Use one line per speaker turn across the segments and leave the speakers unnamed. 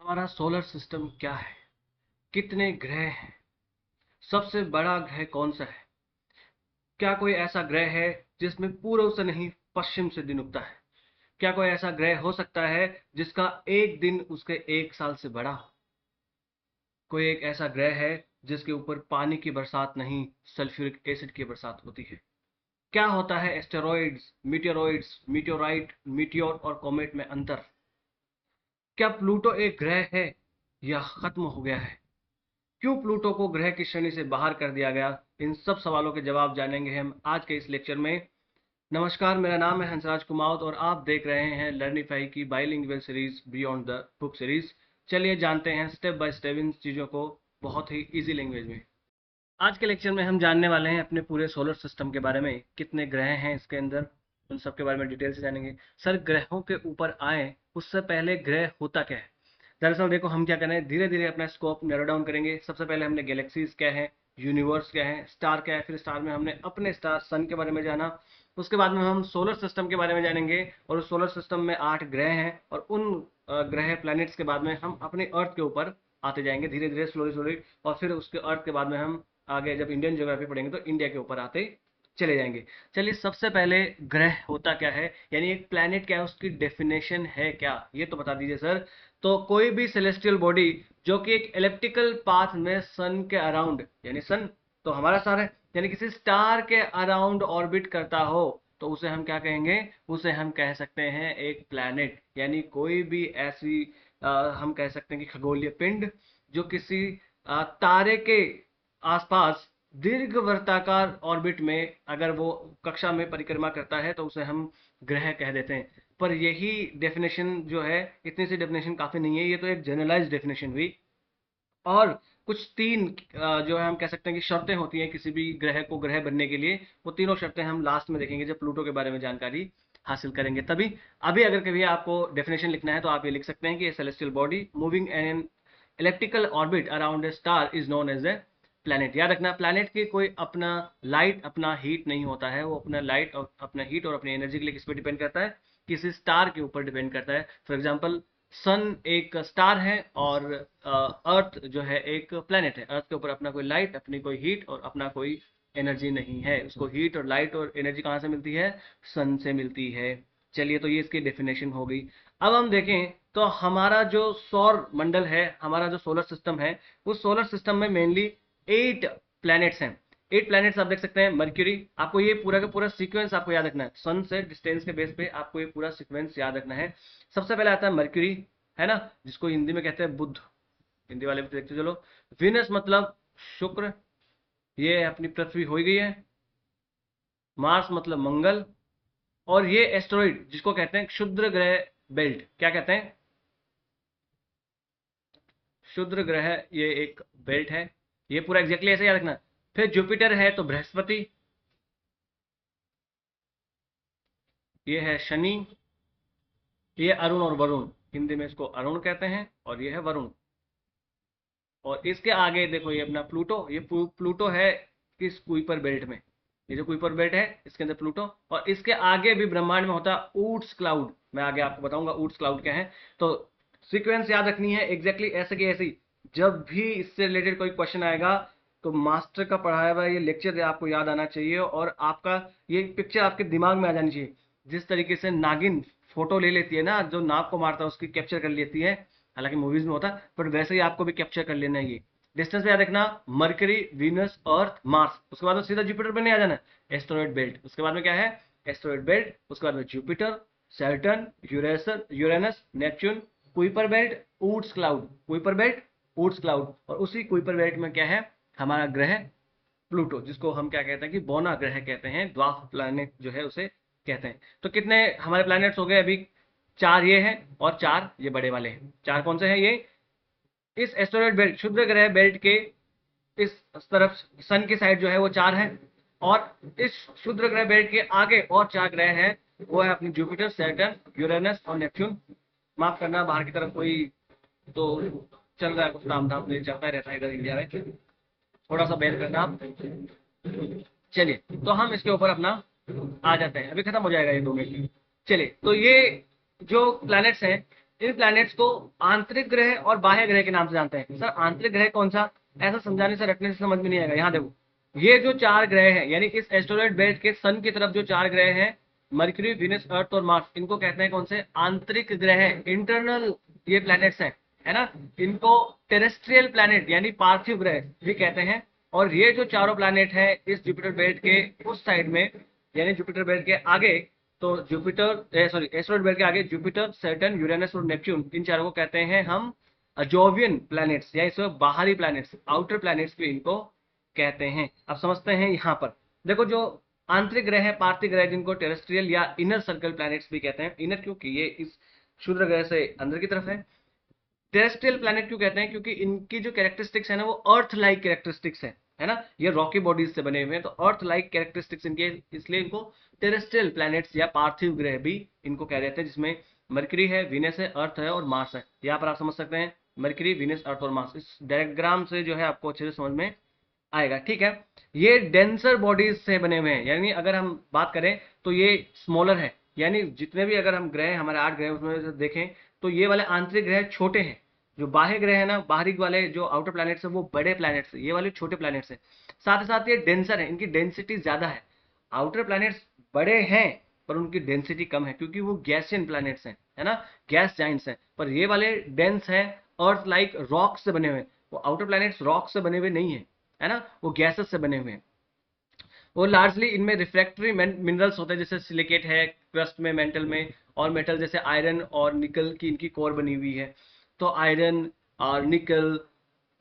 हमारा solar system क्या है? कितने ग्रह हैं? सबसे बड़ा ग्रह कौन सा है? क्या कोई ऐसा ग्रह है जिसमें पूर्व से नहीं पश्चिम से दिन उगता है? क्या कोई ऐसा ग्रह हो सकता है जिसका एक दिन उसके एक साल से बड़ा हो? कोई एक ऐसा ग्रह है जिसके ऊपर पानी की बरसात नहीं, सल्फ्यूरिक एसिड की बरसात होती है? क्या होता है एस्टेरॉइड्स, मीटेoroids, मीटेओराइट, मीटियोर और कॉमेट में अंतर? क्या प्लूटो एक ग्रह है या खत्म हो गया है? क्यों प्लूटो को ग्रह की श्रेणी से बाहर कर दिया गया? इन सब सवालों के जवाब जानेंगे हम आज के इस लेक्चर में। नमस्कार, मेरा नाम है हंसराज कुमावत और आप देख रहे हैं लर्निफाई की bilingual series beyond the book series. चलिए जानते हैं स्टेप बाय स्टेप इन चीज़ों को बहुत ही इजी लैंग्वेज में। आज के लेक्चर में हम जानने वाले हैं अपने पूरे सोलर सिस्टम के बारे में, कितने ग्रह हैं इसके अंदर, उन सब के बारे में डिटेल से जानेंगे। सर, ग्रहों के ऊपर आए उससे पहले ग्रह होता क्या है? दरअसल देखो, हम क्या करें, धीरे धीरे अपना स्कोप नैरो डाउन करेंगे। सबसे पहले हमने गैलेक्सीज क्या है, यूनिवर्स क्या है, स्टार क्या है, फिर स्टार में हमने अपने स्टार सन के बारे में जाना। उसके बाद में हम सोलर सिस्टम के बारे में जानेंगे और उस सोलर सिस्टम में 8 ग्रह हैं और उन ग्रह प्लैनेट्स के बाद में हम अपने अर्थ के ऊपर आते जाएंगे धीरे धीरे, स्लोली स्लोली। और फिर उसके अर्थ के बाद में हम आगे जब इंडियन ज्योग्राफी पढ़ेंगे तो इंडिया के ऊपर आते चले जाएंगे। चलिए, सबसे पहले ग्रह होता क्या है, यानी एक प्लैनेट क्या है, उसकी डेफिनेशन है क्या, ये तो बता दीजिए सर। तो कोई भी सेलेस्टियल बॉडी जो कि एक इलिप्टिकल पाथ में सन के अराउंड, यानी सन तो हमारा स्टार है, यानी किसी स्टार के अराउंड ऑर्बिट करता हो तो उसे हम क्या कहेंगे? उसे हम कह सकते हैं एक प्लैनेट। यानी कोई भी ऐसी हम कह सकते हैं कि खगोलीय पिंड जो किसी तारे के आसपास दीर्घ वर्ताकार ऑर्बिट में अगर वो कक्षा में परिक्रमा करता है तो उसे हम ग्रह कह देते हैं। पर यही डेफिनेशन जो है, इतनी सी डेफिनेशन काफी नहीं है, ये तो एक जनरलाइज डेफिनेशन हुई। और कुछ तीन जो है हम कह सकते हैं कि शर्तें होती हैं किसी भी ग्रह को ग्रह बनने के लिए। वो तीनों शर्तें हम लास्ट में देखेंगे जब प्लूटो के बारे में जानकारी हासिल करेंगे तभी। अभी अगर कभी आपको डेफिनेशन लिखना है तो आप ये लिख सकते हैं कि celestial body moving an electrical orbit around a star is known as a planet. याद रखना, प्लैनेट की कोई अपना लाइट, अपना हीट नहीं होता है। वो अपना लाइट और अपना हीट और अपनी एनर्जी के लिए किस पे डिपेंड करता है? किसी स्टार के ऊपर डिपेंड करता है। फॉर एग्जाम्पल, सन एक स्टार है और अर्थ जो है एक प्लेनेट है। अर्थ के ऊपर अपना कोई लाइट, अपनी कोई हीट और अपना कोई एनर्जी नहीं है। उसको हीट और लाइट और एनर्जी कहाँ से मिलती है? सन से मिलती है। चलिए, तो ये इसकी डेफिनेशन हो गई। अब हम देखें तो हमारा जो सौर मंडल है, हमारा जो सोलर सिस्टम है, उस सोलर सिस्टम में मेनली 8 प्लैनेट्स हैं। 8 प्लैनेट्स आप देख सकते हैं। मर्क्यूरी, आपको ये पूरा का पूरा सीक्वेंस आपको याद रखना है। सन से डिस्टेंस के बेस पे आपको ये पूरा सीक्वेंस याद रखना है। सबसे पहले आता है मर्क्यूरी, है ना, जिसको हिंदी में कहते हैं बुध। हिंदी वाले भी देखते चलो। विनस मतलब शुक्र, ये अपनी पृथ्वी हो गई है। मार्स मतलब मंगल। और ये एस्टेरॉइड जिसको कहते हैं क्षुद्र ग्रह बेल्ट, क्या कहते हैं? क्षुद्र ग्रह, ये एक बेल्ट है। ये पूरा एग्जैक्टली ऐसे याद रखना। फिर जुपिटर है तो बृहस्पति, ये है शनि, ये अरुण और वरुण, हिंदी में इसको अरुण कहते हैं, और ये है वरुण। और इसके आगे देखो, ये अपना प्लूटो, ये प्लूटो है किस कुइपर बेल्ट में? ये जो कुइपर बेल्ट है इसके अंदर प्लूटो। और इसके आगे भी ब्रह्मांड में होता है ऊट्स क्लाउड। मैं आगे आपको बताऊंगा ऊट्स क्लाउड क्या है। तो सीक्वेंस याद रखनी है एग्जैक्टली ऐसे की ऐसी। जब भी इससे रिलेटेड कोई क्वेश्चन आएगा तो मास्टर का पढ़ाया हुआ ये लेक्चर आपको याद आना चाहिए और आपका ये पिक्चर आपके दिमाग में आ जानी चाहिए। जिस तरीके से नागिन फोटो ले लेती है ना, जो नाग को मारता है उसकी कैप्चर कर लेती है, हालांकि मूवीज में होता है, पर वैसे ही आपको भी कैप्चर कर लेना है ये। डिस्टेंस पे याद रखना, मरकरी, वीनस, अर्थ, मार्स। उसके बाद में सीधा जुपिटर पे नहीं आ जाना, एस्टेरॉइड बेल्ट। उसके बाद में क्या है? Asteroid belt. उसके बाद में Jupiter, Saturn, Uranus, Neptune, Kuiper belt, Oort's cloud. Kuiper belt, Oort's cloud. और उसी कुइपर बेल्ट में क्या है? हमारा ग्रह प्लूटो, जिसको हम क्या कहते हैं कि बोना ग्रह कहते हैं, द्वाफ प्लैनेट जो है उसे कहते हैं। तो कितने हमारे प्लैनेट्स हो गए अभी? 4 ये हैं और 4 ये बड़े वाले हैं। 4 कौन से हैं ये? इस एस्टेरॉइड बेल्ट, क्षुद्र ग्रह बेल्ट के इस तरफ सन की साइड जो है वो 4 है। और इस क्षुद्र ग्रह बेल्ट के आगे और 4 ग्रह हैं। वो है अपनी जुपिटर, सैटर्न, यूरेनस और नेपच्यून। माफ करना, बाहर की तरफ कोई तो चल रहा है, कुछ काम धाम नहीं चलता रहता है इधर इंडिया में, थोड़ा सा बेर करना आप। चलिए, तो हम इसके ऊपर अपना आ जाते हैं, अभी खत्म हो जाएगा ये 2 मिनट। चलिए, तो ये जो प्लैनेट्स हैं इन प्लैनेट्स को आंतरिक ग्रह और बाह्य ग्रह के नाम से जानते हैं। सर आंतरिक ग्रह कौन सा, ऐसा समझाने से रटने से समझ में नहीं आएगा। यहाँ देखो, ये जो चार ग्रह हैं, यानी इस एस्टेरॉयड बेल्ट के सन की तरफ जो चार ग्रह हैं, मर्क्यूरी, वीनस, अर्थ और मार्स, इनको कहते हैं कौन से, आंतरिक ग्रह, इंटरनल ये प्लैनेट्स हैं, है ना। इनको टेरेस्ट्रियल प्लैनेट यानी पार्थिव ग्रह भी कहते हैं। और ये जो चारों प्लैनेट है इस जुपिटर बेल्ट के उस साइड में, यानी जुपिटर बेल्ट के आगे, तो जुपिटर सॉरी एस्टेरॉयड बेल्ट के आगे जुपिटर, सैटर्न, यूरेनस और नेपच्यून, इन चारों को कहते हैं हम जोवियन प्लैनेट्स, या इसमें बाहरी प्लैनेट्स, आउटर प्लैनेट्स भी इनको कहते हैं। अब समझते हैं यहाँ पर, देखो जो आंतरिक ग्रह है, पार्थिव ग्रह, जिनको टेरेस्ट्रियल या इनर सर्कल प्लैनेट्स भी कहते हैं। इनर क्योंकि ये इस क्षुद्र ग्रह से अंदर की तरफ है। टेरेस्ट्रियल प्लैनेट क्यों कहते हैं, क्योंकि इनकी जो कैरेक्टरिस्टिक्स है ना, वो अर्थ लाइक कैरेक्टरिस्टिक्स है ना, ये रॉकी बॉडीज से बने हुए हैं, तो अर्थ लाइक कैरेक्टरिस्टिक्स इनके, इसलिए इनको टेरेस्ट्रियल प्लैनेट्स या पार्थिव ग्रह भी इनको कह देते हैं, जिसमें मरकरी है, वीनस है, अर्थ है और मार्स है। यहाँ पर आप समझ सकते हैं मरकरी, वीनस, अर्थ और मार्स, इस डायग्राम से जो है आपको अच्छे से समझ में आएगा। ठीक है, ये डेंसर बॉडीज से बने हुए हैं, यानी अगर हम बात करें तो ये स्मॉलर है, यानी जितने भी अगर हम ग्रह, हमारे 8 ग्रह उसमें से देखें तो ये वाले आंतरिक ग्रह छोटे हैं। जो बाह्य ग्रह है ना, बाहरी वाले जो आउटर प्लैनेट्स है वो बड़े प्लैनेट्स है, ये वाले छोटे प्लैनेट्स है। साथ ही साथ ये डेंसर है, इनकी डेंसिटी ज्यादा है। आउटर प्लैनेट्स बड़े हैं पर उनकी डेंसिटी कम है, क्योंकि वो गैसियन प्लैनेट्स हैं, है ना, गैस जाइंट्स हैं। पर ये वाले डेंस हैं, अर्थ लाइक रॉक से बने हुए हैं। वो आउटर प्लैनेट्स रॉक से बने हुए नहीं है ना, वो गैसेस से बने हुए हैं। वो लार्जली इनमें रिफ्रैक्टरी मिनरल्स होते हैं, जैसे सिलिकेट है क्रस्ट में, मेंटल में, और मेटल जैसे आयरन और निकल की इनकी कोर बनी हुई है। तो आयरन और निकल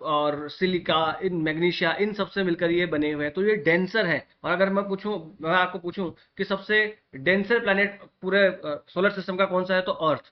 और सिलिका, इन मैग्नीशिया, इन सबसे मिलकर ये बने हुए हैं, तो ये डेंसर है। और अगर मैं आपको पूछूं कि सबसे डेंसर प्लैनेट पूरे सोलर सिस्टम का कौन सा है, तो अर्थ।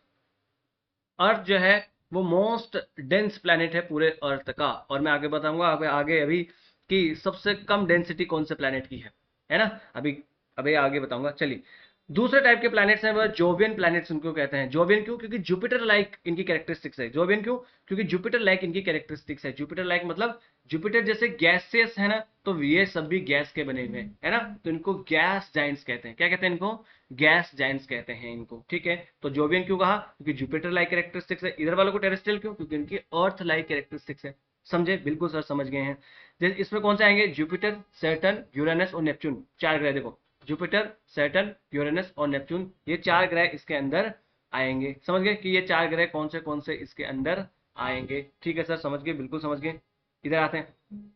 अर्थ जो है वो मोस्ट डेंस प्लैनेट है पूरे अर्थ का। और मैं आगे बताऊंगा आगे अभी कि सबसे कम डेंसिटी कौन से प्लैनेट की है ना, अभी अभी आगे बताऊंगा। चलिए, दूसरे टाइप के प्लैनेट्स हैं वह जोवियन प्लैनेट्स, उनको कहते हैं। जोवियन क्यों, क्योंकि जुपिटर लाइक इनकी कैरेक्टरिस्टिक्स है। जोवियन क्यों, क्योंकि जुपिटर लाइक इनकी कैरेक्टरिस्टिक्स है। जुपिटर लाइक मतलब जुपिटर जैसे गैसियस है ना, तो ये सब भी गैस के बने हुए हैं, है ना, तो इनको गैस जाइंट्स कहते हैं। क्या कहते हैं इनको, गैस जाइंट्स कहते हैं इनको। ठीक है, तो जोवियन क्यों कहा, क्योंकि जुपिटर लाइक कैरेक्टरिस्टिक्स है। इधर वालों को टेरेस्ट्रियल क्यों, क्योंकि इनकी अर्थ लाइक कैरेक्टरिस्टिक्स है। समझे, बिल्कुल सर समझ गए हैं। जैसे इसमें कौन से आएंगे, जुपिटर, सैटर्न, यूरेनस और नेपच्यून, चार ग्रह। देखो, जुपिटर, सैटर्न, यूरेनस और नेपच्यून, ये चार ग्रह इसके अंदर आएंगे। समझ गए कि ये चार ग्रह कौन से इसके अंदर आएंगे। ठीक है सर, समझ गए, बिल्कुल समझ गए। इधर आते हैं,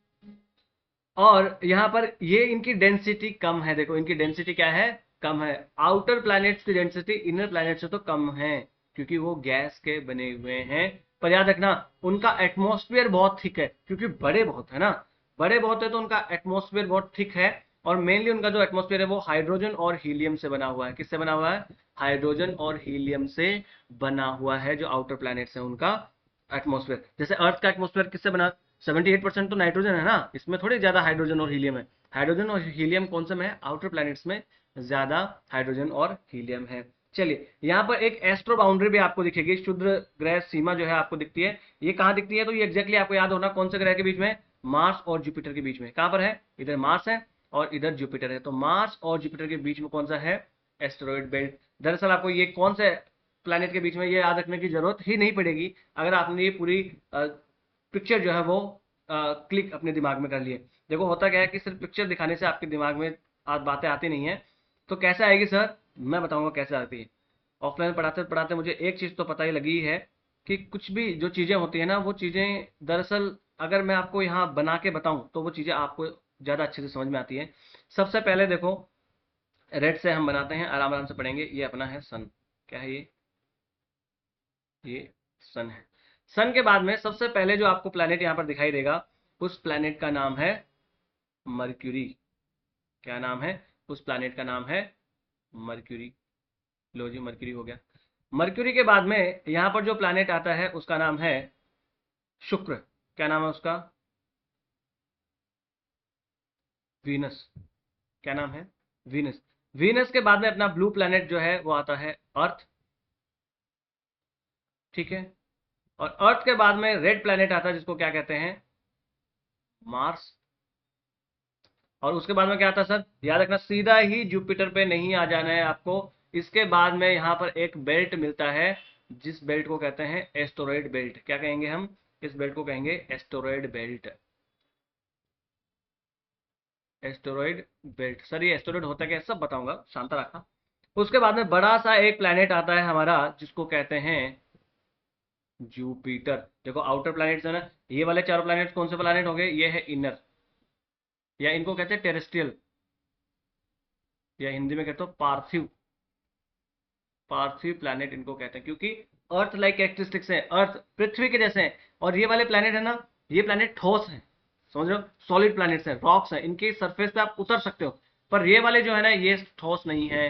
और यहाँ पर ये इनकी डेंसिटी कम है। देखो, इनकी डेंसिटी क्या है, कम है। आउटर प्लैनेट्स की डेंसिटी इनर प्लैनेट से तो कम है, क्योंकि वो गैस के बने हुए हैं। पर याद रखना, उनका एटमॉस्फेयर बहुत थिक है, क्योंकि बड़े बहुत है ना, बड़े बहुत है तो उनका एटमॉस्फेयर बहुत थिक है। और मेनली उनका जो एटमॉस्फेयर है वो हाइड्रोजन और हीलियम से बना हुआ है। किससे बना हुआ है, हाइड्रोजन और हीलियम से बना हुआ है जो आउटर प्लैनेट्स है उनका एटमॉस्फेयर। जैसे अर्थ का एटमॉस्फेयर किससे बना, 78% तो नाइट्रोजन है ना, इसमें थोड़ी ज्यादा हाइड्रोजन और हीलियम है। हाइड्रोजन और हीलियम कौन से में है, आउटर प्लैनेट्स में ज्यादा हाइड्रोजन और हीलियम है। चलिए, यहाँ पर एक एस्ट्रो बाउंड्री भी आपको दिखेगी, क्षुद्र ग्रह सीमा जो है आपको दिखती है। ये कहाँ दिखती है, तो ये एग्जैक्टली आपको याद होना कौन से ग्रह के बीच में, मार्स और जुपिटर के बीच में। कहाँ पर है, इधर मार्स है और इधर जुपिटर है, तो मार्स और जुपिटर के बीच में कौन सा है, एस्टेरॉयड बेल्ट। दरअसल आपको ये कौन से प्लैनेट के बीच में ये याद रखने की जरूरत ही नहीं पड़ेगी, अगर आपने ये पूरी पिक्चर जो है वो क्लिक अपने दिमाग में कर लिए। देखो, होता क्या है कि सिर्फ पिक्चर दिखाने से आपके दिमाग में आज बातें आती नहीं है। तो कैसे आएगी सर, मैं बताऊंगा कैसे आती है। ऑफलाइन पढ़ाते पढ़ाते मुझे एक चीज तो पता ही लगी है कि कुछ भी जो चीजें होती है ना, वो चीजें दरअसल अगर मैं आपको यहाँ बना के बताऊं तो वो चीजें आपको ज्यादा अच्छे से समझ में आती है। सबसे पहले देखो, रेड से हम बनाते हैं, आराम आराम से पढ़ेंगे। ये अपना है सन, क्या है ये सन है। सन के बाद में सबसे पहले जो आपको प्लैनेट यहाँ पर दिखाई देगा, उस प्लैनेट का नाम है मर्क्यूरी। क्या नाम है, उस प्लैनेट का नाम है मर्क्यूरी। लो जी, मर्क्यूरी हो गया। मर्क्यूरी के बाद में यहाँ पर जो प्लैनेट आता है उसका नाम है शुक्र। क्या नाम है उसका, वीनस। क्या नाम है, वीनस। वीनस के बाद में अपना ब्लू प्लैनेट जो है वो आता है अर्थ। ठीक है, और अर्थ के बाद में रेड प्लैनेट आता है जिसको क्या कहते हैं, मार्स। और उसके बाद में क्या आता है सर, याद रखना, सीधा ही जुपिटर पे नहीं आ जाना है आपको। इसके बाद में यहाँ पर एक बेल्ट मिलता है, जिस बेल्ट को कहते हैं एस्टेरॉयड बेल्ट। क्या कहेंगे हम? इस बेल्ट को कहेंगे asteroid belt. Asteroid belt. Sir ये एस्टेरॉयड होता क्या है सब बताऊंगा, शांता रखा। उसके बाद में बड़ा सा एक प्लैनेट आता है हमारा जिसको कहते हैं जुपिटर। देखो आउटर प्लैनेट्स है ना, ये वाले चारों प्लैनेट्स कौन से प्लैनेट हो गए? ये है इनर, या इनको कहते हैं टेरेस्ट्रियल, या हिंदी में कहते हो पार्थिव। पार्थिव प्लैनेट इनको कहते हैं क्योंकि अर्थ लाइक कैरेक्टरिस्टिक्स है, अर्थ पृथ्वी के जैसे हैं। और ये वाले प्लैनेट है ना, ये प्लैनेट ठोस है, समझ रहे हो? सॉलिड प्लैनेट्स हैं, रॉक्स हैं, इनके सरफेस पे आप उतर सकते हो। पर ये वाले जो है ना, ये ठोस नहीं है।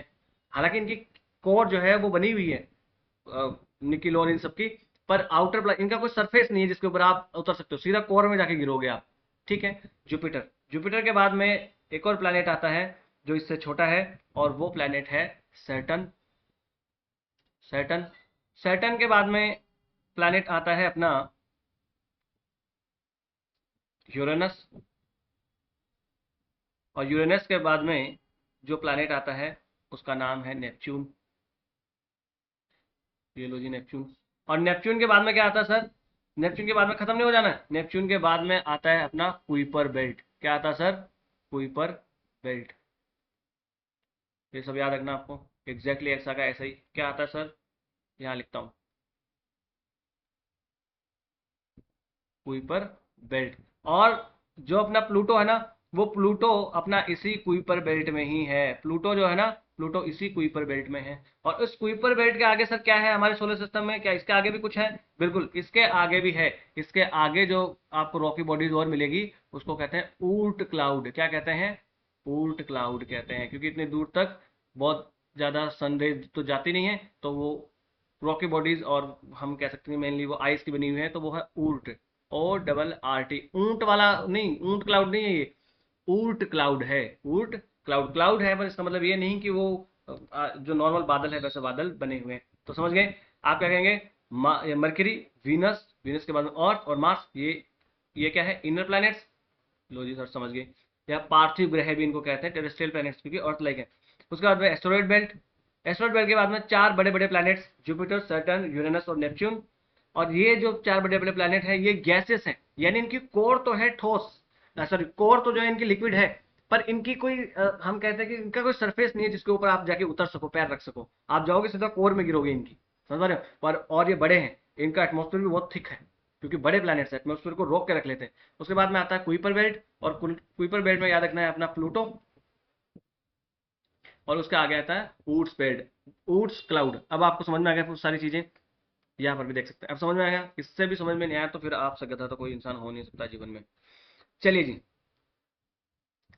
हालांकि इनकी कोर जो है वो बनी हुई है निकिल और इन सबकी, पर आउटर इनका कोई सरफेस नहीं है जिसके ऊपर आप उतर सकते हो, सीधा कोर में जाके गिरोगे आप। ठीक है। जुपिटर। जुपिटर के बाद में एक और प्लैनेट आता है जो इससे छोटा है, और वो प्लैनेट है सैटर्न। सैटर्न। सैटर्न के बाद में प्लैनेट आता है अपना यूरेनस। और यूरेनस के बाद में जो प्लैनेट आता है उसका नाम है नेपच्यून। ये लो जी नेपच्यून। और नेपच्यून के बाद में क्या आता है सर? नेपच्यून के बाद में खत्म नहीं हो जाना है, नेपच्यून के बाद में आता है अपना कुइपर बेल्ट। क्या आता है सर? Kuiper belt. ये सब याद रखना आपको, एग्जैक्टली ऐसा का ऐसा ही। क्या आता है सर? यहाँ लिखता हूँ, कुइपर बेल्ट। और जो अपना प्लूटो है ना, वो प्लूटो अपना इसी कुइपर बेल्ट में ही है। प्लूटो जो है ना, प्लूटो इसी कुइपर बेल्ट में है। और इस कुइपर बेल्ट के आगे सर क्या है हमारे सोलर सिस्टम में? क्या इसके आगे भी कुछ है? बिल्कुल, इसके आगे भी है। इसके आगे जो आपको रॉकी बॉडीज और मिलेगी उसको कहते हैं ऊर्ट क्लाउड। क्या कहते हैं? ऊर्ट क्लाउड कहते हैं, क्योंकि इतनी दूर तक बहुत ज्यादा सनरेज तो जाती नहीं है, तो वो रॉकी बॉडीज, और हम कह सकते हैं मेनली वो आइस की बनी हुई है, तो वो है ऊर्ट। ORRT। ऊंट वाला नहीं, ऊंट क्लाउड नहीं है ये, ऊर्ट क्लाउड है। Oort cloud. क्लाउड है पर इसका मतलब ये नहीं कि वो जो नॉर्मल बादल है वैसे बादल बने हुए हैं। तो समझ गए? आप क्या कहेंगे? मरकरी, वीनस, वीनस के बाद में अर्थ और मार्स, ये क्या है? Inner planets. लो जी सर समझ गए। या पार्थिव ग्रह भी इनको कहते हैं, टेरेस्ट्रियल प्लैनेट्स, क्योंकि अर्थ लाइक है। उसके बाद में एस्टेरॉयड बेल्ट। एस्टेरॉयड बेल्ट के बाद में चार बड़े बड़े प्लैनेट्स, जुपिटर, सैटर्न, यूरेनस और नेपच्यून। और ये जो चार बड़े बड़े प्लैनेट हैं ये गैसेस हैं, यानी इनकी कोर तो है ठोस, सॉरी कोर तो जो है इनकी लिक्विड है, पर इनकी कोई हम कहते हैं कि इनका कोई सरफेस नहीं है जिसके ऊपर आप जाके उतर सको, पैर रख सको। आप जाओगे सीधा कोर में गिरोगे इनकी, समझ रहे हो? पर और ये बड़े हैं, इनका एटमॉस्फेयर भी बहुत थिक है, क्योंकि बड़े प्लैनेट्स एटमॉस्फेयर को रोक के रख लेते हैं। उसके बाद में आता है कुइपर बेल्ट, और कुइपर बेल्ट में याद रखना है अपना प्लूटो। और उसके आगे आता है ऊर्ट्स बेल्ट, ऊर्ट्स क्लाउड। अब आपको समझ में आ गया सारी चीजें, यहाँ पर भी देख सकते हैं। अब समझ में आया? इससे भी समझ में नहीं आया तो फिर आपसे गधा तो कोई इंसान हो नहीं सकता जीवन में। चलिए जी,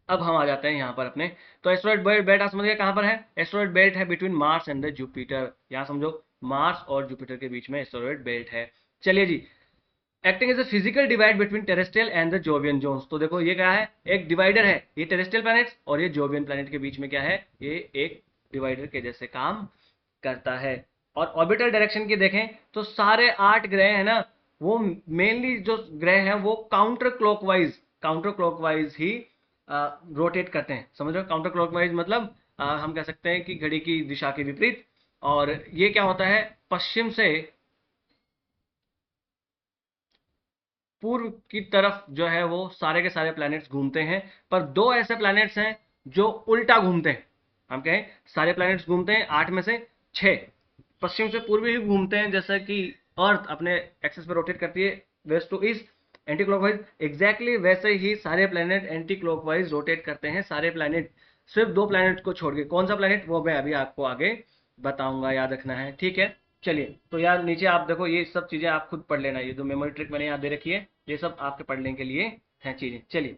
अब हम आ जाते हैं यहाँ पर अपने। तो एस्टेरॉयड बेल्ट आप समझ गए कहाँ पर है? एस्टेरॉयड बेल्ट है between Mars and the Jupiter. यहाँ समझो, मार्स और जुपिटर के बीच में एस्टेरॉयड बेल्ट है। चलिए जी, acting as a physical divide between terrestrial and the Jovian zones. तो देखो ये क्या है? एक डिवाइडर है, ये टेरेस्ट्रियल प्लैनेट्स और ये जोवियन प्लैनेट के बीच में क्या है? ये एक डिवाइडर के जैसे काम करता है। और ऑर्बिटल डायरेक्शन की देखें तो सारे 8 ग्रह है ना, वो मेनली जो ग्रह हैं वो काउंटर क्लॉकवाइज ही रोटेट करते हैं। समझ रहे हो? काउंटर क्लॉकवाइज मतलब हम कह सकते हैं कि घड़ी की दिशा के विपरीत। और ये क्या होता है? पश्चिम से पूर्व की तरफ जो है वो सारे के सारे प्लैनेट्स घूमते हैं। पर दो ऐसे प्लैनेट्स हैं जो उल्टा घूमते हैं। हम कहें सारे प्लैनेट्स घूमते हैं 8 में से 6 पश्चिम से पूर्व ही घूमते हैं, जैसे कि अर्थ अपने एक्सिस पे रोटेट करती है west to east anti clockwise, exactly वैसे ही सारे प्लैनेट एंटी क्लॉकवाइज रोटेट करते हैं। सारे प्लैनेट, सिर्फ 2 प्लैनेट को छोड़ के। कौन सा प्लैनेट? वो मैं अभी आपको आगे बताऊंगा, याद रखना है। ठीक है। चलिए, तो यार नीचे आप देखो, ये सब चीजें आप खुद पढ़ लेना, ये जो मेमोरी ट्रिक मैंने यहाँ दे रखी है ये सब आपके पढ़ने के लिए हैं चीजें। चलिए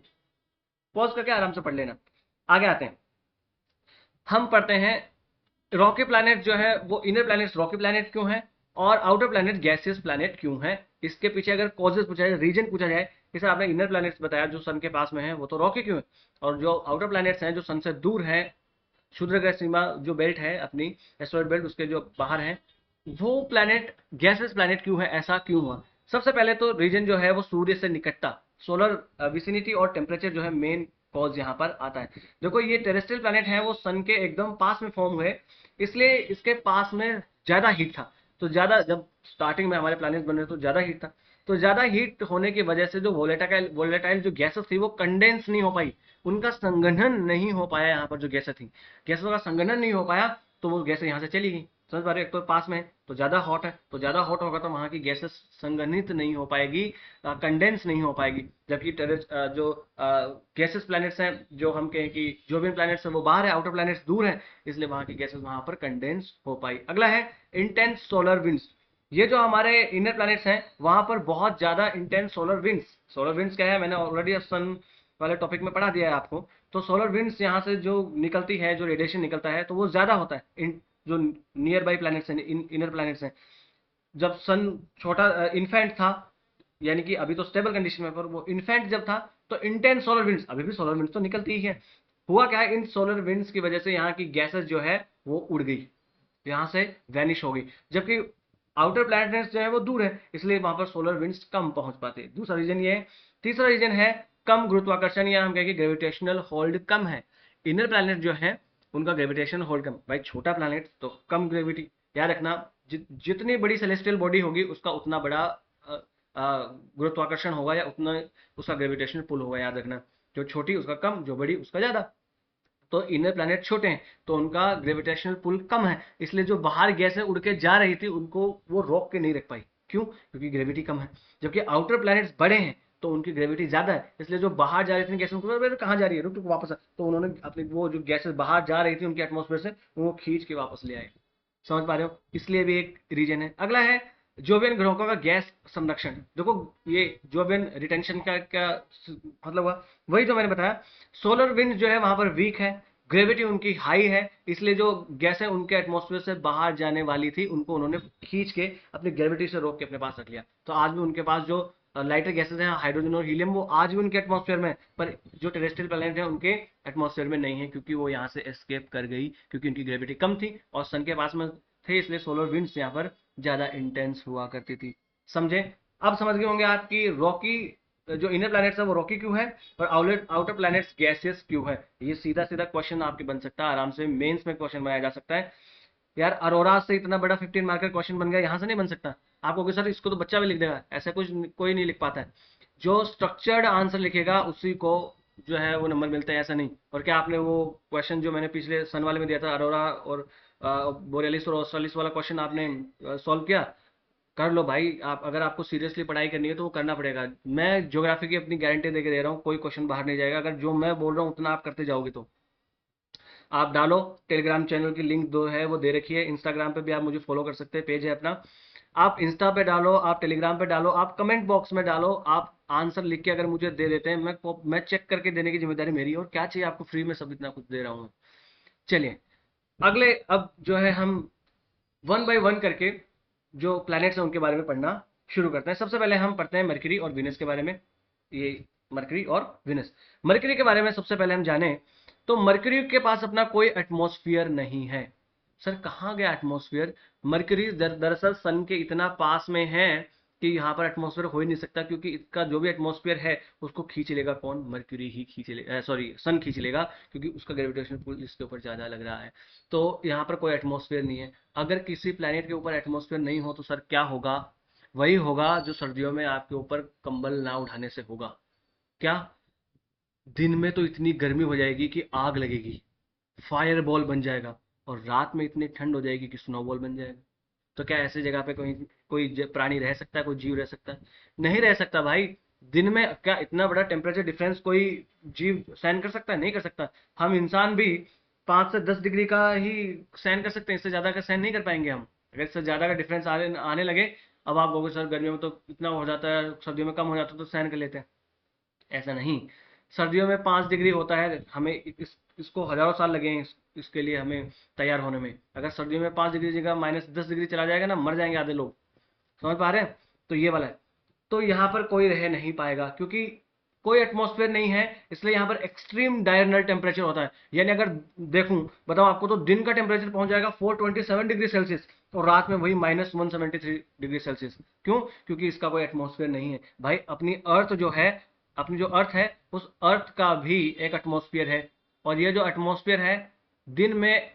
पॉज करके आराम से पढ़ लेना। आगे आते हैं, हम पढ़ते हैं रॉकी प्लैनेट जो है वो इनर प्लैनेट्स रॉकी प्लैनेट क्यों है, और आउटर प्लैनेट गैसियस प्लैनेट क्यों है। इसके पीछे अगर कॉजेस पूछा जाए, रीजन पूछा जाए, जैसे आपने इनर प्लैनेट्स बताया जो सन के पास में है वो तो रॉकी क्यों है, और जो आउटर प्लैनेट्स हैं जो सन से दूर है, क्षुद्र ग्रह सीमा जो बेल्ट है अपनी एस्टेरॉयड बेल्ट उसके जो बाहर है, वो प्लैनेट गैसेस प्लैनेट क्यों है, ऐसा क्यों हुआ? सबसे पहले तो रीजन जो है वो सूर्य से निकटता, सोलर विसिनिटी और टेम्परेचर जो है मेन कॉज यहाँ पर आता है। देखो ये टेरेस्ट्रियल प्लैनेट है वो सन के एकदम पास में फॉर्म हुए, इसलिए इसके पास में ज्यादा हीट था। तो ज़्यादा जब स्टार्टिंग में हमारे प्लैनेट्स बन रहे तो ज़्यादा हीट था, तो ज़्यादा हीट होने की वजह से जो वोलेटाइल जो गैसेस थी वो कंडेंस नहीं हो पाई, उनका संघनन नहीं हो पाया। यहाँ पर जो गैसें थी, गैसों का संघनन नहीं हो पाया, तो वो गैसें यहाँ से चली गई। समझ पा रहे हो? एक तो पास में है तो ज़्यादा हॉट है, तो ज़्यादा हॉट होगा तो वहाँ की गैसेस संघनित नहीं हो पाएगी, कंडेंस नहीं हो पाएगी। जबकि जो गैसेस प्लैनेट्स हैं, जो हम कहें कि जोवियन प्लैनेट्स हैं, वो बाहर है, आउटर प्लैनेट्स दूर है, इसलिए वहाँ की गैसेस वहाँ पर कंडेंस हो पाई। अगला है इंटेंस सोलर विंड्स। ये जो हमारे इनर प्लैनेट्स हैं वहाँ पर बहुत ज़्यादा intense solar winds. Solar winds क्या है, मैंने ऑलरेडी सन वाले टॉपिक में पढ़ा दिया है आपको। तो सोलर विंड्स यहाँ से जो निकलती है, जो रेडिएशन निकलता है, तो वो ज़्यादा होता है जो नियर बाई प्लैनेट्स हैं, इनर प्लैनेट्स हैं। जब सन छोटा इन्फेंट था, यानी कि अभी तो स्टेबल कंडीशन में, पर वो इन्फेंट जब था तो इंटेंस सोलर विंड्स, अभी भी सोलर विंड्स तो निकलती ही है। हुआ क्या है, इन सोलर विंड्स की वजह से यहाँ की गैसेस जो है वो उड़ गई, यहाँ से वैनिश हो गई। जबकि आउटर प्लैनेट्स जो है वो दूर है, इसलिए वहां पर सोलर विंड्स कम पहुंच पाते। दूसरा रीजन ये है। तीसरा रीजन है कम गुरुत्वाकर्षण, या हम कहेंगे ग्रेविटेशनल होल्ड कम है। इनर प्लैनेट जो है उनका ग्रेविटेशनल होल्ड कम, भाई छोटा प्लैनेट तो कम ग्रेविटी। याद रखना, जितनी बड़ी सेलेस्टियल बॉडी होगी उसका उतना बड़ा गुरुत्वाकर्षण होगा, या उतना उसका ग्रेविटेशनल पुल होगा। याद रखना, जो छोटी उसका कम, जो बड़ी उसका ज्यादा। तो इनर प्लैनेट छोटे हैं तो उनका ग्रेविटेशनल पुल कम है, इसलिए जो बाहर गैसें उड़ के जा रही थी उनको वो रोक के नहीं रख पाई। क्यों? क्योंकि ग्रेविटी कम है। जबकि आउटर प्लैनेट्स बड़े हैं तो उनकी ग्रेविटी ज्यादा है, इसलिए जो बाहर जा रही थी गैसें, उनको कहाँ जा रही है, रुक रुक वापस आ। तो उन्होंने अपनी वो जो गैसें बाहर जा रही थी उनके एटमोस्फेयर से, वो खींच के वापस ले आए। समझ पा रहे हो? इसलिए भी एक रीजन है। अगला है जोवियन ग्रहों का गैस संरक्षण। देखो, ये जोवियन रिटेंशन का क्या मतलब हुआ, वही जो मैंने बताया। सोलर विंड जो है वहां पर वीक है, ग्रेविटी उनकी हाई है, इसलिए जो गैसें उनके एटमॉस्फेयर से बाहर जाने वाली थी उनको उन्होंने खींच के अपनी ग्रेविटी से रोक के अपने पास रख लिया। तो आज भी उनके पास जो लाइटर गैसेज हैं, हाइड्रोजन और हीलियम, वो आज भी उनके एटमॉस्फेयर में, पर जो टेरेस्ट्रियल प्लैनेट है उनके एटमॉस्फेयर में नहीं है, क्योंकि वो यहाँ से एस्केप कर गई, क्योंकि उनकी ग्रेविटी कम थी और सन के पास में थे, इसलिए सोलर विंड्स यहाँ पर ज्यादा इंटेंस हुआ करती थी। समझे? अब समझ गए होंगे आपकी रॉकी, जो इनर प्लैनेट्स है वो रॉकी क्यों है और आउटर प्लैनेट्स गैसियस क्यों है। ये सीधा सीधा क्वेश्चन आपके बन सकता है, आराम से मेंस में क्वेश्चन बनाया जा सकता है। यार अरोरा से इतना बड़ा 15 मार्कर क्वेश्चन बन गया, यहाँ से नहीं बन सकता। आप कहोगे सर इसको तो बच्चा भी लिख देगा, ऐसा कुछ कोई नहीं लिख पाता है। जो स्ट्रक्चर्ड आंसर लिखेगा उसी को जो है वो नंबर मिलते हैं, ऐसा नहीं। और क्या आपने वो क्वेश्चन जो मैंने पिछले सन वाले में दिया था, अरोरा और बोरेलिस और ऑस्ट्रेलिस वाला क्वेश्चन आपने सॉल्व किया? कर लो भाई। आप अगर आपको सीरियसली पढ़ाई करनी है तो वो करना पड़ेगा। मैं ज्योग्राफी की अपनी गारंटी देके दे रहा हूँ, कोई क्वेश्चन बाहर नहीं जाएगा अगर जो मैं बोल रहा हूँ उतना आप करते जाओगे तो। आप डालो, टेलीग्राम चैनल की लिंक दो है वो दे रखी है, इंस्टाग्राम पे भी आप मुझे फॉलो कर सकते हैं, पेज है अपना। आप इंस्टा पे डालो, आप टेलीग्राम पे डालो, आप कमेंट बॉक्स में डालो, आप आंसर लिख के अगर मुझे दे देते हैं, मैं चेक करके देने की जिम्मेदारी मेरी है। और क्या चाहिए आपको, फ्री में सब इतना कुछ दे रहा हूँ। चलिए अगले, अब जो है हम वन बाय वन करके जो प्लैनेट्स हैं उनके बारे में पढ़ना शुरू करते हैं। सबसे पहले हम पढ़ते हैं मरकरी और विनस के बारे में। ये मरकरी और विनस, मरकरी के बारे में सबसे पहले हम जाने तो मरकरी के पास अपना कोई एटमॉस्फेयर नहीं है। सर कहाँ गया एटमॉस्फेयर? मरकरी दरअसल सन के इतना पास में है कि यहाँ पर एटमॉस्फेयर हो ही नहीं सकता, क्योंकि इसका जो भी एटमॉस्फेयर है उसको खींच लेगा कौन? मरकरी ही खींच लेगा, सॉरी सन खींच लेगा, क्योंकि उसका ग्रेविटेशनल पुल इसके ऊपर ज्यादा लग रहा है। तो यहाँ पर कोई एटमॉस्फेयर नहीं है। अगर किसी प्लेनेट के ऊपर एटमॉस्फेयर नहीं हो तो सर क्या होगा? वही होगा जो सर्दियों में आपके ऊपर कंबल ना उठाने से होगा। क्या? दिन में तो इतनी गर्मी हो जाएगी कि आग लगेगी, फायर बॉल बन जाएगा, और रात में इतनी ठंड हो जाएगी कि स्नोबॉल बन जाएगा। तो क्या ऐसी जगह पे कोई कोई प्राणी रह सकता है, कोई जीव रह सकता है? नहीं रह सकता भाई। दिन में क्या इतना बड़ा टेम्परेचर डिफरेंस कोई जीव सहन कर सकता है? नहीं कर सकता। हम इंसान भी 5 से 10 डिग्री का ही सहन कर सकते हैं, इससे ज्यादा का सहन नहीं कर पाएंगे हम। अगर इससे ज्यादा का डिफरेंस आने आने लगे, अब आप कहोगे सर गर्मियों में तो इतना हो जाता है, सर्दियों में कम हो जाता है तो सहन कर लेते हैं। ऐसा नहीं। सर्दियों में 5 डिग्री होता है, हमें इसको हजारों साल लगे हैं इसके लिए हमें तैयार होने में। अगर सर्दियों में 5 डिग्री जगह -10 डिग्री चला जाएगा ना, मर जाएंगे आधे लोग। समझ पा रहे हैं? तो ये वाला है। तो यहाँ पर कोई रह नहीं पाएगा, क्योंकि कोई एटमॉस्फेयर नहीं है, इसलिए यहाँ पर एक्सट्रीम डायरनल टेम्परेचर होता है। यानी अगर देखूं, बताओ आपको, तो दिन का टेम्परेचर पहुंच जाएगा 427 डिग्री सेल्सियस, और रात में वही -173 डिग्री सेल्सियस। क्यों? क्योंकि इसका कोई एटमॉस्फेयर नहीं है। भाई अपनी अर्थ जो है, अपनी जो अर्थ है, उस अर्थ का भी एक एटमॉस्फेयर है, और ये जो एटमॉस्फेयर है दिन में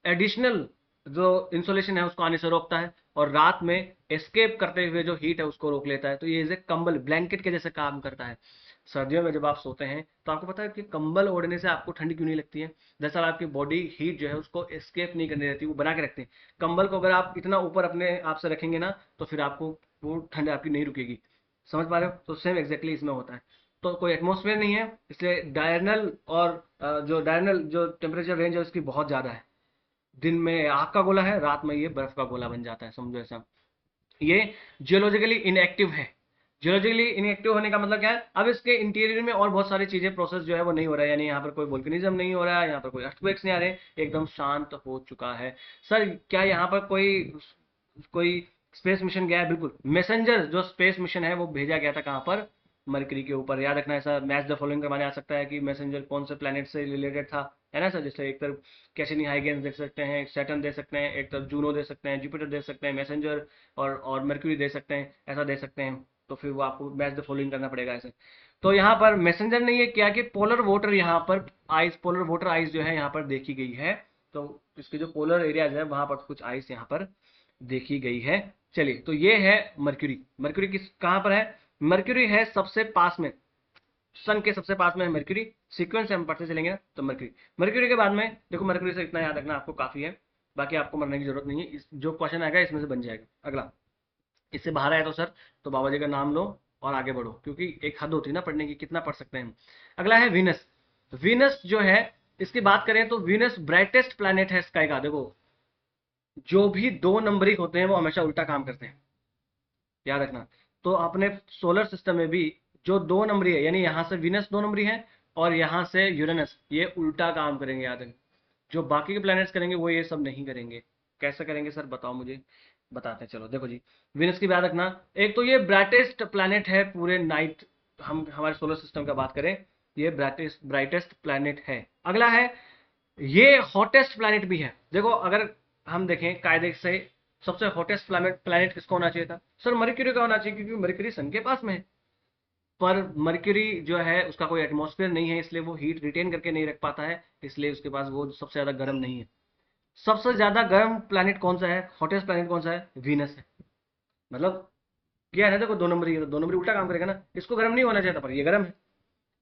एडिशनल जो इंसुलेशन है उसको आने से रोकता है, और रात में एस्केप करते हुए जो हीट है उसको रोक लेता है। तो ये एक कंबल ब्लैंकेट के जैसे काम करता है। सर्दियों में जब आप सोते हैं तो आपको पता है कि कंबल ओढ़ने से आपको ठंड क्यों नहीं लगती है? दरअसल आपकी बॉडी हीट जो है उसको एस्केप नहीं करने देती, वो बना के रखते हैं। कंबल को अगर आप इतना ऊपर अपने आप से रखेंगे ना, तो फिर आपको वो ठंड आपकी नहीं रुकेगी। समझ पा रहे हो? तो सेम एग्जैक्टली इसमें होता है। तो कोई एटमोसफेयर नहीं है, इसलिए डायरनल और जो डायरनल जो टेम्परेचर रेंज है उसकी बहुत ज़्यादा है। दिन में आग का गोला है, रात में ये बर्फ का गोला बन जाता है, समझो ऐसा। ये जियोलॉजिकली इनएक्टिव है। जियोलॉजिकली इनएक्टिव होने का मतलब क्या है? अब इसके इंटीरियर में और बहुत सारी चीजें प्रोसेस जो है वो नहीं हो रहा है, यानी यहाँ पर कोई वोल्केनिज्म नहीं हो रहा है, यहाँ पर कोई अर्थक्वेक्स नहीं आ रहे, एकदम शांत हो चुका है। सर क्या यहाँ पर कोई कोई स्पेस मिशन गया है? बिल्कुल। मैसेंजर जो स्पेस मिशन है वो भेजा गया था कहाँ पर? मरकरी के ऊपर। याद रखना, ऐसा मैच द फॉलोइंग करवाने आ सकता है कि मैसेंजर कौन से प्लेनेट से रिलेटेड था, है ना सर? जैसे एक तरफ कैसिनी हाइगेन्स देख सकते हैं, सैटर्न दे सकते हैं, एक तरफ जूनो दे सकते हैं, जुपिटर दे सकते हैं, मैसेंजर और मर्क्यूरी दे सकते हैं, ऐसा दे सकते हैं। तो फिर वो आपको मैच द फॉलोइंग करना पड़ेगा ऐसे। तो यहाँ पर मैसेंजर नहीं है, क्या कि पोलर वाटर यहाँ पर आइस, पोलर वाटर आइस जो है यहाँ पर देखी गई है। तो इसके जो पोलर एरियाज है वहां पर कुछ आइस यहाँ पर देखी गई है। चलिए, तो ये है मर्क्यूरी। मर्क्यूरी किस कहाँ पर है? मर्क्यूरी है सबसे पास में, सन के सबसे पास में है मर्क्यूरी। सीक्वेंस से हम पढ़ते चलेंगे ना, तो मर्क्यूरी। मर्क्यूरी के बाद में देखो, मर्क्यूरी से इतना याद रखना आपको काफी है, बाकी आपको मरने की जरूरत नहीं है। जो क्वेश्चन आएगा इसमें से बन जाएगा। अगला, इससे बाहर आया तो सर, तो बाबा जी का नाम लो और आगे बढ़ो, क्योंकि एक हद होती है ना पढ़ने की, कितना पढ़ सकते हैं हम। अगला है वीनस। वीनस जो है, इसकी बात करें तो वीनस ब्राइटेस्ट प्लैनेट है स्काई का। देखो, जो भी दो नंबरी होते हैं वो हमेशा उल्टा काम करते हैं, याद रखना। तो अपने सोलर सिस्टम में भी जो दो नंबरी है, यानी यहां से वीनस दो नंबरी है और यहां से यूरेनस, ये उल्टा काम करेंगे, याद रखना। जो बाकी के प्लैनेट्स करेंगे वो ये सब नहीं करेंगे। कैसे करेंगे सर, बताओ मुझे। बताते हैं, चलो देखो जी। वीनस की बात रखना, एक तो ये ब्राइटेस्ट प्लैनेट है पूरे नाइट, हम हमारे सोलर सिस्टम का बात करें, ये ब्राइटेस्ट ब्राइटेस्ट प्लैनेट है। अगला है, ये हॉटेस्ट प्लैनेट भी है। देखो, अगर हम देखें कायदे से, सबसे हॉटेस्ट प्लैनेट किसको होना चाहिए था? सर मरक्यूरी का होना चाहिए, क्योंकि मरक्यूरी सन के पास में है। पर मरक्यूरी जो है उसका कोई एटमॉस्फेयर नहीं है, इसलिए वो हीट रिटेन करके नहीं रख पाता है, इसलिए उसके पास वो सबसे ज्यादा गर्म नहीं है। सबसे ज्यादा गर्म प्लैनेट कौन सा है? हॉटेस्ट प्लैनेट कौन सा है? वीनस है। मतलब क्या है ना, देखो दो नंबर, ये दो नंबर उल्टा काम करेगा ना, इसको गर्म नहीं होना चाहिए था पर ये गर्म है।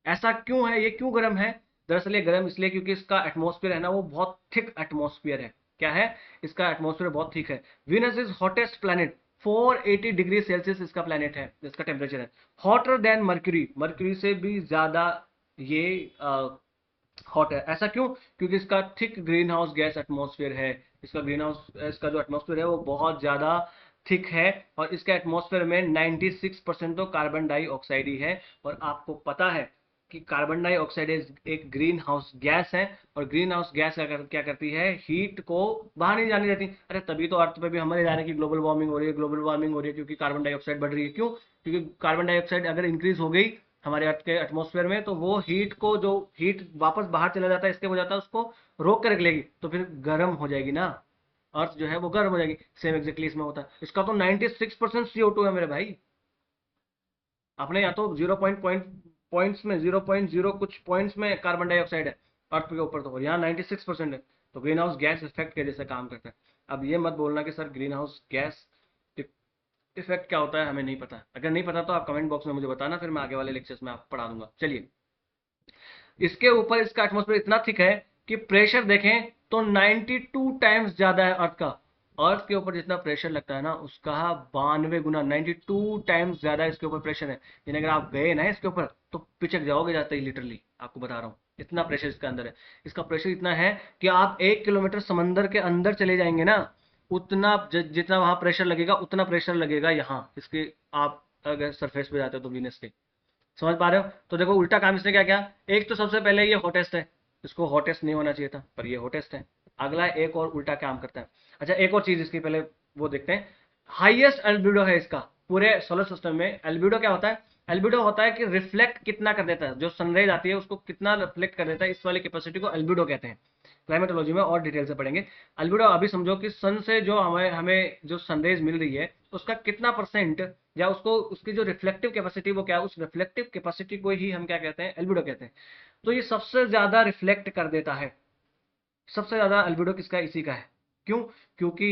ऐसा क्यों है? ये क्यों गर्म है? दरअसल ये गर्म इसलिए क्योंकि इसका एटमॉस्फेयर है ना, वो बहुत थिक एटमॉस्फेयर है। क्या है? इसका एटमॉस्फेयर बहुत थिक है। Venus is hottest planet, 480 degree Celsius इसका प्लैनेट है, इसका टेम्परेचर है। हॉटर देन मर्क्यूरी, मर्क्यूरी से भी ज्यादा ये हॉट है। ऐसा क्यों? क्योंकि इसका thick green house gas atmosphere है। इसका ग्रीन हाउस, इसका जो एटमॉस्फेयर है वो बहुत ज्यादा थिक है, और इसके एटमॉस्फेयर में 96% तो कार्बन डाइऑक्साइड ही है। और आपको पता है कि कार्बन डाइऑक्साइड एक ग्रीन हाउस गैस है, और ग्रीन हाउस गैस क्या करती है? हीट को बाहर नहीं जाने देती। अरे तभी तो अर्थ पे भी हमारे जा रहे हैं कि ग्लोबल वार्मिंग हो रही है, ग्लोबल वार्मिंग हो रही है क्योंकि कार्बन डाइऑक्साइड बढ़ रही है। क्यों? क्योंकि कार्बन डाइऑक्साइड अगर इंक्रीज हो गई हमारे अर्थ के एटमॉस्फेयर में, तो वो हीट को, जो हीट वापस बाहर चला जाता है, इसके हो जाता है, उसको रोक कर रख लेगी, तो फिर गर्म हो जाएगी ना, अर्थ जो है वो गर्म हो जाएगी। सेम एग्जैक्टली इसमें होता है। इसका तो 96% CO2 है मेरे भाई। अपने यहाँ तो 0 पॉइंट्स में 0.0 कुछ पॉइंट्स में कार्बन डाइऑक्साइड है अर्थ के ऊपर, तो यहाँ 96% है। तो ग्रीन हाउस गैस इफेक्ट के जैसे काम करता है। अब ये मत बोलना कि sir green house gas effect क्या होता है हमें नहीं पता। अगर नहीं पता तो आप कमेंट बॉक्स में मुझे बताना, फिर मैं आगे वाले लेक्चर्स में आपको पढ़ा दूंगा। चलिए, इसके ऊपर इसका एटमॉस्फेयर इतना थिक है कि प्रेशर देखें तो 92 टाइम्स ज्यादा है अर्थ का। अर्थ के ऊपर जितना प्रेशर लगता है ना, उसका 92 गुना, 92 टाइम्स ज्यादा इसके ऊपर प्रेशर है। यानी अगर आप गए ना इसके ऊपर तो पिचक जाओगे जाते ही, लिटरली आपको बता रहा हूँ, इतना प्रेशर इसके अंदर है। इसका प्रेशर इतना है कि आप 1 किलोमीटर समंदर के अंदर चले जाएंगे ना, उतना जितना वहां प्रेशर लगेगा उतना प्रेशर लगेगा यहाँ इसके, आप अगर सरफेस पे जाते हो तो वीनस के। समझ पा रहे हो? तो देखो उल्टा काम इसने क्या किया। एक तो सबसे पहले ये हॉटेस्ट है, इसको हॉटेस्ट नहीं होना चाहिए था, पर ये हॉटेस्ट है। अगला एक और उल्टा काम करता है। अच्छा, एक और चीज इसकी पहले वो देखते हैं। हाईएस्ट एल्बिडो है इसका पूरे सोलर सिस्टम में। एल्बिडो क्या होता है? एल्बिडो होता है कि रिफ्लेक्ट कितना कर देता है, जो सनराइज आती है उसको कितना रिफ्लेक्ट कर देता है, इस वाली कैपेसिटी को एल्बिडो कहते हैं। क्लाइमेटोलॉजी में और डिटेल से पढ़ेंगे। एल्बिडो अभी समझो कि सन से जो हमें हमें जो सनरेज मिल रही है उसका कितना परसेंट, या उसको उसकी जो रिफ्लेक्टिव कैपेसिटी वो क्या है, उस रिफ्लेक्टिव कैपेसिटी को ही हम क्या कहते हैं? एल्बिडो कहते हैं। तो ये सबसे ज्यादा रिफ्लेक्ट कर देता है। सबसे ज्यादा एल्बिडो किसका? इसी का है। क्यों? क्योंकि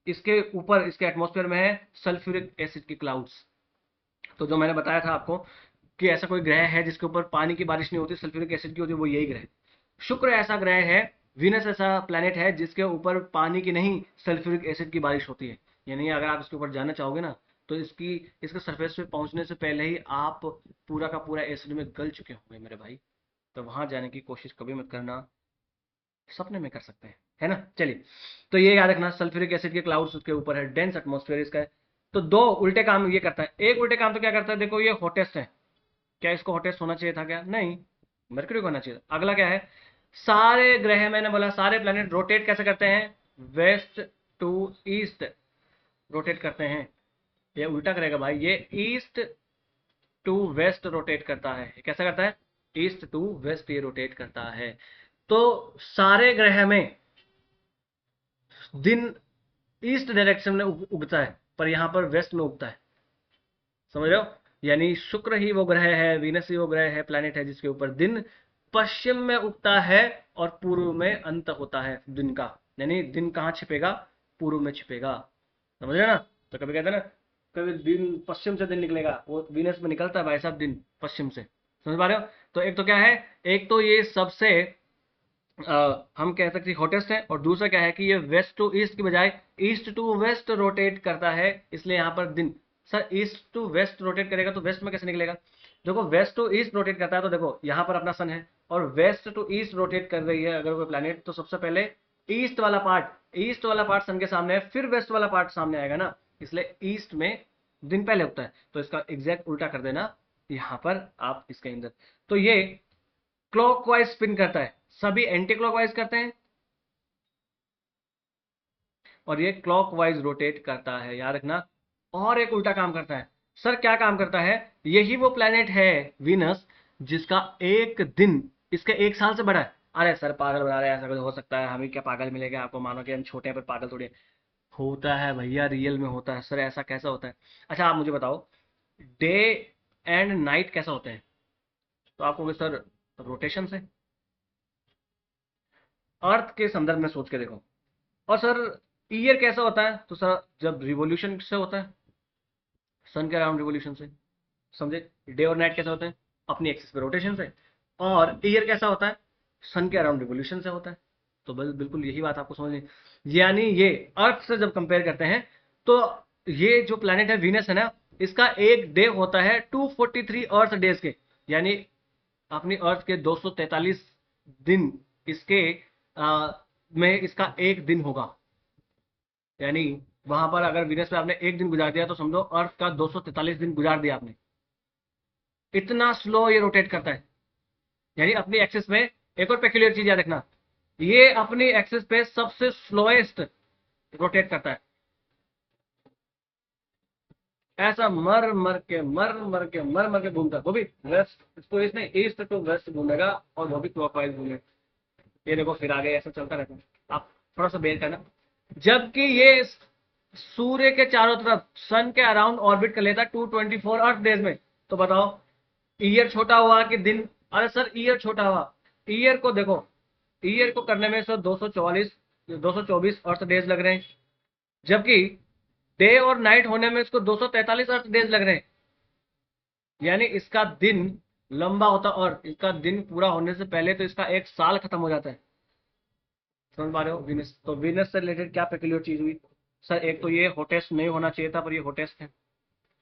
इसके ऊपर, इसके एटमॉस्फेयर में है सल्फ्यूरिक एसिड की क्लाउड्स। तो जो मैंने बताया था आपको कि ऐसा कोई ग्रह है जिसके ऊपर पानी की बारिश नहीं होती, सल्फ्यूरिक एसिड की होती है, वो यही ग्रह। शुक्र ऐसा ग्रह है, वीनस ऐसा प्लेनेट है जिसके ऊपर पानी की नहीं सल्फ्यूरिक एसिड की बारिश होती है। यानी अगर आप इसके ऊपर जाना चाहोगे ना, तो इसके सरफेस पे पहुंचने से पहले ही आप पूरा का पूरा एसिड में गल चुके होंगे मेरे भाई। तो वहां जाने की कोशिश कभी मत करना, सपने में कर सकते हैं, है ना। चलिए, तो ये याद रखना, सल्फ्यूरिक एसिड के क्लाउड्स उसके ऊपर है, डेंस एटमॉस्फेयर इसका है। तो दो उल्टे काम ये करता है। एक उल्टे काम तो क्या करता है, देखो ये हॉटेस्ट है, क्या इसको हॉटेस्ट होना चाहिए था क्या? नहीं, मरकरी को होना चाहिए था। अगला क्या है, सारे ग्रह, मैंने बोला सारे प्लेनेट रोटेट कैसे करते हैं, वेस्ट टू ईस्ट रोटेट करते हैं। ये उल्टा करेगा भाई, ये ईस्ट टू वेस्ट रोटेट करता है। कैसा करता है, ईस्ट टू वेस्ट ये रोटेट करता है। तो सारे ग्रह में दिन ईस्ट डायरेक्शन में उगता है, पर यहां पर वेस्ट में उगता है, समझ रहे हो। यानी शुक्र ही वो ग्रह है, वीनस ही वो ग्रह है, प्लैनेट है जिसके ऊपर दिन पश्चिम में उगता है और पूर्व में अंत होता है दिन का। यानी दिन कहाँ छिपेगा, पूर्व में छिपेगा, समझ रहे ना। तो कभी कहते हैं ना, कभी दिन पश्चिम से दिन निकलेगा, वो वीनस में निकलता है भाई साहब दिन पश्चिम से, समझ पा रहे हो। तो एक तो क्या है, एक तो ये सबसे हम कह सकते हैं हॉटेस्ट है, और दूसरा क्या है कि ये वेस्ट टू ईस्ट की बजाय ईस्ट टू वेस्ट रोटेट करता है, इसलिए यहाँ पर दिन। Sir east to west rotate करेगा तो वेस्ट में कैसे निकलेगा? देखो वेस्ट टू ईस्ट रोटेट करता है तो देखो यहाँ पर अपना सन है, और वेस्ट टू ईस्ट रोटेट कर रही है अगर कोई प्लैनेट, तो सबसे पहले ईस्ट वाला पार्ट सन के सामने है, फिर वेस्ट वाला पार्ट सामने आएगा ना, इसलिए ईस्ट में दिन पहले होता है। तो इसका एग्जैक्ट उल्टा कर देना यहाँ पर आप इसके अंदर। तो ये क्लॉकवाइज स्पिन करता है, सभी एंटी क्लॉकवाइज करते हैं, और ये क्लॉकवाइज रोटेट करता है, याद रखना। और एक उल्टा काम करता है। सर क्या काम करता है? यही वो प्लेनेट है वीनस जिसका एक दिन इसके एक साल से बड़ा है। अरे सर पागल बना रहे हैं, ऐसा कुछ हो सकता है? हमें क्या पागल मिलेगा? आपको मानो कि हम छोटे हैं पर पागल थोड़ी हैं। होता है भैया, रियल में होता है। सर ऐसा कैसा होता है? अच्छा आप मुझे बताओ, डे एंड नाइट कैसा होते हैं? तो आप कहोगे सर रोटेशन से। अर्थ के संदर्भ में सोच के देखो। और सर ईयर कैसा होता है? तो सर जब रिवॉल्यूशन से होता है, सन के अराउंड रिवॉल्यूशन से, समझे। डे और नाइट कैसे होते हैं? अपनी एक्सिस पे रोटेशन से। और ईयर कैसा होता है? सन के अराउंड रिवॉल्यूशन से होता है। तो बस बिल्कुल यही बात आपको समझनी। यानी ये अर्थ से जब कंपेयर करते हैं, तो ये जो प्लैनेट है वीनस है ना, इसका एक डे होता है 243 अर्थ डेज के। यानी अपनी अर्थ के 243 दिन इसके में इसका एक दिन होगा। यानी वहां पर अगर वीनस पे आपने एक दिन गुजार दिया तो समझो अर्थ का 243 दिन गुजार दिया आपने। इतना स्लो ये रोटेट करता है। यानी अपनी एक्सिस में एक और पेक्यूलियर चीज याद रखना, ये अपनी एक्सिस पे सबसे स्लोएस्ट रोटेट करता है। ऐसा मर मर के घूमता है, वो भी वेस्ट इसको इसने ईस्ट टू वेस्ट घूमेगा, और वो भी क्लॉकवाइज घूमेगा। ये देखो फिर आगे ऐसा चलता रहता है। आप थोड़ा सा बेर करना। जबकि ये सूर्य के चारों तरफ सन के अराउंड ऑर्बिट कर लेता है 224 अर्थ डेज में। तो बताओ ईयर छोटा हुआ कि दिन? अरे सर ईयर छोटा हुआ, ईयर को देखो, ईयर को करने में सर 224 अर्थ डेज लग रहे हैं, जबकि डे और नाइट होने में इसको 243 अर्थ डेज लग रहे हैं। यानी इसका दिन लंबा होता, और इसका दिन पूरा होने से पहले तो इसका एक साल खत्म हो जाता है। समझ पा रहे हो। वीनस, तो वीनस से रिलेटेड क्या पेक्यूलियर चीज हुई? सर एक तो ये हॉटेस्ट नहीं होना चाहिए था, पर ये हॉटेस्ट है।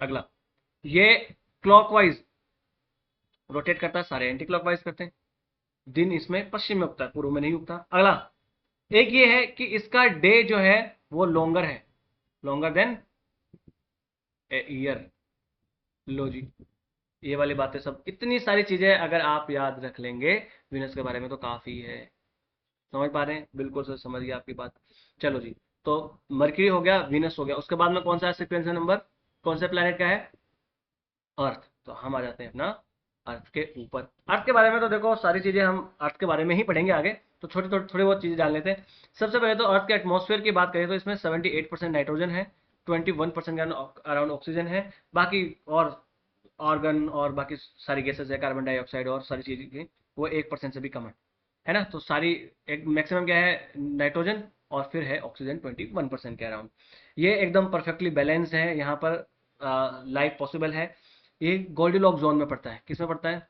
अगला, ये क्लॉकवाइज रोटेट करता है, सारे एंटी क्लॉकवाइज करते हैं। दिन इसमें पश्चिम में उगता है, पूर्व में नहीं उगता। अगला एक ये है कि इसका डे जो है वो लॉन्गर है, लॉन्गर देन ए ईयर। लो जी, ये वाली बातें सब, इतनी सारी चीजें अगर आप याद रख लेंगे वीनस के बारे में तो काफी है। समझ पा रहे हैं? बिल्कुल सर समझ गया आपकी बात। चलो जी, तो मरकरी हो गया, वीनस हो गया, उसके बाद में कौन सा सीक्वेंस है नंबर, कौन से प्लेनेट का है? अर्थ। तो हम आ जाते हैं अपना अर्थ के ऊपर। अर्थ के बारे में तो देखो सारी चीजें हम अर्थ के बारे में ही पढ़ेंगे आगे, तो छोटी थोड़ी बहुत चीजें जान लेते हैं। सबसे पहले तो अर्थ के एटमॉस्फेयर की बात करें तो इसमें 78% नाइट्रोजन है, 21% अराउंड ऑक्सीजन है, बाकी और ऑर्गन और बाकी सारी गैसेस है, कार्बन डाइऑक्साइड और सारी चीजें वो 1% से भी कम है ना। तो सारी एक मैक्सिमम क्या है नाइट्रोजन, और फिर है ऑक्सीजन 21% के अराउंड। ये एकदम परफेक्टली बैलेंस है, यहाँ पर लाइफ पॉसिबल है। ये गोल्डीलॉक जोन में पड़ता है। किस में पड़ता है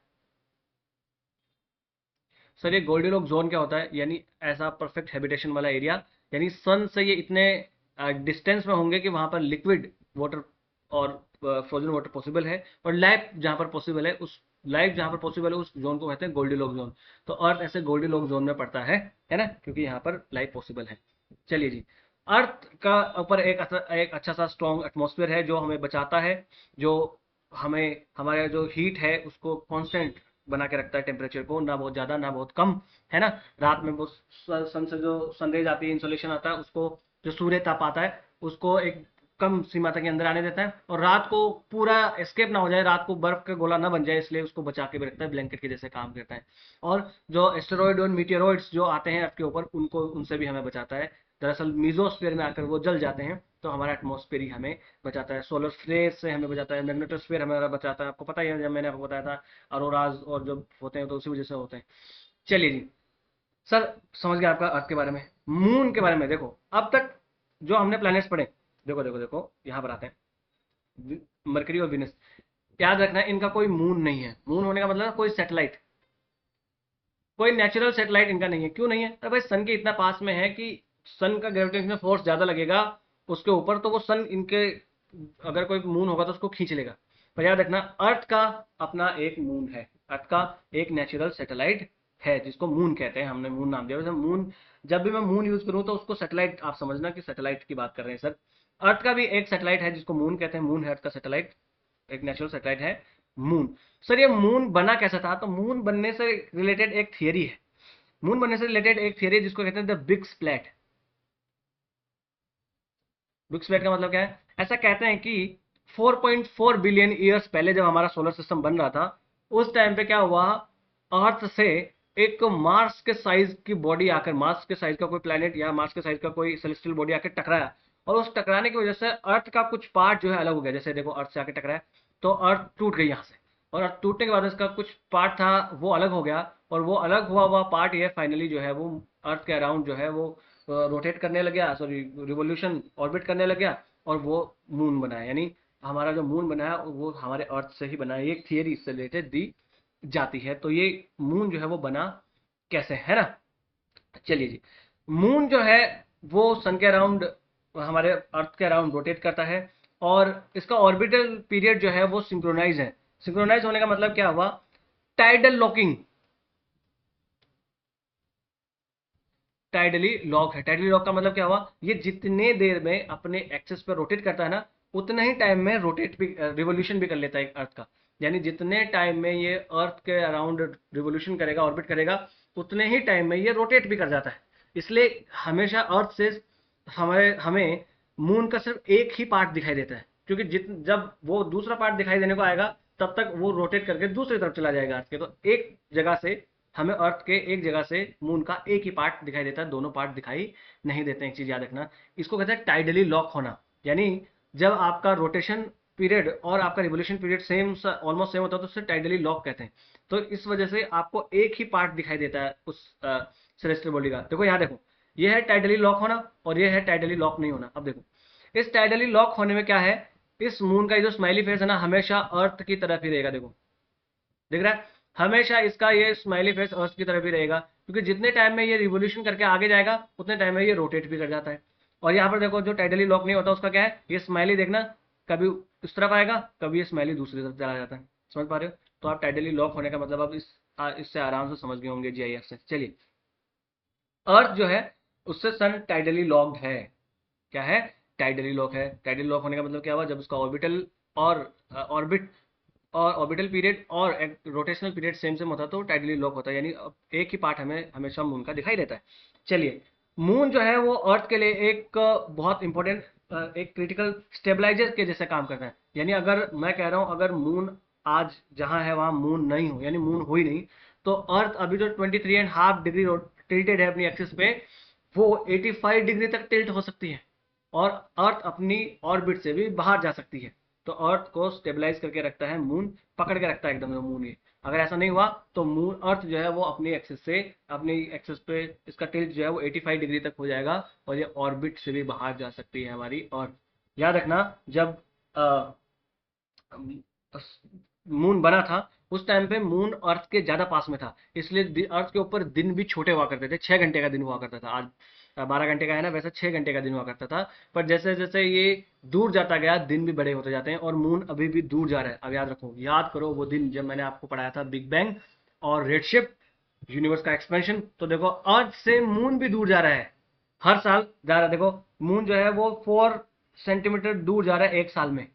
सर? ये गोल्डीलॉक जोन क्या होता है? यानी ऐसा परफेक्ट हैबिटेशन वाला एरिया, यानी सन से ये इतने डिस्टेंस में होंगे कि वहां पर लिक्विड वाटर और फ्रोजन वाटर पॉसिबल है, और लाइफ जहां पर पॉसिबल है उस जोन को कहते हैं गोल्डीलॉक जोन। तो अर्थ ऐसे गोल्डीलॉक जोन में पड़ता है ना, क्योंकि यहाँ पर लाइफ पॉसिबल है। चलिए जी, अर्थ का ऊपर एक अच्छा सा स्ट्रॉन्ग एटमॉस्फेयर है जो हमें बचाता है, जो हमें हमारे जो हीट है उसको कांस्टेंट बना के रखता है, टेम्परेचर को, ना बहुत ज़्यादा ना बहुत कम, है ना। रात में वो सन से जो सनरेज आती है, इंसोलेशन आता है, उसको जो सूर्य ताप आता है उसको एक कम सीमा तक के अंदर आने देता है, और रात को पूरा एस्केप ना हो जाए, रात को बर्फ का गोला ना बन जाए, इसलिए उसको बचा के भी रखता है, ब्लैंकेट के जैसे काम करता है। और जो एस्टेरॉइड और मीटियोरॉइड्स जो आते हैं अर्थ के ऊपर, उनसे भी हमें बचाता है। दरअसल मीजोस्फीयर में आकर वो जल जाते हैं, तो हमारा एटमॉस्फेयर ही हमें बचाता है। सोलर फ्लेयर से हमें बचाता है, मैग्नेटोस्फीयर हमारा बचाता है। आपको पता ही है, जब मैंने आपको बताया था अरोराज और जब होते हैं तो उसी वजह से होते हैं। चलिए जी सर, समझ गया आपका अर्थ के बारे में। मून के बारे में देखो, अब तक जो हमने प्लैनेट्स पढ़े, देखो देखो देखो यहाँ पर आते हैं, मरकरी और विनस। याद रखना इनका कोई मून नहीं है। मून होने का मतलब कोई सैटेलाइट, कोई नेचुरल सैटेलाइट इनका नहीं है। क्यों नहीं है? अरे भाई सन के इतना पास में है कि सन का ग्रेविटेशनल फोर्स ज्यादा लगेगा उसके ऊपर, तो वो सन इनके, अगर कोई मून होगा तो उसको खींच लेगा। पर याद रखना अर्थ का अपना एक मून है, अर्थ का एक नेचुरल सैटेलाइट है जिसको मून कहते हैं। हमने मून नाम दिया। वैसे मून, जब भी मैं मून यूज करूं तो उसको सैटेलाइट आप समझना कि सैटेलाइट की बात कर रहे हैं सर। अर्थ का भी एक सैटेलाइट है जिसको मून कहते हैं। मून है अर्थ का सैटेलाइट, एक नेचुरल सैटेलाइट है मून। सर ये मून बना कैसा था? तो मून बनने से रिलेटेड एक थियरी है, मून बनने से रिलेटेड एक थियरी जिसको कहते हैं the big splat. Big splat का मतलब क्या है? ऐसा कहते हैं कि 4.4 बिलियन ईयर्स पहले जब हमारा सोलर सिस्टम बन रहा था, उस टाइम पे क्या हुआ, अर्थ से एक मार्स के साइज की बॉडी आकर, मार्स के साइज का कोई प्लेनेट या मार्स के साइज का कोई सेलेस्टियल बॉडी आकर टकराया, और उस टकराने की वजह से अर्थ का कुछ पार्ट जो है अलग हो गया। जैसे देखो अर्थ से आकर टकराया तो अर्थ टूट गई यहाँ से, और अर्थ टूटने के बाद इसका कुछ पार्ट था वो अलग हो गया, और वो अलग हुआ पार्ट ये फाइनली जो है वो अर्थ के अराउंड जो है वो रोटेट करने लग गया, सॉरी रिवोल्यूशन ऑर्बिट करने लग गया, और वो मून बना है। यानी हमारा जो मून बना है वो हमारे अर्थ से ही बना है। एक थियरी इससे रिलेटेड दी जाती है। तो ये मून जो है वो बना कैसे, है ना। चलिए जी, मून जो है वो सन के अराउंड, हमारे अर्थ के अराउंड रोटेट करता है, और इसका ऑर्बिटल पीरियड जो है वो सिंक्रोनाइज है। सिंक्रोनाइज होने का मतलब क्या हुआ? टाइडल लॉकिंग, टाइडली लॉक है। टाइडली लॉक का मतलब क्या हुआ? ये जितने देर में अपने एक्सेस पर रोटेट करता है ना, उतने ही टाइम में रोटेट भी, रिवोल्यूशन भी कर लेता है अर्थ का। यानी जितने टाइम में ये अर्थ के अराउंड रिवोल्यूशन करेगा, ऑर्बिट करेगा, उतने ही टाइम में ये रोटेट भी कर जाता है। इसलिए हमेशा अर्थ से हमें हमें मून का सिर्फ एक ही पार्ट दिखाई देता है, क्योंकि जब वो दूसरा पार्ट दिखाई देने को आएगा तब तक वो रोटेट करके दूसरी तरफ चला जाएगा अर्थ के। तो एक जगह से हमें अर्थ के एक जगह से मून का एक ही पार्ट दिखाई देता है, दोनों पार्ट दिखाई नहीं देते हैं। एक चीज याद रखना, इसको कहते हैं टाइडली लॉक होना। यानी जब आपका रोटेशन पीरियड और आपका revolution period same, almost same होता है, तो उससे टाइडली लॉक कहते हैं। तो इस वजह से आपको एक ही पार्ट दिखाई देता है उस सेलेस्टियल बॉडी का। देखो यहाँ देखो, ये है टाइडली लॉक होना और ये है टाइडली लॉक नहीं होना। अब देखो इस टाइडली लॉक होने में क्या है, इस मून का जो स्माइली फेस है ना, हमेशा अर्थ की तरफ ही रहेगा। देखो दिख रहा है, हमेशा इसका ये स्माइली फेस अर्थ की तरफ ही रहेगा, क्योंकि जितने टाइम में ये रिवोल्यूशन करके आगे जाएगा उतने टाइम में ये रोटेट भी कर जाता है। और यहाँ पर देखो जो टाइडली लॉक नहीं होता उसका क्या है, ये स्माइली देखना, कभी इस तरफ आएगा, कभी ये स्माइली दूसरी तरफ चला जाता है। समझ पा रहे हो? तो आप टाइडली लॉक होने का मतलब अब इससे आराम से समझ गए होंगे जीआईएफ से। चलिए, अर्थ जो है उससे सन टाइडली लॉक्ड है। क्या है? टाइडली लॉक है। टाइडली लॉक होने का मतलब क्या हुआ? जब उसका ऑर्बिटल और ऑर्बिट और ऑर्बिटल पीरियड और रोटेशनल पीरियड सेम सेम होता है तो टाइडली लॉक होता है। यानी एक ही पार्ट हमें हमेशा मून का दिखाई देता है। चलिए, मून जो है वो अर्थ के लिए एक बहुत इंपॉर्टेंट, एक क्रिटिकल स्टेबलाइजर के जैसे काम करता है। यानी अगर मैं कह रहा हूँ अगर मून आज जहाँ है वहाँ मून नहीं हो, यानी मून हो ही नहीं, तो अर्थ अभी जो 23.5 डिग्री टिल्टेड है अपनी एक्सिस पे, वो 85 डिग्री तक टिल्ट हो सकती है, और अर्थ अपनी ऑर्बिट से भी बाहर जा सकती है। तो अर्थ को स्टेबलाइज करके रखता है मून, पकड़ के रखता है एकदम मून। ये अगर ऐसा नहीं हुआ तो मून अर्थ जो है वो अपनी एक्सिस पे इसका टिल्ट जो है वो 85 डिग्री तक हो जाएगा और ये ऑर्बिट से भी बाहर जा सकती है हमारी। और याद रखना जब मून बना था उस टाइम पे मून अर्थ के ज्यादा पास में था, इसलिए अर्थ के ऊपर दिन भी छोटे हुआ करते थे। 6 घंटे का दिन हुआ करता था। आज 12 घंटे का है ना, वैसे 6 घंटे का दिन हुआ करता था। पर जैसे जैसे ये दूर जाता गया दिन भी बड़े होते जाते हैं और मून अभी भी दूर जा रहा है। अब याद रखो, याद करो वो दिन जब मैंने आपको पढ़ाया था बिग बैंग और रेडशिफ्ट यूनिवर्स का एक्सपेंशन। तो देखो अर्थ से मून भी दूर जा रहा है, हर साल जा रहा है। देखो मून जो है वो 4 सेंटीमीटर दूर जा रहा है एक साल में,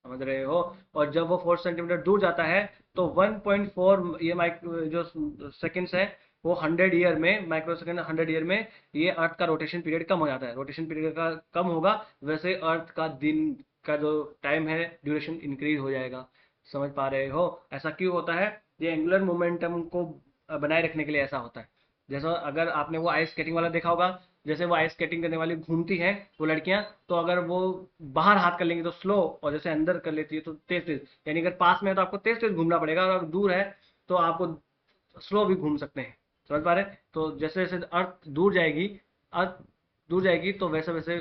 समझ रहे हो। और जब वो 4 सेंटीमीटर दूर जाता है तो 1.4 ये माइक्रो जो सेकेंड्स है वो 100 ईयर में, माइक्रो सेकेंड 100 ईयर में ये अर्थ का रोटेशन पीरियड कम हो जाता है। रोटेशन पीरियड का कम होगा वैसे अर्थ का दिन का जो टाइम है ड्यूरेशन इंक्रीज हो जाएगा। समझ पा रहे हो ऐसा क्यों होता है? ये एंगुलर मोमेंटम को बनाए रखने के लिए ऐसा होता है। जैसा अगर आपने वो आइस स्केटिंग वाला देखा होगा, जैसे वो आइस स्केटिंग करने वाली घूमती हैं वो लड़कियां, तो अगर वो बाहर हाथ कर लेंगी तो स्लो, और जैसे अंदर कर लेती है तो तेज तेज। यानी अगर पास में है तो आपको तेज तेज घूमना पड़ेगा, और अगर दूर है तो आपको स्लो भी घूम सकते हैं। समझ पा रहे हैं? तो जैसे जैसे अर्थ दूर जाएगी तो वैसे वैसे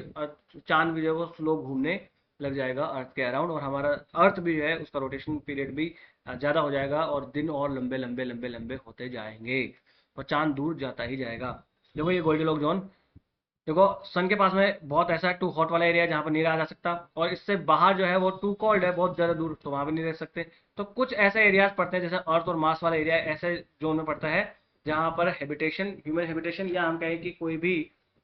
चांद भी जो है वो स्लो घूमने लग जाएगा अर्थ के अराउंड, और हमारा अर्थ भी जो है उसका रोटेशन पीरियड भी ज़्यादा हो जाएगा और दिन और लंबे लंबे लंबे लंबे होते जाएंगे और चांद दूर जाता ही जाएगा। देखो ये गोल्डीलॉक जोन, देखो सन के पास में बहुत ऐसा टू हॉट वाला एरिया है जहाँ पर नहीं रहा जा सकता, और इससे बाहर जो है वो टू कोल्ड है, बहुत ज़्यादा दूर, तो वहाँ भी नहीं रह सकते। तो कुछ ऐसे एरियाज पड़ते हैं जैसे अर्थ और मार्स वाला एरिया ऐसे जोन में पड़ता है जहाँ पर हैबिटेशन, ह्यूमन हैबिटेशन, या हम कहें कि कोई भी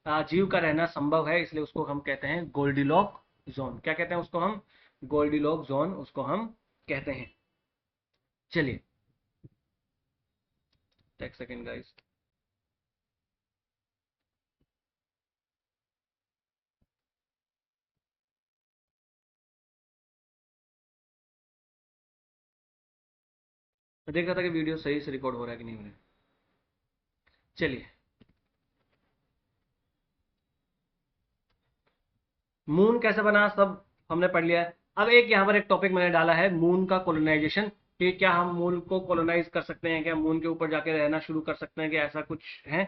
जीव का रहना संभव है, इसलिए उसको हम कहते हैं गोल्डीलॉक जोन। क्या कहते हैं उसको हम? गोल्डीलॉक जोन उसको हम कहते हैं। चलिए टेक सेकेंड गाइस। मैं देख रहा था कि वीडियो सही से रिकॉर्ड हो रहा है कि नहीं हो रहा है। चलिए, मून कैसे बना सब हमने पढ़ लिया है। अब एक यहाँ पर एक टॉपिक मैंने डाला है, मून का कोलोनाइजेशन, कि क्या हम मून को कोलोनाइज कर सकते हैं, क्या मून के ऊपर जाके रहना शुरू कर सकते हैं, कि ऐसा कुछ है।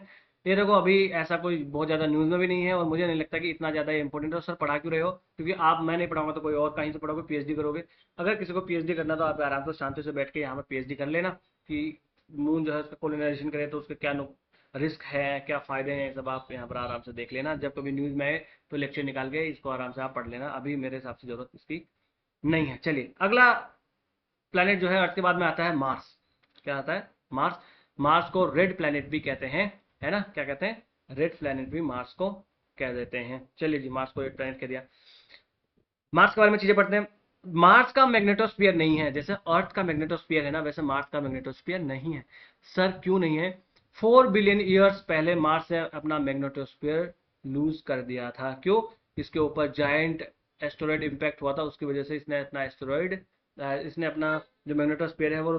ये देखो अभी ऐसा कोई बहुत ज़्यादा न्यूज़ में भी नहीं है और मुझे नहीं लगता कि इतना ज़्यादा इंपॉर्टेंट है। सर पढ़ा क्यों रहे हो? क्योंकि आप, मैं नहीं पढ़ाऊंगा तो कोई और कहीं से पढ़ोगे, पीएचडी करोगे। अगर किसी को पीएचडी करना तो आप आराम से शांति से बैठ के यहाँ पर पीएचडी कर लेना कि मून जो है उसका कोलोनाइजेशन करे तो उसके क्या रिस्क है, क्या फ़ायदे हैं, सब आप यहाँ पर आराम से देख लेना। जब कभी न्यूज़ में आए तो लेक्चर निकाल के इसको आराम से आप पढ़ लेना, अभी मेरे हिसाब से जरूरत इसकी नहीं है। चलिए अगला प्लैनेट जो है अर्थ के बाद में आता है मार्स। क्या आता है? मार्स। मार्स को रेड प्लैनेट भी कहते हैं, है ना? क्या कहते हैं? रेड प्लैनेट भी मार्स को कह देते हैं। चलिए जी, मार्स को रेड प्लैनेट कह दिया। मार्स के बारे में चीजें पढ़ते हैं। मार्स का मैग्नेटोस्फीयर नहीं है, जैसे अर्थ का मैग्नेटोस्फीयर है ना वैसे मार्स का मैग्नेटोस्फीयर नहीं है। सर क्यों नहीं है? 4 बिलियन ईयर्स पहले मार्स ने अपना मैग्नेटोस्फीयर लूज कर दिया था। क्यों? इसके ऊपर जायंट एस्टेरॉयड इम्पैक्ट हुआ था, उसकी वजह से इसने अपना जो मैग्नेटोस्फीयर है वो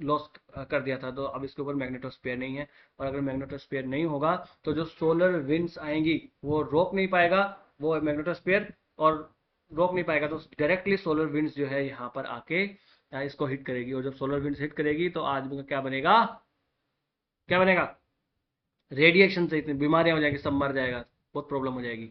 लॉस्ट कर दिया था। तो अब इसके ऊपर मैग्नेटोस्फीयर नहीं है, और अगर मैग्नेटोस्फीयर नहीं होगा तो जो सोलर विंड्स आएंगी वो रोक नहीं पाएगा वो मैग्नेटोस्फीयर, और रोक नहीं पाएगा तो डायरेक्टली सोलर विंड्स जो है यहाँ पर आके इसको हिट करेगी, और जब सोलर विंड्स हिट करेगी तो आदमी का क्या बनेगा? क्या बनेगा? रेडिएशन से इतनी बीमारियां हो जाएगी, सब मर जाएगा, बहुत प्रॉब्लम हो जाएगी।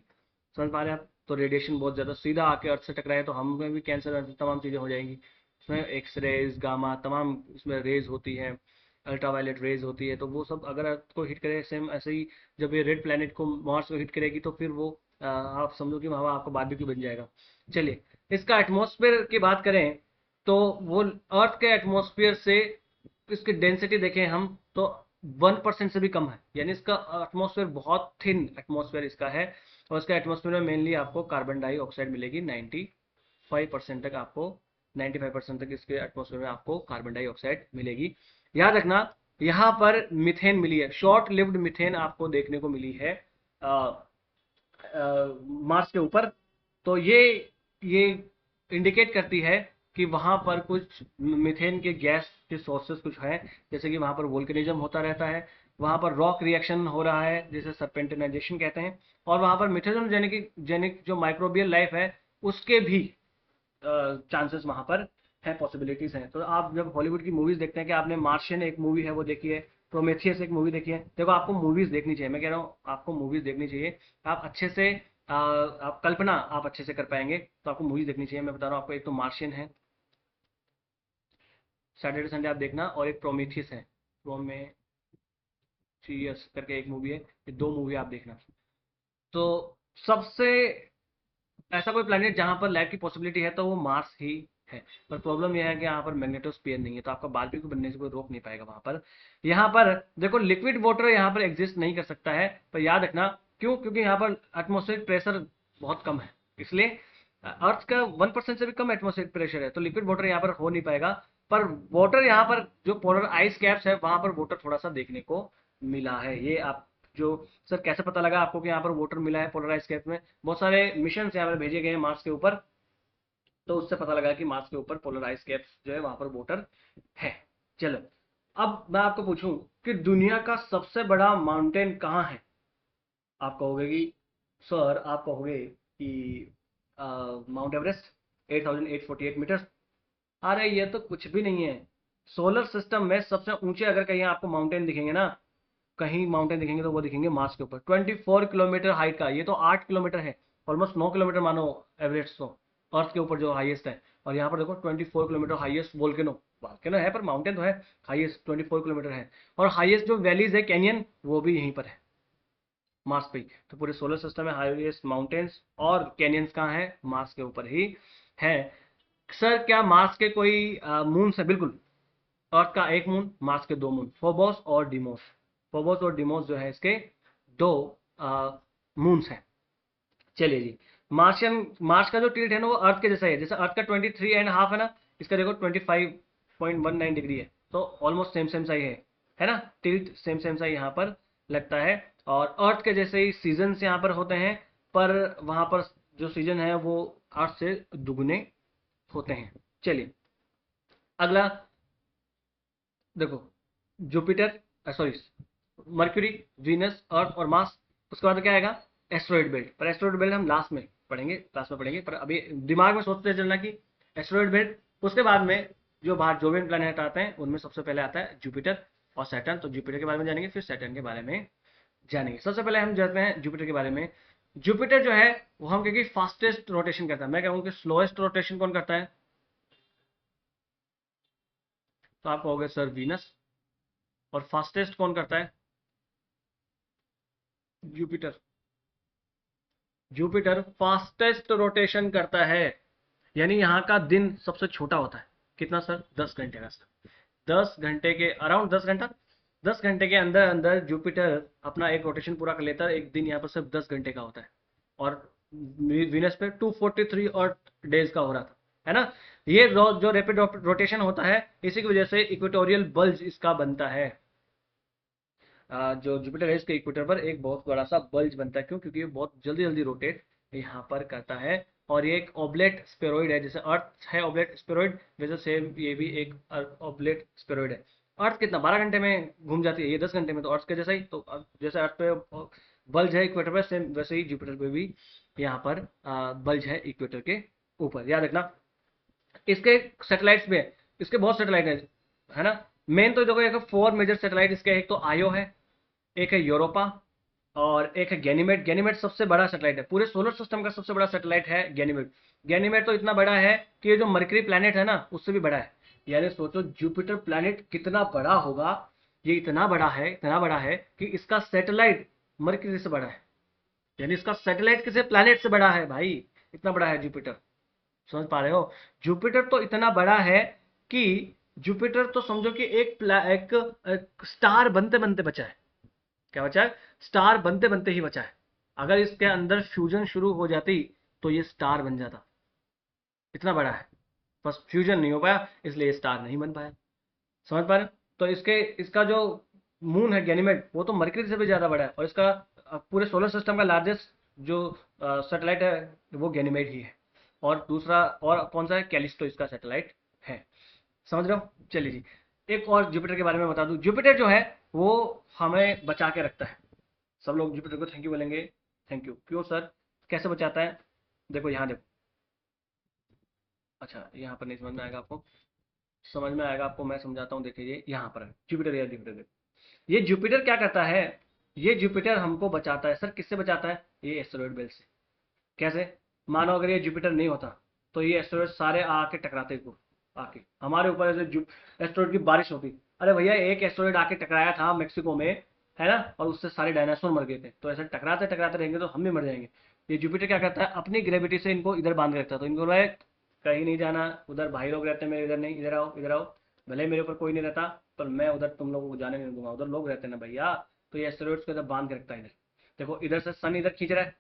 समझ पा रहे हैं आप? तो रेडिएशन बहुत ज़्यादा सीधा आके अर्थ से टकराए तो हमें भी कैंसर तमाम चीज़ें हो जाएंगी। उसमें एक्स रेज, गामा, तमाम उसमें रेज होती हैं, अल्ट्रावायलेट रेज होती है, तो वो सब अगर अर्थ को हिट करे सेम ऐसे ही जब ये रेड प्लैनेट को मार्स को हिट करेगी तो फिर वो आप समझो कि वहाँ आपको बारबेक्यू बन जाएगा। चलिए इसका एटमॉस्फेयर की बात करें तो वो अर्थ के एटमॉस्फेयर से इसकी डेंसिटी देखें हम तो 1% से भी कम है, यानी इसका एटमॉस्फेयर बहुत थिन एटमॉस्फेयर इसका है। और इसका एटमॉस्फेयर में मेनली आपको कार्बन डाइऑक्साइड मिलेगी 95% तक, आपको 95% तक इसके एटमॉस्फेयर में आपको कार्बन डाइऑक्साइड मिलेगी। याद रखना यहाँ पर मिथेन मिली है, शॉर्ट लिव्ड मिथेन आपको देखने को मिली है मार्स के ऊपर। तो ये इंडिकेट करती है कि वहां पर कुछ मीथेन के गैस के सोर्सेस कुछ हैं, जैसे कि वहां पर वोल्केनिज्म होता रहता है, वहां पर रॉक रिएक्शन हो रहा है जिसे सरपेंटेनाइजेशन कहते हैं, और वहां पर मिथेनोजेनिक जेनिक जो माइक्रोबियल लाइफ है उसके भी चांसेस वहां पर है, पॉसिबिलिटीज हैं। तो आप जब हॉलीवुड की मूवीज देखते हैं कि आपने मार्शियन एक मूवी है वो देखी है, प्रोमेथियस एक मूवी देखी है, देखो आपको मूवीज देखनी चाहिए, मैं कह रहा हूँ आपको मूवीज देखनी चाहिए। आप अच्छे से आप कल्पना आप अच्छे से कर पाएंगे, तो आपको मूवीज देखनी चाहिए। मैं बता रहा हूँ आपको, एक तो मार्शियन है, सैटरडे संडे आप देखना, और एक प्रोमेथियस है, प्रोमेथियस करके एक मूवी है, ये दो मूवी आप देखना। तो सबसे ऐसा कोई प्लेनेट जहां पर लाइफ की पॉसिबिलिटी है तो वो मार्स ही है। पर प्रॉब्लम यह है कि यहाँ पर मैग्नेटोस्फीयर नहीं है, तो आपका बारबेक्यू बनने से कोई रोक नहीं पाएगा वहां पर। यहाँ पर देखो लिक्विड वाटर यहाँ पर एग्जिस्ट नहीं कर सकता है, पर याद रखना क्यों, क्योंकि यहाँ पर एटमोस्फेरिक प्रेशर बहुत कम है, इसलिए अर्थ का 1% से भी कम एटमोस्फेरिक प्रेशर है, तो लिक्विड वाटर यहाँ पर हो नहीं पाएगा। पर वाटर यहाँ पर जो पोलर आइस कैप्स है वहां पर वाटर थोड़ा सा देखने को मिला है। ये आप जो सर कैसे पता लगा आपको कि यहाँ पर वाटर मिला है पोलर आइस कैप में? बहुत सारे मिशन यहाँ पर भेजे गए हैं मार्स के ऊपर, तो उससे पता लगा कि मार्स के ऊपर पोलर आइस कैप्स जो है वहां पर वाटर है। चलो, अब मैं आपको पूछूं कि दुनिया का सबसे बड़ा माउंटेन कहाँ है? आप कहोगे कि सर, आप कहोगे कि माउंट एवरेस्ट, 8848 मीटर। अरे ये तो कुछ भी नहीं है। सोलर सिस्टम में सबसे ऊंचे अगर कहीं आपको माउंटेन दिखेंगे ना, कहीं माउंटेन दिखेंगे तो वो दिखेंगे मार्स के ऊपर, 24 किलोमीटर हाइट का, ये तो 8 किलोमीटर है, ऑलमोस्ट 9 किलोमीटर मानो एवरेस्ट तो, अर्थ के ऊपर जो हाईएस्ट है। और यहाँ पर देखो 24 किलोमीटर हाईएस्ट वोल्केनो, वोल्केनो है पर माउंटेन तो है, हाईएस्ट 24 किलोमीटर है। और हाईएस्ट जो वैलीज है कैनियन, वो भी यहीं पर है, मार्स पे ही। तो पूरे सोलर सिस्टम में हाईएस्ट माउंटेन्स और कैनियंस कहाँ है? मार्स के ऊपर ही है। सर क्या मार्स के कोई मून है? बिल्कुल, अर्थ का एक मून, मार्स के दो मून, फोबोस और डिमोस। फोबोस और डिमोस जो है इसके दो मून्स हैं। चलिए जी, मार्शियन मार्स का जो टिल्ट है ना वो अर्थ के जैसा है, जैसे अर्थ का 23.5 है ना, इसका देखो 25.19 डिग्री है, तो ऑलमोस्ट सेम सेम सा ही है ना, टिल्ट सेम सेम सा ही यहाँ पर लगता है। और अर्थ के जैसे ही सीजन यहाँ पर होते हैं, पर वहां पर जो सीजन है वो अर्थ से दुगने होते हैं। चलिए अगला देखो, जुपिटर, सॉरी, मर्क्यूरी, वीनस, अर्थ और मार्स। उसके बाद क्या आएगा? Asteroid belt. पर एस्ट्रॉइड बेल्ट हम लास्ट में पढ़ेंगे, क्लास में पढ़ेंगे, पर अभी दिमाग में सोचते चलना कि एस्ट्रॉइड बेल्ट। उसके बाद में जो बाहर जोवियन प्लैनेट आते हैं उनमें सबसे पहले आता है जुपिटर और सैटर्न। तो जुपिटर के बारे में जानेंगे, फिर सैटर्न के बारे में जानेंगे। सबसे पहले हम जानते हैं जुपिटर के बारे में। जुपिटर जो है वो हम कहेंगे फास्टेस्ट रोटेशन करता है, मैं कहूँगा कि स्लोएस्ट रोटेशन कौन करता है? तो आप कहोगे सर वीनस। और फास्टेस्ट कौन करता है? जुपिटर। जुपिटर फास्टेस्ट रोटेशन करता है, यानी यहाँ का दिन सबसे छोटा होता है। कितना सर? 10 घंटे का सर। 10 घंटे के अराउंड, 10 घंटा, 10 घंटे के अंदर अंदर जुपिटर अपना एक रोटेशन पूरा कर लेता है। एक दिन यहाँ पर सिर्फ 10 घंटे का होता है, और वीनस पे 243 और डेज का हो रहा था, है ना। ये जो रैपिड रोटेशन होता है, इसी की वजह से इक्वेटोरियल बल्ज इसका बनता है। जो जुपिटर है इसके इक्वेटर पर एक बहुत बड़ा सा बल्ज बनता है। क्यों? क्योंकि ये बहुत जल्दी जल्दी रोटेट यहाँ पर करता है। और ये एक ऑब्लेट स्पेरोइड है, जैसे अर्थ है ऑब्लेट स्पेरोइड, वैसे सेम ये भी एक ऑब्लेट स्पेरोइड है। अर्थ कितना 12 घंटे में घूम जाती है, ये 10 घंटे में, तो अर्थ के जैसा ही। तो जैसे अर्थ पे बल्ज है इक्वेटर पर, सेम वैसे ही जुपिटर पे भी यहाँ पर बल्ज है इक्वेटर के ऊपर। याद रखना इसके सैटेलाइट्स में, इसके बहुत सैटेलाइट है ना। मेन तो देखो एक 4 मेजर सैटेलाइट इसके, एक तो आयो है, एक है यूरोपा, और एक है गैनीमेड। गैनीमेड सबसे बड़ा सैटेलाइट है, पूरे सोलर सिस्टम का सबसे बड़ा सैटेलाइट है गैनीमेड। गैनीमेड तो इतना बड़ा है कि ये जो मरकरी प्लैनेट है ना उससे भी बड़ा है। यानी सोचो जुपिटर प्लैनेट कितना बड़ा होगा। ये इतना बड़ा है, इतना बड़ा है कि इसका सैटेलाइट मरकरी से बड़ा है, यानी इसका सैटेलाइट किसी प्लैनेट से बड़ा है भाई। इतना बड़ा है जुपिटर, समझ पा रहे हो? जुपिटर तो इतना बड़ा है कि जुपिटर तो समझो कि एक स्टार बनते बनते बचा है। क्या बचा है? स्टार बनते बनते ही बचा है। अगर इसके अंदर फ्यूजन शुरू हो जाती तो ये स्टार बन जाता, इतना बड़ा है। बस फ्यूजन नहीं हो पाया इसलिए स्टार नहीं बन पाया। समझ पा रहे हो? तो इसका जो मून है गैनीमेड, वो तो मरकरी से भी ज्यादा बड़ा है, और इसका पूरे सोलर सिस्टम का लार्जेस्ट जो सैटेलाइट है वो गैनीमेड ही है। और दूसरा और कौन सा है? कैलिस्टो इसका सैटेलाइट है। समझ रहे हो? चलिए जी, एक और जुपिटर के बारे में बता दूं। जुपिटर जो है वो हमें बचा के रखता है। सब लोग जुपिटर को थैंक यू बोलेंगे। Thank you. क्यों सर? कैसे बचाता है? देखो यहाँ देखो, अच्छा, यहाँ पर नहीं समझ में आएगा आपको, समझ में आएगा आपको, मैं समझाता हूँ। देखिए ये यहाँ पर है जुपिटर, या जुपिटर, ये जुपिटर क्या करता है, ये जुपिटर हमको बचाता है। सर किससे बचाता है? ये एस्टेरॉयड बेल्ट से। कैसे? मानो अगर ये जुपिटर नहीं होता तो ये एस्टेरॉयड सारे आके टकराते को, आके हमारे ऊपर ऐसे एस्टेरॉयड की बारिश होती। अरे भैया एक एस्टेरॉयड आके टकराया था मेक्सिको में, है ना, और उससे सारे डायनासोर मर गए थे। तो ऐसे टकराते टकराते रहेंगे तो हम भी मर जाएंगे। ये जुपिटर क्या करता है, अपनी ग्रेविटी से इनको इधर बांध के रखता है। तो इनको भाई कहीं नहीं जाना, उधर भाई लोग रहते हैं मेरे, इधर नहीं, इधर आओ इधर आओ। भले मेरे ऊपर कोई नहीं रहता पर मैं उधर तुम लोगों को जाने नहीं दूंगा, उधर लोग रहते हैं ना भैया। तो ये एस्टेरॉइड्स को इधर बांध के रखता है इधर। देखो इधर से सन इधर खींच रहा है,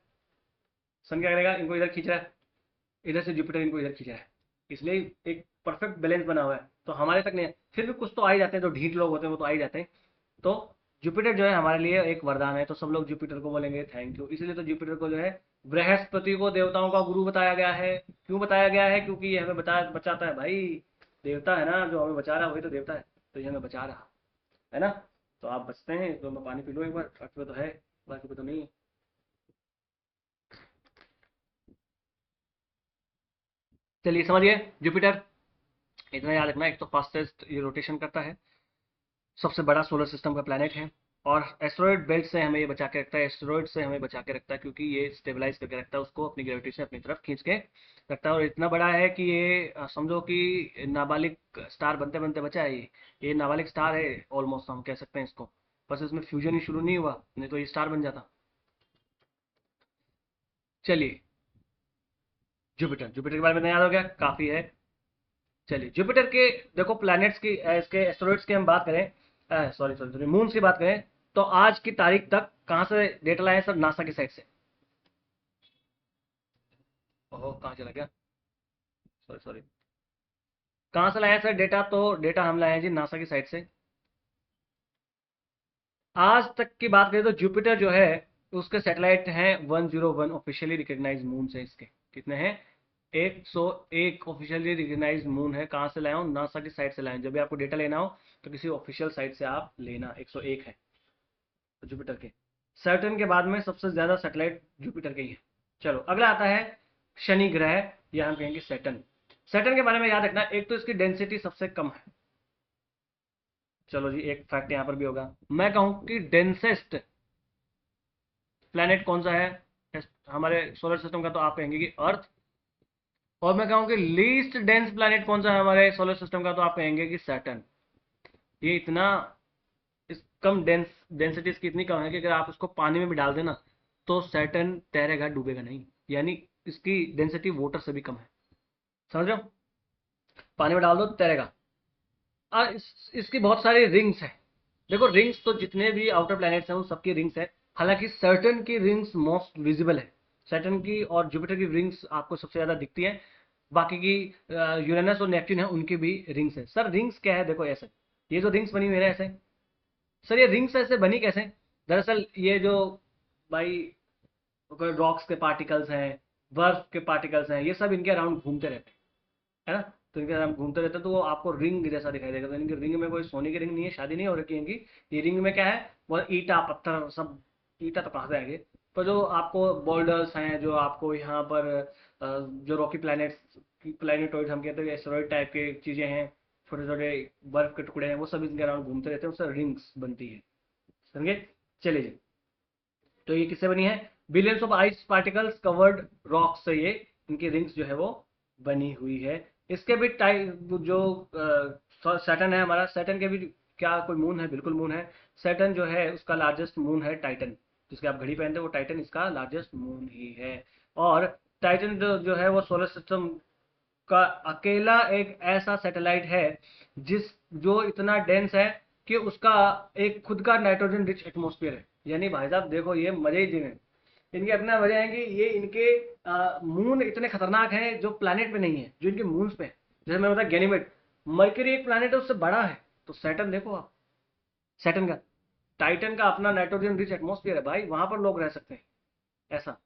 सन क्या करेगा, इनको इधर खींच रहा है, इधर से जुपिटर इनको इधर खींच रहा है। इसलिए एक परफेक्ट बैलेंस बना हुआ है। तो हमारे तक नहीं है, फिर भी कुछ तो आ ही जाते हैं, जो ढीठ लोग होते हैं वो तो आ ही जाते हैं। तो जुपिटर जो है हमारे लिए एक वरदान है, तो सब लोग जुपिटर को बोलेंगे थैंक यू। इसलिए तो जुपिटर को जो है बृहस्पति को देवताओं का गुरु बताया गया है। क्यों बताया गया है? क्योंकि ये हमें बचाता है भाई। देवता है ना जो हमें बचा रहा है, वही तो देवता है। तो ये हमें बचा रहा है ना। तो आप बचते हैं तो मैं पानी पी लूँ एक बार, बाकी तो है, बाकी तो नहीं है। चलिए समझिए, जुपिटर इतना याद रखना, एक तो फास्टेस्ट ये रोटेशन करता है, सबसे बड़ा सोलर सिस्टम का प्लैनेट है, और एस्टेरॉयड बेल्ट से हमें ये बचा के रखता है, एस्टेरॉयड से हमें बचा के रखता है, क्योंकि ये स्टेबलाइज करके रखता है उसको, अपनी ग्रेविटी से अपनी तरफ खींच के रखता है। और इतना बड़ा है कि ये समझो कि नाबालिग स्टार बनते बनते बचा है ये नाबालिग स्टार है ऑलमोस्ट, हम कह सकते हैं इसको। बस इसमें फ्यूजन ही शुरू नहीं हुआ, नहीं तो ये स्टार बन जाता। चलिए, जुपिटर, जुपिटर के बारे में तो याद हो गया, काफी है। चलिए जुपिटर के देखो प्लैनेट्स की इसके एस्टेरॉइड्स की हम बात करें, सॉरी सॉरी सॉरी, मून्स की बात करें, तो आज की तारीख तक कहाँ से डेटा लाए हैं सर? नासा की साइड से। ओहो कहाँ चला गया, सॉरी सॉरी, कहाँ से लाए हैं सर डेटा? तो डेटा हम लाए हैं जी नासा की साइड से। आज तक की बात करें तो जुपिटर जो है उसके सैटेलाइट हैं 101 ऑफिशियली रिकग्नाइज्ड मून है इसके। कितने हैं? 101 ऑफिशियली रिकग्नाइज्ड मून है। कहाँ से लाया हूँ? नासा की साइट से लाया हूँ। जब भी आपको डेटा लेना हो तो किसी ऑफिशियल साइट से आप लेना, 101 है जुपिटर के। सैटर्न के बाद में सबसे ज्यादा सैटेलाइट जुपिटर के ही है। चलो अगला आता है शनि ग्रह, या हम कहेंगे सैटर्न। सैटर्न के बारे में याद रखना, एक तो इसकी डेंसिटी सबसे कम है। चलो जी एक फैक्ट यहां पर भी होगा। मैं कहूं कि डेंसेस्ट प्लैनेट कौन सा है हमारे सोलर सिस्टम का, तो आप कहेंगे कि अर्थ। और मैं कहूं कि लीस्ट डेंस प्लैनेट कौन सा है हमारे सोलर सिस्टम का, तो आप कहेंगे कि सैटर्न। ये इतना इस कम डेंसिटी इसकी इतनी कम है कि अगर आप उसको पानी में भी डाल देना तो सैटर्न तैरेगा, डूबेगा नहीं। यानी इसकी डेंसिटी वाटर से भी कम है, समझ रहे हो? पानी में डाल दो तो तैरेगा। और इसकी बहुत सारी रिंग्स हैं। देखो रिंग्स तो जितने भी आउटर प्लैनेट्स हैं उन सबकी रिंग्स है। हालांकि सैटर्न की रिंग्स मोस्ट विजिबल है। सैटर्न की और जुपिटर की रिंग्स आपको सबसे ज्यादा दिखती है। बाकी की यूरेनस और नेपच्यून है उनकी भी रिंग्स है। सर रिंग्स क्या है? देखो ऐसे, ये जो रिंग्स बनी हुई है ऐसे, सर ये रिंग्स ऐसे बनी कैसे? दरअसल ये जो भाई रॉक्स के पार्टिकल्स हैं, बर्फ के पार्टिकल्स हैं, ये सब इनके अराउंड घूमते रहते हैं, है ना। तो इनके अराउंड घूमते रहते हैं तो वो आपको रिंग जैसा दिखाई देगा। तो इनकी रिंग में कोई सोने की रिंग नहीं है, शादी नहीं हो रखी है इनकी। ये रिंग में क्या है, वो ईटा पत्थर सब, ईटा तो कहाँ से आएंगे, पर जो आपको बोल्डर्स हैं, जो आपको यहाँ पर जो रॉकी प्लैनेट्स, प्लैनेटॉइड हम कहते हैं, एस्टेरॉइड टाइप की चीजें हैं, छोटे छोटे बर्फ के टुकड़े हैं, वो सब इनके अराउंड घूमते रहते हैं, उससे रिंग्स बनती है, समझे। चलिए जी, तो ये किससे बनी है? Billions of ice particles covered rock से ये इनकी रिंग्स जो है वो बनी हुई है। इसके भी जो सैटर्न है हमारा, सैटर्न के भी क्या कोई मून है? बिल्कुल मून है। सैटर्न जो है उसका लार्जेस्ट मून है टाइटन, जिसके आप घड़ी पहनते हो वो टाइटन इसका लार्जेस्ट मून ही है। और टाइटन जो है वो सोलर सिस्टम का अकेला एक ऐसा सैटेलाइट है जिस जो इतना डेंस है कि उसका एक खुद का नाइट्रोजन रिच एटमॉस्फेयर है। यानी भाई साहब देखो ये मजे ही दिन है इनके। अपना वजह है कि ये इनके मून इतने खतरनाक हैं जो प्लैनेट पे नहीं है, जो इनके मून्स पे है। जैसे मैं बता गैनीमेड, मरकरी एक प्लैनेट है उससे बड़ा है। तो सैटर्न देखो आप, सैटर्न का, टाइटन का अपना नाइट्रोजन रिच एटमॉस्फेयर है भाई, वहां पर लोग रह सकते हैं ऐसा।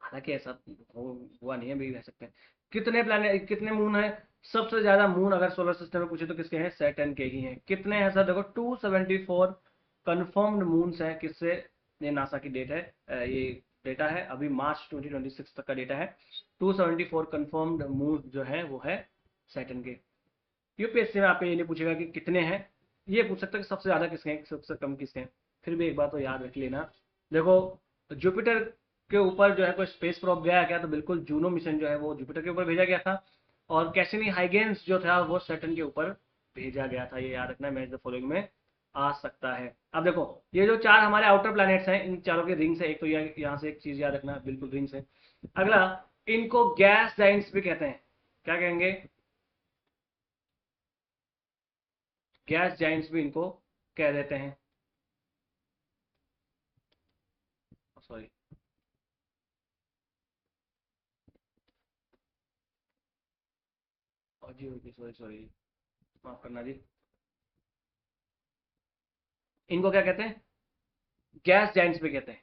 हालांकि ऐसा हुआ नहीं है, भी रह सकते हैं। कितने प्लैनेट, कितने मून है? सबसे ज्यादा मून अगर सोलर सिस्टम में पूछे तो किसके हैं? सैटर्न के ही हैं। कितने हैं सर? देखो 274 कंफर्म्ड मून्स हैं। किससे? ये नासा की डेट है, ये डेटा है, अभी मार्च 2026 तक का डेटा है। 274 कंफर्म्ड मून जो है वो है सैटर्न के। यूपीएससी में आपको ये नहीं पूछेगा कि कितने हैं, ये पूछ सकता है कि सबसे ज़्यादा किसके हैं, सबसे कम किसके हैं। फिर भी एक बात तो याद रख लेना, देखो जुपिटर के ऊपर जो है कोई स्पेस प्रोब गया क्या, तो बिल्कुल जूनो मिशन जो है वो जुपिटर के ऊपर भेजा गया था, और कैसिनी हाइगेन्स जो था वो सैटर्न के ऊपर भेजा गया था। ये याद रखना, मैच द फॉलोइंग में आ सकता है। अब देखो ये जो चार हमारे आउटर प्लैनेट्स हैं, इन चारों के रिंग्स है, एक तो यहाँ से एक चीज याद रखना, बिल्कुल रिंग्स है। अगला, इनको गैस जाइंट्स भी कहते हैं। क्या कहेंगे? गैस जाइंट्स भी इनको कह देते हैं। सॉरी, जी सॉरी सॉरी, माफ करना जी। इनको क्या कहते हैं? गैस जाइंट्स भी कहते हैं।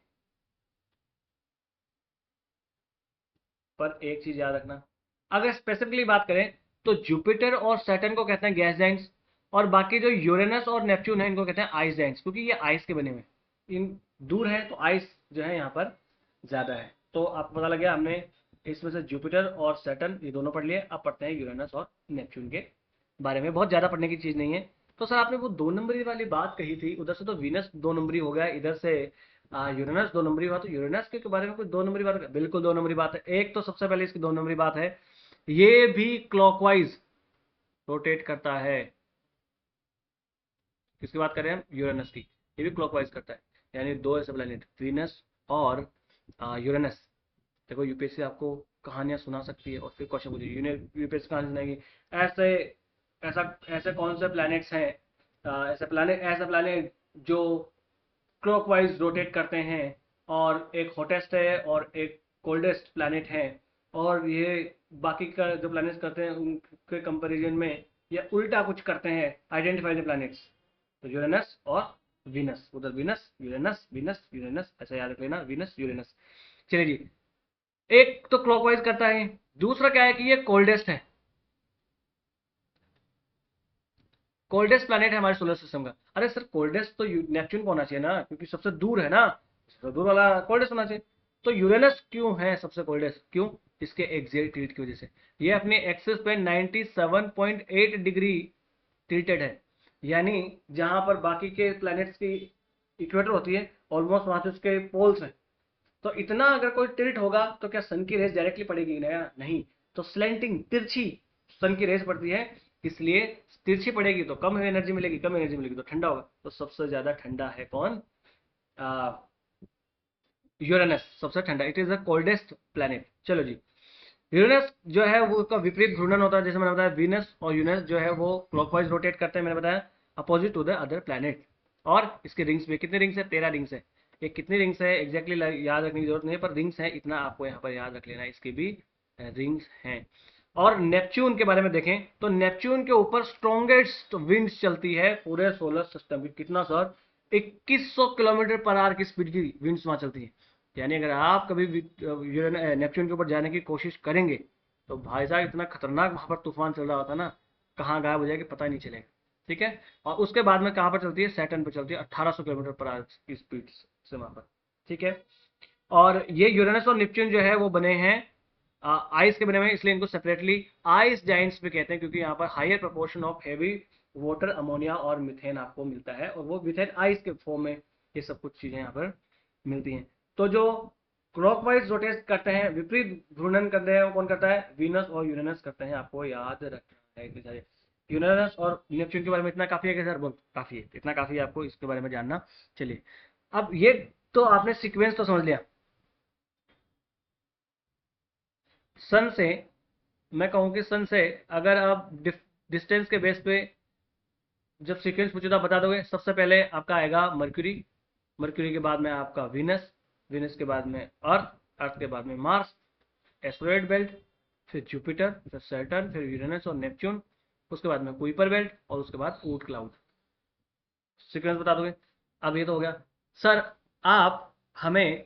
पर एक चीज याद रखना, अगर स्पेसिफिकली बात करें तो जुपिटर और सैटर्न को कहते हैं गैस जाइंट्स, और बाकी जो यूरेनस और नेपच्यून है इनको कहते हैं आइस जाइंट्स, क्योंकि ये आइस के बने हुए हैं। इन दूर है तो आइस जो है यहाँ पर ज्यादा है। तो आपको पता लग गया, हमने इसमें से जुपिटर और सैटर्न ये दोनों पढ़ लिए। अब पढ़ते हैं यूरेनस और नेपच्यून के बारे में। बहुत ज्यादा पढ़ने की चीज नहीं है। तो सर आपने वो दो नंबरी वाली बात कही थी, उधर से तो वीनस दो नंबरी हो गया, इधर से यूरेनस दो नंबरी हुआ, तो यूरेनस के बारे में कुछ दो नंबरी बात? बिल्कुल दो नंबरी बात है। एक तो सबसे पहले इसकी दो नंबरी बात है, ये भी क्लॉकवाइज रोटेट करता है। किसकी बात कर रहे हैं हम? यूरेनस की। ये भी क्लॉकवाइज करता है, यानी दो ऐसे प्लेनेट वीनस और यूरेनस। देखो यूपीएससी आपको कहानियां सुना सकती है और फिर क्वेश्चन पूछेगी, यूपीएससी कहानी सुनाएगी ऐसे, ऐसा ऐसे कौन से प्लैनेट्स हैं, ऐसे प्लैनेट जो क्लॉकवाइज रोटेट करते हैं, और एक हॉटेस्ट है और एक कोल्डेस्ट प्लैनेट है, और ये बाकी का जो प्लैनेट्स करते हैं उनके कंपैरिजन में ये उल्टा कुछ करते हैं। Identify the planets. तो यूरेनस और वीनस, उधर वीनस यूरेनस वीनस यूरेनस, ऐसा याद रख लेना, वीनस यूरेनस। चलिए जी, एक तो क्लॉकवाइज करता है, दूसरा क्या है कि ये कोल्डेस्ट है, कोल्डेस्ट प्लैनेट है हमारे सोलर सिस्टम का। अरे सर कोल्डेस्ट तो नेपच्यून को होना चाहिए ना, क्योंकि सबसे दूर है ना, सबसे दूर वाला कोल्डेस्ट होना चाहिए। तो यूरेनस क्यों है सबसे कोल्डेस्ट? क्यों? इसके एक्सियल टिल्ट की वजह से। ये अपने एक्सिस पे 97.8 डिग्री टिल्टेड है, यानी जहां पर बाकी के प्लैनेट्स की इक्वेटर होती है ऑलमोस्ट वहां से उसके पोल्स हैं। तो इतना अगर कोई टिल्ट होगा तो क्या सन की रेस डायरेक्टली पड़ेगी ना? नहीं। तो स्लेंटिंग, तिरछी सन की रेस पड़ती है, इसलिए तिरछी पड़ेगी तो कम एनर्जी मिलेगी, कम एनर्जी मिलेगी तो ठंडा होगा। तो सबसे ज्यादा ठंडा है कौन? यूरेनस सबसे ठंडा, it is the coldest planet. चलो जी, यूरेनस जो है वो उसका विपरीत घूर्णन होता है, जैसे मैंने बताया वीनस और यूरेनस जो है वो क्लॉकवाइज रोटेट करते हैं, मैंने बताया, opposite to the other planet. और इसके रिंग्स में कितने रिंग्स है? 13 रिंग्स है। ये कितनी रिंग्स है एग्जैक्टली याद रखने की जरूरत नहीं है, पर रिंग्स है इतना आपको यहाँ पर याद रख लेना, इसके भी रिंग्स हैं। और नेपच्यून के बारे में देखें तो नेपच्यून के ऊपर स्ट्रॉन्गेस्ट विंड्स चलती है पूरे सोलर सिस्टम की। कितना सर? 2100 किलोमीटर पर आवर की स्पीड की विंड्स वहां चलती है। यानी अगर आप कभी नेपच्यून के ऊपर जाने की कोशिश करेंगे तो भाई साहब इतना खतरनाक वहां पर तूफान चल रहा होता ना, कहाँ गायब हो जाएगी पता ही नहीं चलेगा। ठीक है। और उसके बाद में कहाँ पर चलती है? सैटर्न पर चलती है 1800 किलोमीटर पर आवर की स्पीड से वहां पर। ठीक है। और ये यूरेनस और नेपच्यून जो है वो बने हैं आइस के बने हुए हैं, इसलिए इनको सेपरेटली आइस जाइंट्स भी कहते हैं, क्योंकि यहाँ पर higher proportion of heavy water, ammonia और मिथेन आपको मिलता है, और वो मिथेन आइस के फॉर्म में ये सब कुछ चीजें यहाँ पर मिलती हैं। तो जो क्लॉकवाइज रोटेट करते हैं, विपरीत घूर्णन करते हैं, वो कौन करता है? वीनस और यूरेनस करते हैं, आपको याद रखना है इतने सारे। यूरेनस और नेपच्यून के बारे में इतना काफी है कि सर? बोल काफी है, इतना काफी है आपको इसके बारे में जानना। चलिए, अब ये तो आपने सीक्वेंस तो समझ लिया। सन से, मैं कहूँ कि सन से अगर आप डिस्टेंस के बेस पे जब सीक्वेंस पूछे तो आप बता दोगे। सबसे पहले आपका आएगा मर्क्यूरी, मर्क्यूरी के बाद में आपका वीनस, वीनस के बाद में अर्थ, अर्थ के बाद में मार्स, एस्टेरॉयड बेल्ट, फिर जुपिटर, फिर सैटर्न, फिर यूरेनस और नेपच्यून, उसके बाद में कुइपर बेल्ट, और उसके बाद ऊट क्लाउड। सीक्वेंस बता दोगे। अब ये तो हो गया। सर आप हमें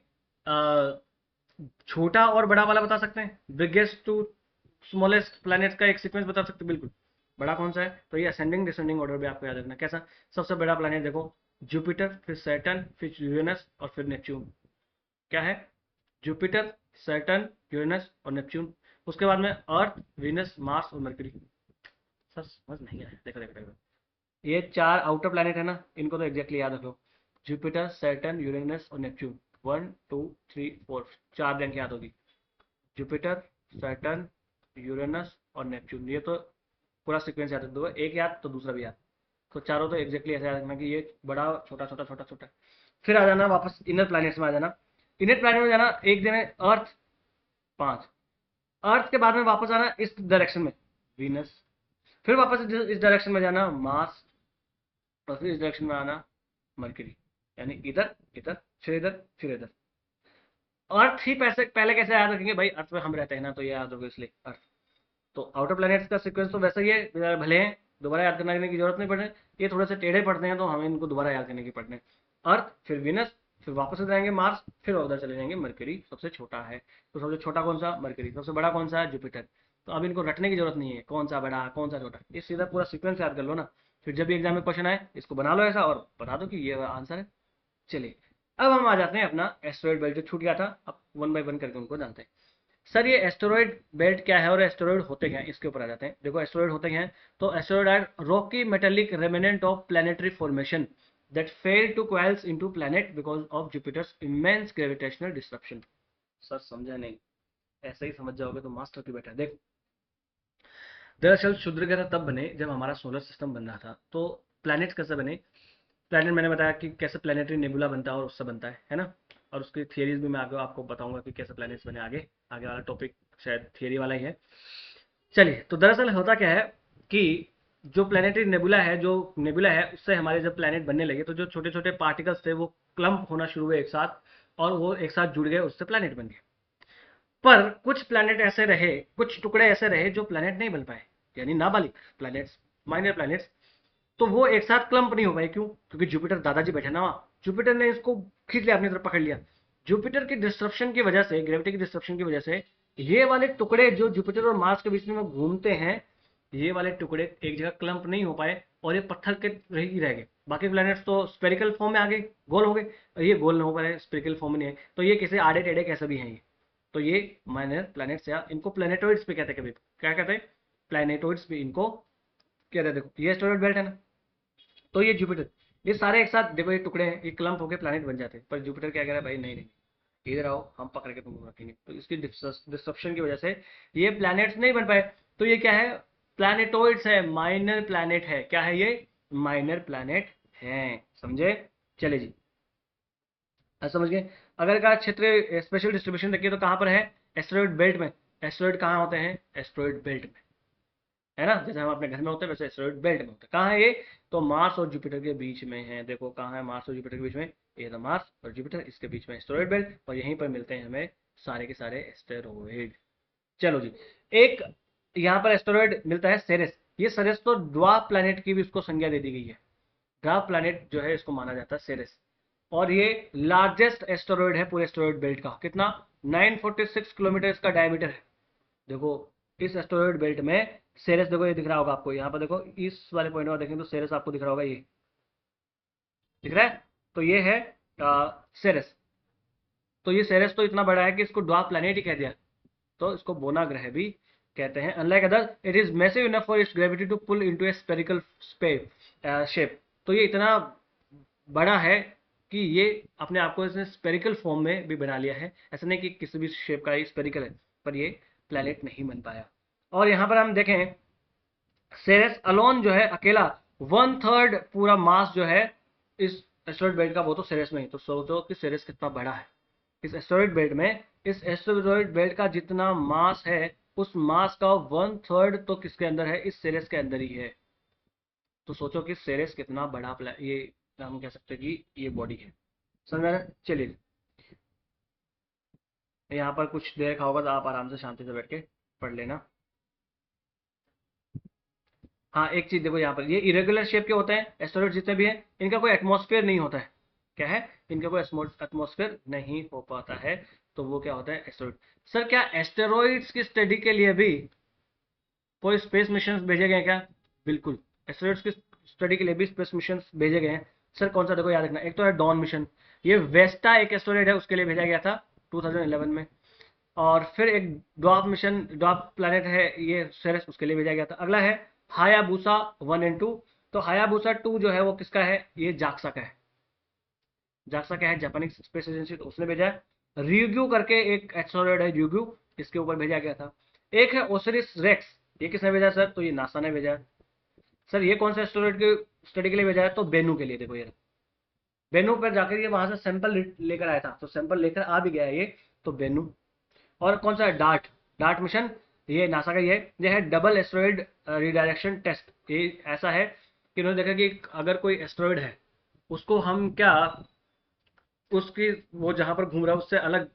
छोटा और बड़ा वाला बता सकते हैं? बिगेस्ट टू स्मॉलेस्ट प्लैनेट्स का एक सीक्वेंस बता सकते हैं? बिल्कुल। बड़ा कौन सा है? तो ये असेंडिंग डिसेंडिंग ऑर्डर भी आपको याद रखना। कैसा? सबसे बड़ा प्लैनेट देखो जुपिटर, फिर सैटर्न, फिर यूरेनस और फिर नेपच्यून। क्या है? जुपिटर, सैटर्न, यूरेनस और नेपच्यून। उसके बाद में अर्थ, वीनस, मार्स और मरकरी। सर समझ नहीं आया, देखो देखो देखो, ये 4 आउटर प्लैनेट है ना, इनको तो एग्जैक्टली याद रखो। जुपिटर, सैटर्न, यूरेनस और नेपच्यून। 1 2 3 4, 4 रैंक याद होगी। जुपिटर, सैटर्न, यूरेनस और नेपच्यून, ये तो पूरा सीक्वेंस याद रख दो, एक याद तो दूसरा भी याद। तो चारों तो एग्जैक्टली ऐसे याद रखना कि ये बड़ा छोटा छोटा छोटा छोटा। फिर आ जाना वापस इनर प्लैनेट्स में आ जाना। इनर प्लैनेट में जाना, एक दिन है अर्थ 5, अर्थ के बाद में वापस आना इस डायरेक्शन में वीनस, फिर वापस इस डायरेक्शन में जाना मार्स, और फिर इस डायरेक्शन में आना मरकरी। यानी इधर इधर फिर इधर फिर इधर। अर्थ ही पैसे पहले कैसे याद रखेंगे भाई, अर्थ में हम रहते हैं ना, तो ये याद होगा इसलिए अर्थ। तो आउटर प्लैनेट्स का सीक्वेंस तो वैसे ही है, भले हैं दोबारा याद करने की जरूरत नहीं पड़े, ये थोड़े से टेढ़े पड़ते हैं तो हमें इनको दोबारा याद करने की पड़ने। अर्थ, फिर विनस, फिर वापस से जाएंगे मार्स, फिर उधर चले जाएंगे मरकरी, सबसे छोटा है। तो सबसे छोटा कौन सा, मरकरी। सबसे बड़ा कौन सा है, जुपिटर। तो अब इनको रटने की जरूरत नहीं है, कौन सा बड़ा कौन सा छोटा, ये सीधा पूरा सीक्वेंस याद कर लो ना। फिर जब भी एग्जाम में क्वेश्चन आए इसको बना लो ऐसा और बता दो कि ये आंसर है। चलिए अब हम आ जाते हैं अपना एस्टेरॉयड बेल्ट जो छूट गया था, अब वन बाय वन करके उनको जानते हैं। सर ये एस्टेरॉयड बेल्ट क्या है और एस्टेरॉयड होते क्या हैं, इसके ऊपर आ जाते हैं। देखो एस्टेरॉयड होते क्या हैं, तो asteroid are rocky metallic remnant of planetary formation that fail to coalesce into planet because of Jupiter's immense gravitational disruption. Sir समझा नहीं, ऐसे ही समझ जाओगे तो मास्टर की बेटा। देख दरअसल क्षुद्र ग्रह तब बने जब हमारा सोलर सिस्टम बन रहा था। तो प्लैनेट्स कैसे बने, प्लैनेट मैंने बताया कि कैसे प्लैनेटरी नेबुला बनता है और उससे बनता है ना। और उसकी थियरीज भी मैं आगे आपको बताऊंगा कि कैसे प्लैनेट्स बने। आगे आगे वाला टॉपिक शायद थियरी वाला ही है। चलिए तो दरअसल होता क्या है कि जो प्लैनेटरी नेबुला है, जो नेबुला है उससे हमारे जब प्लैनेट बनने लगे तो जो छोटे छोटे पार्टिकल्स थे वो क्लम्प होना शुरू हुए एक साथ, और वो एक साथ जुड़ गए, उससे प्लैनेट बन गए। पर कुछ प्लैनेट ऐसे रहे, कुछ टुकड़े ऐसे रहे जो प्लैनेट नहीं बन पाए, यानी नाबालिग प्लैनेट्स, माइनर प्लैनेट्स। तो वो एक साथ क्लम्प नहीं हो पाए, क्यों, क्योंकि जुपिटर दादाजी बैठे ना वहां, जुपिटर ने इसको खींच लिया अपनी तरफ, पकड़ लिया। जुपिटर की डिस्ट्रप्शन की वजह से, ग्रेविटी की डिस्ट्रप्शन की वजह से ये वाले टुकड़े जो जुपिटर और मार्स के बीच में घूमते हैं, ये वाले टुकड़े एक जगह क्लम्प नहीं हो पाए और ये पत्थर के ही रह गए। बाकी प्लैनेट्स तो स्पेरिकल फॉर्म में आ गए, गोल हो गए, और ये गोल नहीं हो पाए, स्पेरिकल फॉर्म में नहीं है, तो ये कैसे आड़े टेढ़े कैसे भी हैं ये। तो ये माइनर प्लैनेट्स, या इनको प्लैनेटोइड्स भी कहते हैं, कभी क्या कहते हैं, प्लैनेटोइड्स भी इनको कहते हैं। देखो ये एस्टेरॉयड बेल्ट है ना, तो ये जुपिटर, ये सारे एक साथ देखो, ये टुकड़े हैं, ये क्लम्प होकर प्लैनेट बन जाते हैं। पर जुपिटर क्या कह रहा है, भाई नहीं नहीं, इधर आओ, हम पकड़ के तुमको रखेंगे। तो इसकी डिस्ट्रप्शन की वजह से ये प्लैनेट्स नहीं बन पाए। तो ये क्या है, प्लैनेटोइड्स है, माइनर प्लैनेट है। क्या है ये, माइनर प्लैनेट है, समझे। चले जी, समझ गए। अगर का क्षेत्र स्पेशल डिस्ट्रीब्यूशन देखिए तो कहां पर है, एस्टेरॉयड बेल्ट में। एस्टेरॉयड कहां होते हैं, एस्टेरॉयड बेल्ट में, है ना, जैसे हम अपने घर में होते हैं वैसे एस्टेरॉयड बेल्ट में होते हैं। कहाँ है ये, तो मार्स और जुपिटर के बीच में है। देखो कहाँ है मार्स और जुपिटर के बीच में, ये तो मार्स और जुपिटर, इसके बीच में एस्टेरॉयड बेल्ट, और यहीं पर मिलते हैं हमें सारे के सारे एस्टेरॉयड। चलो जी, एक यहाँ पर एस्टेरॉयड मिलता है सेरेस। ये सेरेस तो ड्वार्फ प्लैनेट की भी उसको संज्ञा दे दी गई है, ड्वार्फ प्लैनेट जो है इसको माना जाता है सेरेस। और ये लार्जेस्ट एस्टेरॉयड है पूरे एस्टेरॉयड बेल्ट का। कितना, 946 किलोमीटर इसका डायमीटर है। देखो इस एस्टेरॉयड बेल्ट में सेरेस, देखो ये दिख रहा होगा आपको, यहाँ पर देखो इस वाले पॉइंट में देखेंगे तो सेरेस आपको दिख रहा होगा, ये दिख रहा है, तो ये है सेरेस। तो ये सेरेस तो इतना बड़ा है कि इसको ड्वार्फ प्लैनेट ही कह दिया, तो इसको बोना ग्रह भी कहते हैं। Unlike other it is massive enough for its gravity to pull into a spherical shape. तो ये इतना बड़ा है कि ये अपने आप को इसने स्पेरिकल फॉर्म में भी बना लिया है। ऐसा नहीं कि किसी भी शेप का स्पेरिकल है, पर ये प्लैनेट नहीं बन पाया। और यहाँ पर हम देखें, सेरेस अलोन जो है अकेला 1/3 पूरा मास जो है इस एस्टेरॉयड बेल्ट का, वो तो सेरेस में ही। तो सोचो कि सेरेस कितना बड़ा है इस एस्टेरॉयड बेल्ट में। इस एस्टेरॉयड बेल्ट का जितना मास है, उस मास का 1/3 तो किसके अंदर है, इस सेरेस के अंदर ही है। तो सोचो कि सेरेस कितना बड़ा ये हम कह सकते हैं कि ये बॉडी है, समझ में आ रहा है? चलिए यहाँ पर कुछ देर रखा होगा तो आप आराम से शांति से बैठ के पढ़ लेना। हाँ एक चीज देखो, यहाँ पर ये इरेगुलर शेप के होते हैं एस्टेरॉइड जितने भी हैं, इनका कोई एटमॉस्फेयर नहीं होता है। क्या है, इनका कोई एटमॉस्फेयर नहीं हो पाता है, तो वो क्या होता है, एस्टेरॉइड। सर क्या एस्टेरॉइड्स की स्टडी के लिए भी कोई स्पेस मिशन भेजे गए हैं क्या, बिल्कुल, एस्टेरॉइड्स की स्टडी के लिए भी स्पेस मिशन भेजे गए हैं। सर कौन सा, देखो याद रखना, एक तो है डॉन मिशन, ये वेस्टा एक एस्टेरॉइड है उसके लिए भेजा गया था 2011 में। और फिर एक ड्वार्फ प्लैनेट है ये सेरेस, उसके लिए भेजा गया था। अगला है हायाबुसा 1 एंड 2। तो हायाबुसा 2 जो है वो किसका है, ये जाक्सा का है। जाक्सा क्या है, जापानीज स्पेस एजेंसी, तो उसने भेजा है। ryugyu करके एक एस्टेरॉयड है ryugyu, इसके ऊपर भेजा गया था। एक है ओसिरिस रेक्स, ये किसने भेजा सर, तो ये नासा ने भेजा है। सर ये कौन सा एस्टेरॉयड के स्टडी के लिए भेजा है, तो बेनू के लिए। देखो ये बेनू पर जाकर ये वहां से सैंपल लेकर आया था, तो सैंपल लेकर आ भी गया है ये, तो बेनू। और कौन सा है, डार्ट, डार्ट मिशन, ये नासा का ही है। ये है डबल एस्टेरॉयड रिडायरेक्शन टेस्ट। ये ऐसा है कि उन्होंने देखा कि अगर कोई एस्टेरॉयड है उसको हम क्या, उसकी वो जहां पर घूम रहा है उससे अलग,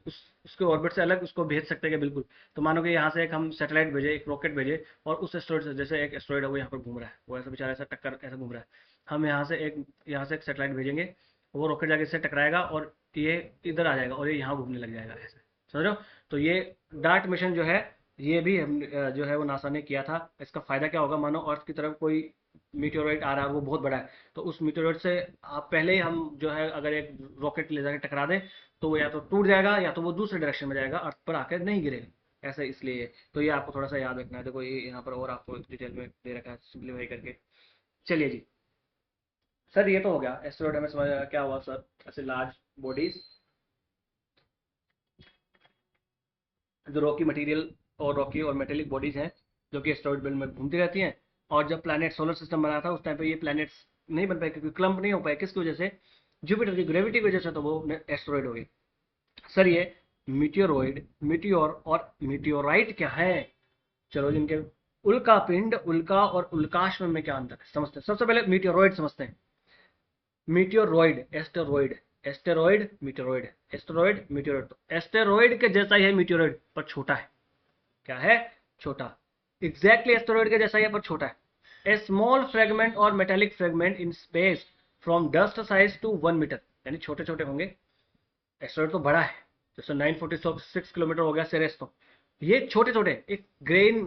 उसके ऑर्बिट से अलग उसको भेज सकते हैं क्या, बिल्कुल। तो मानो कि यहाँ से एक हम सैटेलाइट भेजे, एक रॉकेट भेजे, और उस एस्टेरॉयड से, जैसे एक एस्टेरॉयड है वो यहाँ पर घूम रहा है, वो ऐसा बेचारा ऐसा टक्कर ऐसा घूम रहा है, हम यहाँ से एक सैटेलाइट भेजेंगे, वो रॉकेट जाके इससे टकराएगा और ये इधर आ जाएगा और ये यहाँ घूमने लग जाएगा ऐसे, समझ रहे हो। तो ये डार्ट मिशन जो है, ये भी जो है वो नासा ने किया था। इसका फायदा क्या होगा, मानो अर्थ की तरफ कोई मीटेओराइट आ रहा है, वो बहुत बड़ा है, तो उस मीटेओराइट से आप पहले ही हम जो है अगर एक रॉकेट ले जाकर टकरा दें, तो वो या तो टूट जाएगा या तो वो दूसरे डायरेक्शन में जाएगा, अर्थ पर आकर नहीं गिरेगा, ऐसा इसलिए। तो ये आपको थोड़ा सा याद रखना है। देखो ये यहाँ पर और आपको डिटेल में दे रखा है सिंप्लीफाई करके। चलिए जी, सर ये तो हो गया एस्टेरॉयड, हमें समझ आया क्या हुआ सर, ऐसे लार्ज बॉडीज जो रॉकी मटेरियल और रॉकी और मेटेलिक बॉडीज हैं जो कि एस्टेरॉयड बेल्ट में घूमती रहती हैं। और जब प्लैनेट सोलर सिस्टम बना था उस टाइम पे ये प्लैनेट्स नहीं बन पाए, क्योंकि क्लम्प नहीं हो पाए, किसकी वजह से, जुपिटर की ग्रेविटी की वजह से, तो वो एस्टेरॉयड हो गए। सर ये मीटियोरॉइड, मीटियोर और मीटियोराइट क्या है, चलो जिनके उल्का पिंड, उल्का और उल्काश्म में क्या अंतर है समझते हैं। सबसे पहले मीटियोरॉइड समझते हैं। Meteoroid, asteroid, asteroid meteoroid, asteroid meteoroid, तो एस्टेरॉइड के जैसा ही है मीटियोरॉइड, पर छोटा है। क्या है, छोटा, एग्जैक्टली एस्टेरॉइड के जैसा ही है पर छोटा है। ए स्मॉल फ्रेगमेंट और metallic fragment in space from dust size to 1 metre, यानी छोटे छोटे होंगे। एस्टेरॉइड तो बड़ा है, जैसे 946 किलोमीटर हो गया सेरेस, तो ये छोटे छोटे, एक ग्रेन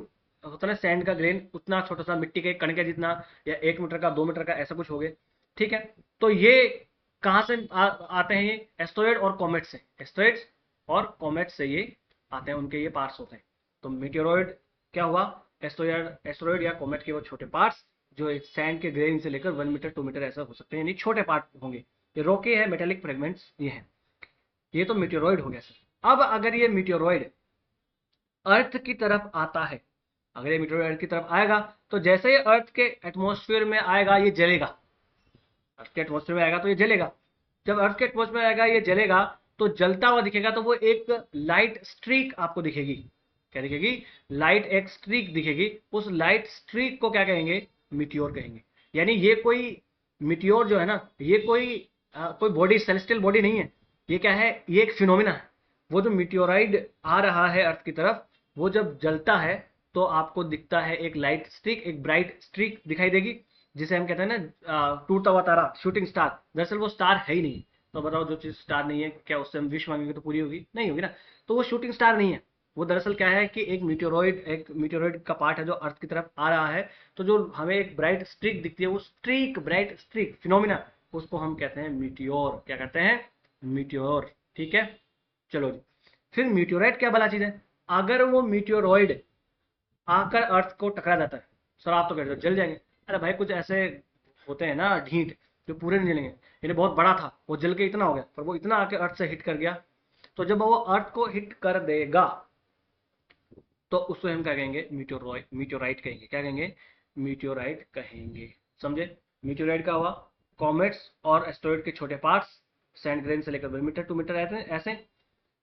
होता है ना सैंड का ग्रेन, उतना छोटा सा, मिट्टी के कण के जितना, या 1 मीटर का, 2 मीटर का, ऐसा कुछ हो गए, ठीक है। तो ये कहाँ से आते हैं, ये एस्टेरॉइड और कॉमेट से, एस्टेरॉइड्स और कॉमेट से ये आते हैं, उनके ये पार्ट्स होते हैं। तो मीटियोरॉइड क्या हुआ, एस्टेरॉइड या कॉमेट के वो छोटे पार्ट्स जो सैंड के ग्रेन से लेकर 1 मीटर 2 मीटर ऐसा हो सकते हैं, यानी छोटे पार्ट होंगे। ये रॉकी है, मेटेलिक फ्रेगमेंट्स ये है। ये तो मीटियोरॉइड हो गया सर। अब अगर ये मीटियोरॉइड अर्थ की तरफ आता है, अगर ये मीटियोरॉइड अर्थ की तरफ आएगा, तो जैसे ही अर्थ के एटमॉस्फेयर में आएगा ये जलेगा, अर्थ के एटमॉस्फेयर में आएगा तो ये जलेगा। जब अर्थ के एटमॉस्फेयर में आएगा ये जलेगा, तो जलता हुआ दिखेगा, तो वो एक लाइट स्ट्रीक आपको दिखेगी। क्या दिखेगी, लाइट एक स्ट्रीक दिखेगी। उस लाइट स्ट्रीक को क्या कहेंगे, मीटियोर कहेंगे। यानी ये कोई मीटियोर जो है ना, ये कोई बॉडी, सेलेस्टियल बॉडी नहीं है, ये क्या है, ये एक फिनोमिना है। वो जो मीटियोराइड आ रहा है अर्थ की तरफ, वो जब जलता है तो आपको दिखता है एक लाइट स्ट्रीक, एक ब्राइट स्ट्रीक दिखाई देगी, जिसे हम कहते हैं ना टूटता हुआ तारा, शूटिंग स्टार। दरअसल वो स्टार है ही नहीं। तो बताओ, जो चीज स्टार नहीं है, क्या उससे हम विश मांगेंगे तो पूरी होगी, नहीं होगी ना। तो वो शूटिंग स्टार नहीं है, वो दरअसल क्या है कि एक मीटियोरॉइड का पार्ट है जो अर्थ की तरफ आ रहा है। तो जो हमें एक ब्राइट स्ट्रीक दिखती है, वो स्ट्रीक, ब्राइट स्ट्रीक फिनोमिना, उसको हम कहते हैं मीटियोर। क्या कहते हैं, मीटियोर, ठीक है। चलो जी, फिर मीटियोराइट क्या भला चीज है। अगर वो मीटियोरॉइड आकर अर्थ को टकरा जाता है, सर आप तो कहते हो जल जाएंगे। अरे भाई, कुछ ऐसे होते हैं ना ढीठ, जो पूरे नहीं जलेंगे। यानी बहुत बड़ा था, वो जल के इतना हो गया, पर वो इतना आके अर्थ से हिट कर गया, तो जब वो अर्थ को हिट कर देगा, तो उसको हम क्या कहेंगे, मीटियोराइट कहेंगे। क्या कहेंगे, मीटियोराइट कहेंगे, समझे। मीटियोराइट का हुआ, कॉमेट्स और एस्टेरॉइड के छोटे पार्ट्स, सैंड ग्रेन से लेकर 1 मीटर 2 मीटर ऐसे।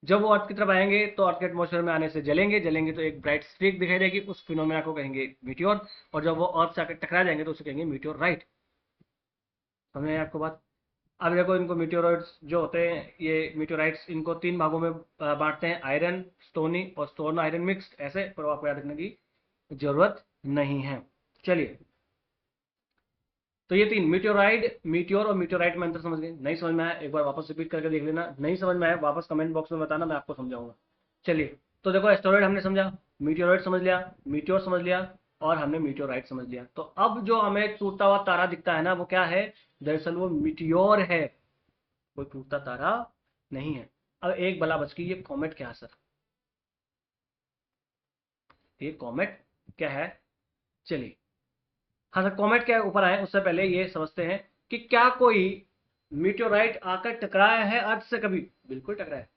जब वो अर्थ की तरफ आएंगे तो अर्थ के एटमॉस्फेयर में आने से जलेंगे, तो एक ब्राइट स्ट्रीक दिखाई देगी, उस फिनोमेना को कहेंगे मीटियोर। और जब वो अर्थ से आकर टकरा जाएंगे तो उसे कहेंगे मीटियोराइट। समझ में आई आपको बात। अब देखो, इनको मीटियोरॉइड्स जो होते हैं, ये मीटियोराइट्स, इनको 3 भागों में बांटते हैं, आयरन, स्टोनी और स्टोन आयरन मिक्स्ड, ऐसे। पर आपको याद रखने की जरूरत नहीं है। चलिए, तो ये 3 मीटियोराइड, मीटियोर और मीटियोराइट में अंतर समझ गए। नहीं समझ में आया, एक बार वापस रिपीट करके देख लेना। नहीं समझ में आया, वापस कमेंट बॉक्स में बताना, मैं आपको समझाऊंगा। चलिए, तो देखो, एस्टेरॉइड हमने समझा, मीटियोराइड समझ लिया, मीटियोर समझ लिया, और हमने मीटियोराइट समझ लिया। तो अब जो हमें टूटता हुआ तारा दिखता है ना, वो क्या है, दरअसल वो मीटियोर है, कोई टूटता तारा नहीं है। अब एक बला बच गई, ये कॉमेट क्या है सर? ये कॉमेट क्या है? चलिए, हाँ सर, कॉमेट क्या है ऊपर आए उससे पहले ये समझते हैं कि क्या कोई मीटेओराइट आकर टकराया है अर्थ से कभी? बिल्कुल टकराया है।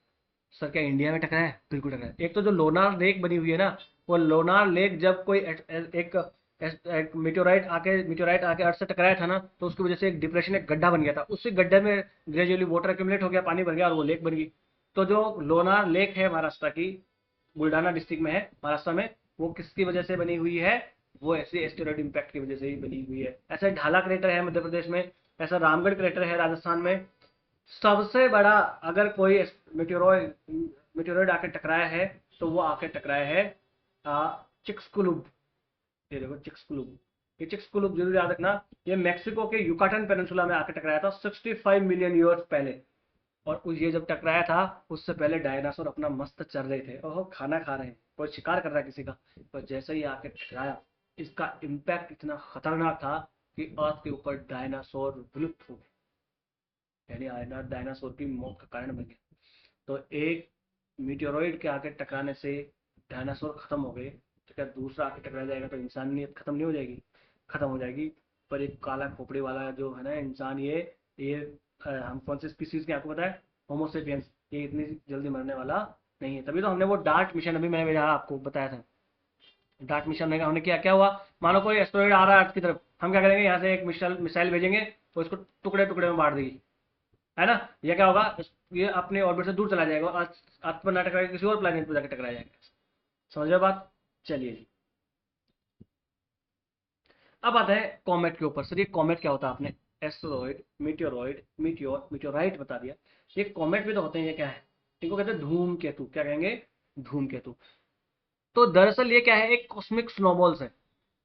सर क्या इंडिया में टकराया है? बिल्कुल टकराया है। एक तो जो लोनार लेक बनी हुई है ना, वो लोनार लेक जब कोई एक मीटेओराइट आके अर्थ से टकराया था ना, तो उसकी वजह से एक डिप्रेशन, एक गड्ढा बन गया था। उसी गड्ढे में ग्रेजुअली वाटर एक्यूमुलेट हो गया, पानी भर गया और वो लेक बन गई। तो जो लोनार लेक है महाराष्ट्र की, बुल्डाना डिस्ट्रिक्ट में है महाराष्ट्र में, वो किसकी वजह से बनी हुई है? वो ऐसे एस्टेरॉइड इम्पैक्ट की वजह से ही बनी हुई है। ऐसा ढाला क्रेटर है मध्य प्रदेश में, ऐसा रामगढ़ क्रेटर है राजस्थान में। सबसे बड़ा, अगर कोई मेटेरोइड मेटेरोइड आके टकराया है तो वो आके टकराया है चिक्सकुलुब। ये देखो चिक्सकुलुब, ये चिक्सकुलुब जरूर याद रखना। ये मेक्सिको के युकाटन पेनिनसुला में आके टकराया था 65 मिलियन ईयर्स पहले। और ये जब टकराया था उससे पहले डायनासोर अपना मस्त चल रहे थे, ओहो खाना खा रहे हैं, कोई शिकार कर रहा है किसी का। पर जैसे ही आके टकराया, इसका इम्पैक्ट इतना खतरनाक था कि अर्थ के ऊपर डायनासोर विलुप्त हो गए, यानी डायनासोर की मौत का कारण बन गया। तो एक मीटेरोइड के आके टकराने से डायनासोर खत्म हो गए, तो क्या दूसरा आके टकरा जाएगा तो इंसानियत खत्म नहीं हो जाएगी? खत्म हो जाएगी। पर एक काला खोपड़ी वाला जो है ना इंसान, ये हम कौन से स्पीसीज के, आपको पता है? होमोसेपियंस। ये इतनी जल्दी मरने वाला नहीं है। तभी तो हमने वो डार्ट मिशन अभी मैंने भेजा, आपको बताया था। डार्ट मिशन में हमने क्या क्या हुआ, मानो कोई एस्टेरॉइड आ रहा है अर्थ की तरफ, हम क्या करेंगे, यहाँ से एक मिसाइल मिसाइल भेजेंगे, तो इसको टुकड़े टुकड़े में बांट देगी, है ना? ये क्या होगा, ये अपने ऑर्बिट से दूर चला जाएगा, अर्थ पर ना टकरा के किसी और प्लेनेट पर जाकर टकरा जाएगा। समझ रहे बात? चलिए जी, अब आता है कॉमेट के ऊपर। सर ये कॉमेट क्या होता है? आपने एस्टेरॉइड, मीटियोरॉइड, मीटियोराइट बता दिया। ये कॉमेट भी तो होते हैं। ये क्या है? इनको कहते हैं धूम केतु। क्या कहेंगे? धूम केतु। तो दरअसल ये क्या है? एक कॉस्मिक स्नोबॉल्स है।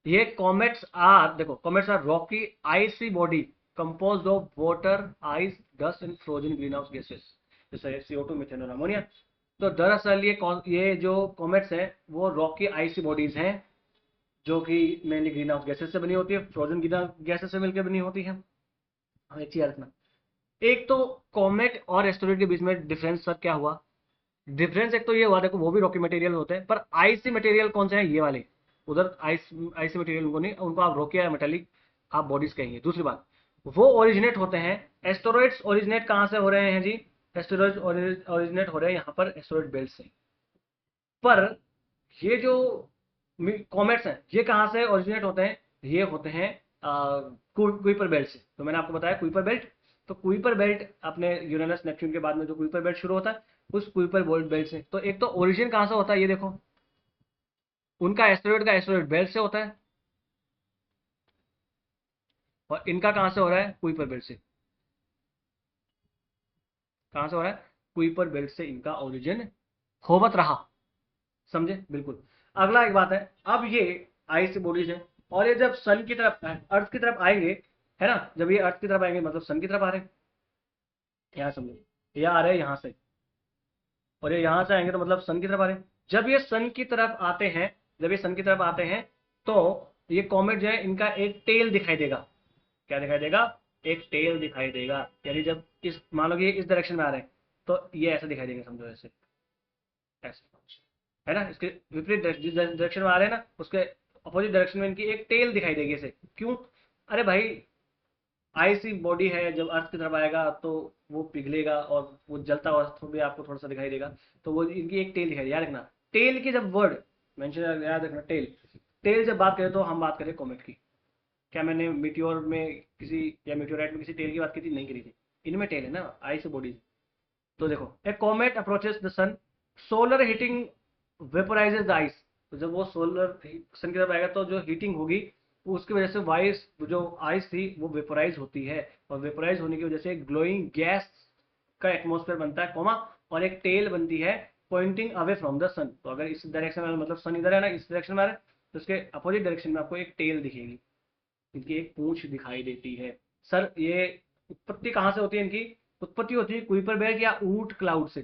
ये कॉमेट्स आर, देखो, comets are rocky icy body composed of water, ice, dust and frozen greenhouse gases, जैसे CO2, मीथेन और अमोनिया। तो दरअसल ये जो कॉमेट्स हैं वो रॉकी आइसी बॉडीज हैं, जो कि मेनली ग्रीन हाउस गैसेस से बनी होती है, फ्रोजन गैसेस से मिलकर बनी होती है। हाँ, एक चीज याद रखना। एक तो कॉमेट और एस्टेरॉइड के बीच में डिफरेंस सर क्या हुआ? डिफरेंस एक तो ये हुआ, देखो वो भी रॉकी मटेरियल होते हैं, पर आईसी मटेरियल कौन से हैं? ये वाले। उधर आईसी मटेरियल उनको नहीं, उनको आप रॉकी या मेटेलिक आप बॉडीज कहेंगे। दूसरी बात, वो ओरिजिनेट होते हैं, एस्टेरॉइड्स ओरिजिनेट कहाँ से हो रहे हैं जी? एस्टेरॉइड्स ओरिजिनेट हो रहे हैं यहाँ पर एस्टेरॉइड बेल्ट से। पर ये जो कॉमेट्स हैं, ये कहाँ से ओरिजिनेट होते हैं? ये होते हैं कुइपर बेल्ट से। तो मैंने आपको बताया कुइपर बेल्ट। तो कुइपर बेल्ट अपने यूरेनस नेपच्यून के बाद में जो कुइपर बेल्ट शुरू होता है, उस कुइपर बेल्ट से। तो एक तो ओरिजिन कहाँ से होता है, ये देखो, उनका एस्टेरॉइड का एस्टेरॉइड बेल्ट से होता है, और इनका कहाँ से हो रहा है? कुइपर बेल्ट से। कहाँ से हो रहा है? कुइपर बेल्ट से इनका ओरिजिन होवत रहा। समझे? बिल्कुल। अगला एक बात है, अब ये आईसी बॉडीज है, और ये जब सन की तरफ, अर्थ की तरफ आएंगे, है ना, जब ये अर्थ की तरफ आएंगे मतलब सन की तरफ आ रहे हैं, यहाँ समझो, ये आ रहे हैं यहाँ से, और ये यहाँ से आएंगे तो मतलब सन की तरफ आ रहे हैं। जब ये सन की तरफ आते हैं, जब ये सन की तरफ आते हैं, तो ये कॉमेट जो है इनका एक टेल दिखाई देगा। क्या दिखाई देगा? एक टेल दिखाई देगा। यानी जब इस, मान लो कि ये इस डायरेक्शन में आ रहे हैं, तो ये ऐसा दिखाई देंगे, समझो ऐसे, ऐसे, है ना? इसके विपरीत जिस डायरेक्शन में आ रहे हैं ना, उसके अपोजिट डायरेक्शन में इनकी एक टेल दिखाई देगी ऐसे। क्यों? अरे भाई, आईसी बॉडी है, जब अर्थ की तरफ आएगा तो वो पिघलेगा और वो जलता हुआ तो भी आपको थोड़ा सा दिखाई देगा। तो वो इनकी एक टेल दिखाई देगी, याद रखना। टेल की जब वर्ड मेंशन, याद रखना, टेल। टेल जब बात करें तो हम बात करें कॉमेट की। क्या मैंने मीटियोर में किसी, या मीटियोराइट में किसी टेल की बात की थी? नहीं करी थी। इनमें टेल है ना, आईसी बॉडी। तो देखो, a comet approaches the sun, solar heating vaporises the ice. तो जब वो सोलर सन की तरफ आएगा तो जो हीटिंग होगी, वो उसकी वजह से वाइस, जो आइस थी वो वेपोराइज होती है, और वेपोराइज होने की वजह से ग्लोइंग गैस का एटमॉस्फेयर बनता है, कोमा, और एक टेल बनती है पॉइंटिंग अवे फ्रॉम द सन। तो अगर इस डायरेक्शन में, मतलब सन इधर है ना, इस डायरेक्शन में आ रहा है, तो उसके अपोजिट डायरेक्शन में आपको एक टेल दिखेगी, इनकी एक पूंछ दिखाई देती है। सर ये उत्पत्ति कहाँ से होती है इनकी? उत्पत्ति होती है कुइपर बेल्ट या ऊट क्लाउड से।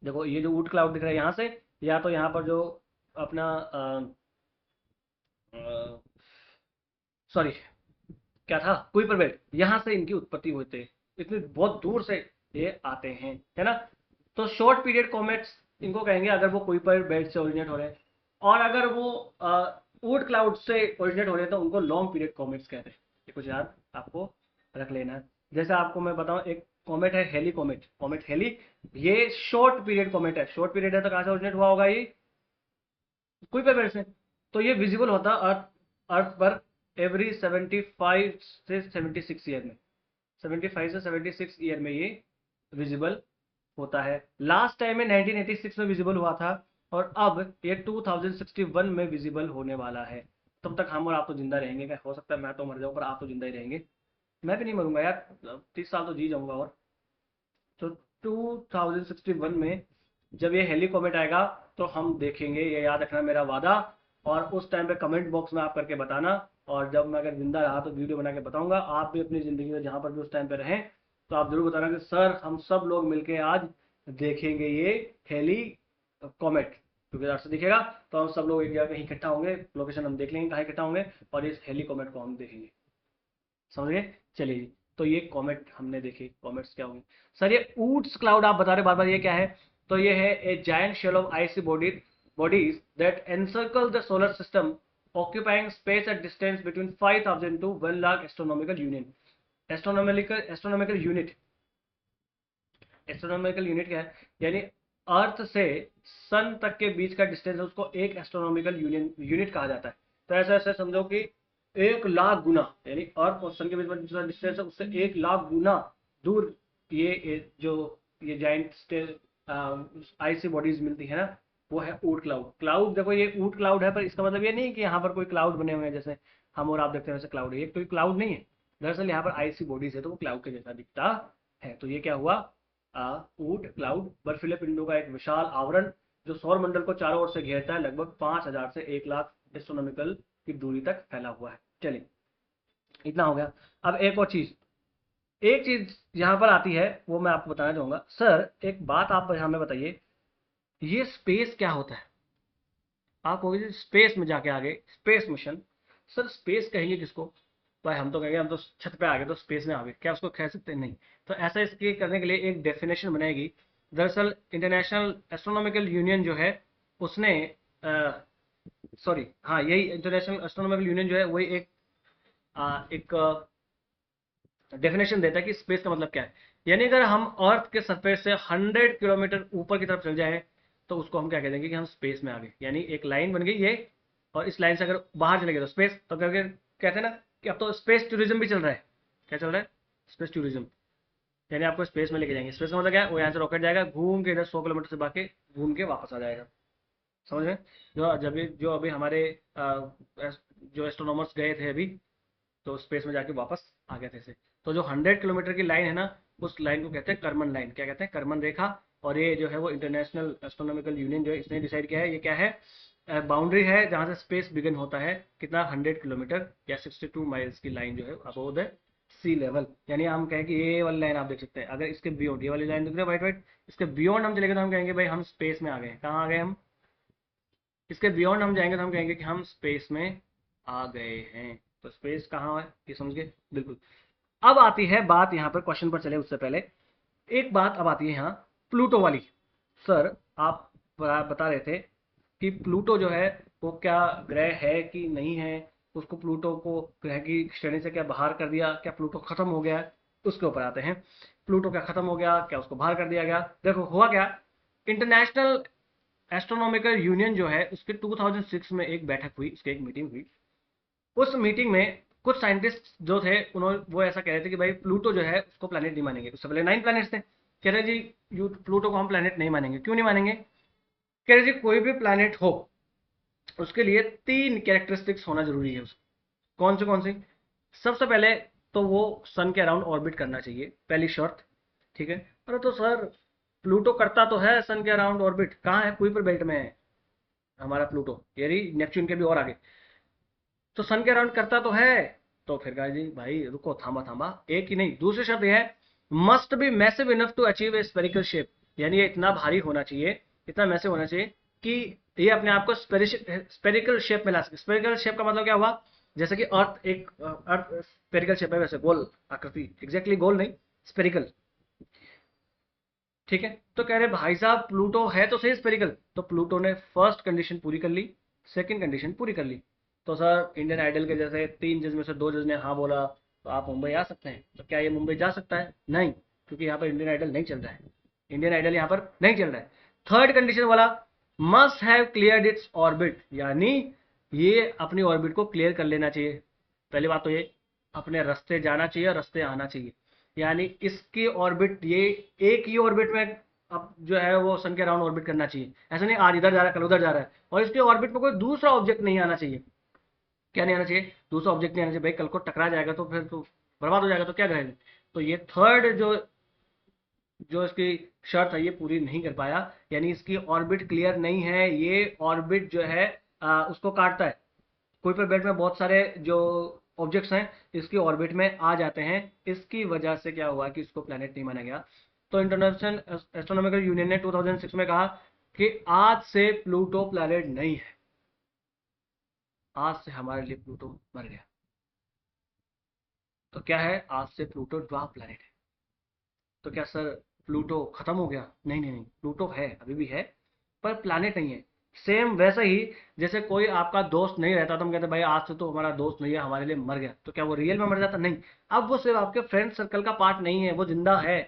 देखो ये जो ऊट क्लाउड दिख रहा है यहाँ से, या तो यहाँ पर जो अपना सॉरी, क्या था, कुइपर बेल्ट, यहाँ से इनकी उत्पत्ति होती है। इतनी बहुत दूर से ये आते हैं, है ना? तो शॉर्ट पीरियड कॉमेट्स इनको कहेंगे अगर वो कुइपर बेल्ट से ओरिजिनेट हो रहे हैं, और अगर वो ऊड क्लाउड से ओरिजिनेट हो रहे हैं तो उनको लॉन्ग पीरियड कॉमेट्स कहते हैं। ये कुछ याद आपको रख लेना है। जैसे आपको मैं बताऊं, एक कॉमेट है हेली कॉमेट, कॉमेट हेली, ये शॉर्ट पीरियड कॉमेट है। शॉर्ट पीरियड है तो कहाँ से ओरिजिनेट हुआ होगा ये? कुइपर बेल्ट से। तो ये विजिबल होता अर्थ अर्थ पर एवरी 75 से 76 ईयर में, 75 से 76 ईयर में ये विजिबल होता है। लास्ट टाइम में 1986 में विजिबल हुआ था, और अब ये 2061 में विजिबल होने वाला है। तब तक हम और आप तो जिंदा रहेंगे। क्या हो सकता है मैं तो मर जाऊं, पर आप तो जिंदा ही रहेंगे। मैं भी नहीं मरूंगा यार, 30 साल तो जी जाऊंगा। और तो 2061 में जब ये हेली कॉमेट आएगा तो हम देखेंगे, ये याद रखना मेरा वादा। और उस टाइम पे कमेंट बॉक्स में आप करके बताना, और जब मैं अगर जिंदा रहा तो वीडियो बना के बताऊंगा। आप भी अपनी ज़िंदगी में जहाँ पर भी उस टाइम पे रहें तो आप जरूर बताना कि सर हम सब लोग मिलके आज देखेंगे ये हेली कॉमेट, क्योंकि अर्थ से दिखेगा तो हम सब लोग एक जगह कहीं इकट्ठा होंगे, लोकेशन हम देख लेंगे कहाँ इकट्ठा होंगे, और इस हेली कॉमेट को हम देखेंगे। समझ गए? चलिए जी। तो ये कॉमेट हमने देखे। कॉमेट्स क्या होंगे सर? ये ऊट्स क्लाउड आप बता रहे बार बार, ये क्या है? तो ये है a giant shell of icy bodies that encircle the solar system, occupying space at distance between 5000 to 1 lakh astronomical unit. astronomical unit astronomical unit क्या है? यानी अर्थ से सन तक के बीच का डिस्टेंस है, उसको एक एस्ट्रोनॉमिकल यूनिट कहा जाता है। तो ऐसा ऐसा समझो कि 1 लाख गुना, यानी अर्थ और सन के बीच में जितना डिस्टेंस है उससे 1 लाख गुना दूर ये जो ये जाइंट आइसी बॉडीज मिलती है ना, वो है ऊट क्लाउड। क्लाउड देखो, ये ऊट क्लाउड है, पर इसका मतलब ये नहीं कि यहाँ पर कोई क्लाउड बने हुए हैं जैसे हम और आप देखते हैं वैसे क्लाउड है। ये कोई क्लाउड नहीं है, दरअसल यहाँ पर आइसी बॉडीज है तो वो क्लाउड के जैसा दिखता है। तो ये क्या हुआ? ऊट क्लाउड बर्फीले पिंडों का एक विशाल आवरण जो सौर मंडल को चारों ओर से घेरता है, लगभग 5000 से 1 लाख एस्ट्रोनॉमिकल की दूरी तक फैला हुआ है। चलिए, इतना हो गया। अब एक चीज यहाँ पर आती है, वो मैं आपको बताना चाहूंगा। सर एक बात आप हमें बताइए, ये स्पेस क्या होता है? आप कहोगे स्पेस में जाके आ गए, स्पेस मिशन। सर स्पेस कहेंगे किसको? भाई हम तो कहेंगे हम तो छत पे आ गए तो स्पेस में आ गए, क्या उसको कह सकते हैं? नहीं। तो ऐसा इसके करने के लिए एक डेफिनेशन बनाएगी। दरअसल इंटरनेशनल एस्ट्रोनॉमिकल यूनियन जो है उसने सॉरी हाँ, यही इंटरनेशनल एस्ट्रोनॉमिकल यूनियन जो है वही एक डेफिनेशन देता है कि स्पेस का मतलब क्या है। यानी अगर हम अर्थ के सरफेस से 100 किलोमीटर ऊपर की तरफ चल जाए तो उसको हम क्या कह देंगे कि हम स्पेस में आ गए। यानी एक लाइन बन गई ये, और इस लाइन से अगर बाहर चले गए तो स्पेस। तो करके कहते हैं ना कि अब तो स्पेस टूरिज्म भी चल रहा है। क्या चल रहा है? Space tourism. यानी आपको स्पेस में लेके जाएंगे। स्पेस का मतलब क्या है? वो यहाँ से रॉकेट जाएगा, घूम के इधर 100 किलोमीटर से भाग के घूम के वापस आ जाएगा। समझ में? जो अभी हमारे जो एस्ट्रोनॉमर्स गए थे अभी, तो स्पेस में जाके वापस आ गए थे से। तो जो 100 किलोमीटर की लाइन है ना, उस लाइन को कहते हैं कर्मन लाइन। क्या कहते हैं? कर्मन रेखा। और ये जो है वो इंटरनेशनल एस्ट्रोनॉमिकल यूनियन जो है इसने डिसाइड किया है, ये क्या है? बाउंड्री है जहाँ से स्पेस बिगिन होता है। कितना? 100 किलोमीटर या 62 माइल्स की लाइन जो है अबोव द सी लेवल। यानी हम कहें कि ये वाली लाइन आप देख सकते हैं, अगर इसके बियॉन्ड, ये वाली लाइन दिख रही है वाइट वाइट, इसके बियॉन्ड हम चलेंगे तो हम कहेंगे भाई हम स्पेस में आ गए। कहाँ आ गए हम? इसके बियॉन्ड हम जाएंगे तो हम कहेंगे कि हम स्पेस में आ गए हैं। तो स्पेस कहाँ है ये समझ गए? बिल्कुल। अब आती है बात, यहाँ पर क्वेश्चन पर चले उससे पहले एक बात अब आती है यहाँ प्लूटो वाली। सर आप बता रहे थे कि प्लूटो जो है वो क्या ग्रह है कि नहीं है? उसको प्लूटो को ग्रह की श्रेणी से क्या बाहर कर दिया? क्या प्लूटो खत्म हो गया? उसके ऊपर आते हैं। प्लूटो क्या खत्म हो गया? क्या उसको बाहर कर दिया गया? देखो हुआ क्या, इंटरनेशनल एस्ट्रोनॉमिकल यूनियन जो है उसके 2006 में एक बैठक हुई, उसकी एक मीटिंग हुई। उस मीटिंग में कुछ साइंटिस्ट जो थे उन्होंने वो ऐसा कह रहे थे कि भाई प्लूटो जो है उसको प्लैनेट नहीं मानेंगे। उससे पहले 9 प्लैनेट्स थे, कह रहे जी प्लूटो को हम प्लैनेट नहीं मानेंगे। क्यों नहीं मानेंगे? कह रहे जी कोई भी प्लैनेट हो उसके लिए 3 कैरेक्टरिस्टिक्स होना जरूरी है उसको। कौन सी? सबसे पहले तो वो सन के अराउंड ऑर्बिट करना चाहिए, पहली शर्त। ठीक है? अरे तो सर प्लूटो करता तो है सन के अराउंड ऑर्बिट, कहाँ है? कुइपर बेल्ट में है हमारा प्लूटो, यानी नेपच्यून के भी और आगे। तो सन के अराउंड करता तो है। तो फिर कहा जी भाई रुको, थामा थामा, एक ही नहीं दूसरी शर्त यह है, must be massive enough to achieve a spherical shape. यानी ये इतना भारी होना चाहिए, इतना मैसिव होना चाहिए कि ये अपने आप को स्पेरिकल शेप में ला सके। स्पेरिकल शेप का मतलब क्या हुआ? जैसे कि अर्थ स्पेरिकल शेप है, वैसे गोल आकृति, एग्जैक्टली गोल नहीं, स्पेरिकल। ठीक है, तो कह रहे भाई साहब प्लूटो है तो सही स्फेरिकल, तो प्लूटो ने फर्स्ट कंडीशन पूरी कर ली, सेकंड कंडीशन पूरी कर ली। तो सर इंडियन आइडल के जैसे 3 जज में से 2 जज ने हाँ बोला तो आप मुंबई आ सकते हैं, तो क्या ये मुंबई जा सकता है? नहीं, क्योंकि यहाँ पर इंडियन आइडल नहीं चल रहा है, इंडियन आइडल यहाँ पर नहीं चल रहा है। थर्ड कंडीशन वाला, must have cleared its orbit, यानी ये अपनी ऑर्बिट को क्लियर कर लेना चाहिए। पहली बात तो ये अपने रास्ते जाना चाहिए और रास्ते आना चाहिए, यानी इसकी ऑर्बिट, ये एक ही ऑर्बिट में अब जो है वो सन के अराउंड ऑर्बिट करना चाहिए। ऐसा नहीं आज इधर जा रहा है कल उधर जा रहा है, और इसकी ऑर्बिट में कोई दूसरा ऑब्जेक्ट नहीं आना चाहिए। क्या नहीं आना चाहिए? दूसरा ऑब्जेक्ट नहीं आना चाहिए। भाई कल को टकरा जाएगा तो फिर तो बर्बाद हो जाएगा, तो क्या करेंगे? तो ये थर्ड जो जो इसकी शर्त है ये पूरी नहीं कर पाया, यानी इसकी ऑर्बिट क्लियर नहीं है। ये ऑर्बिट जो है उसको काटता है। कुइपर बेल्ट में बहुत सारे जो ऑब्जेक्ट्स हैं इसकी ऑर्बिट में आ जाते हैं, इसकी वजह से क्या हुआ कि इसको प्लैनेट नहीं माना गया। तो इंटरनेशनल एस्ट्रोनॉमिकल यूनियन ने 2006 में कहा कि आज से प्लूटो प्लैनेट नहीं है, आज से हमारे लिए प्लूटो मर गया। तो क्या है? आज से प्लूटो ड्वार्फ प्लैनेट है। तो क्या सर प्लूटो खत्म हो गया? नहीं नहीं नहीं, प्लूटो है, अभी भी है, पर प्लैनेट नहीं है। सेम वैसे ही जैसे कोई आपका दोस्त नहीं रहता तो हम कहते भाई आज से तो हमारा दोस्त नहीं है, हमारे लिए मर गया, तो क्या वो रियल में मर जाता? नहीं, अब वो सिर्फ आपके फ्रेंड सर्कल का पार्ट नहीं है, वो जिंदा है।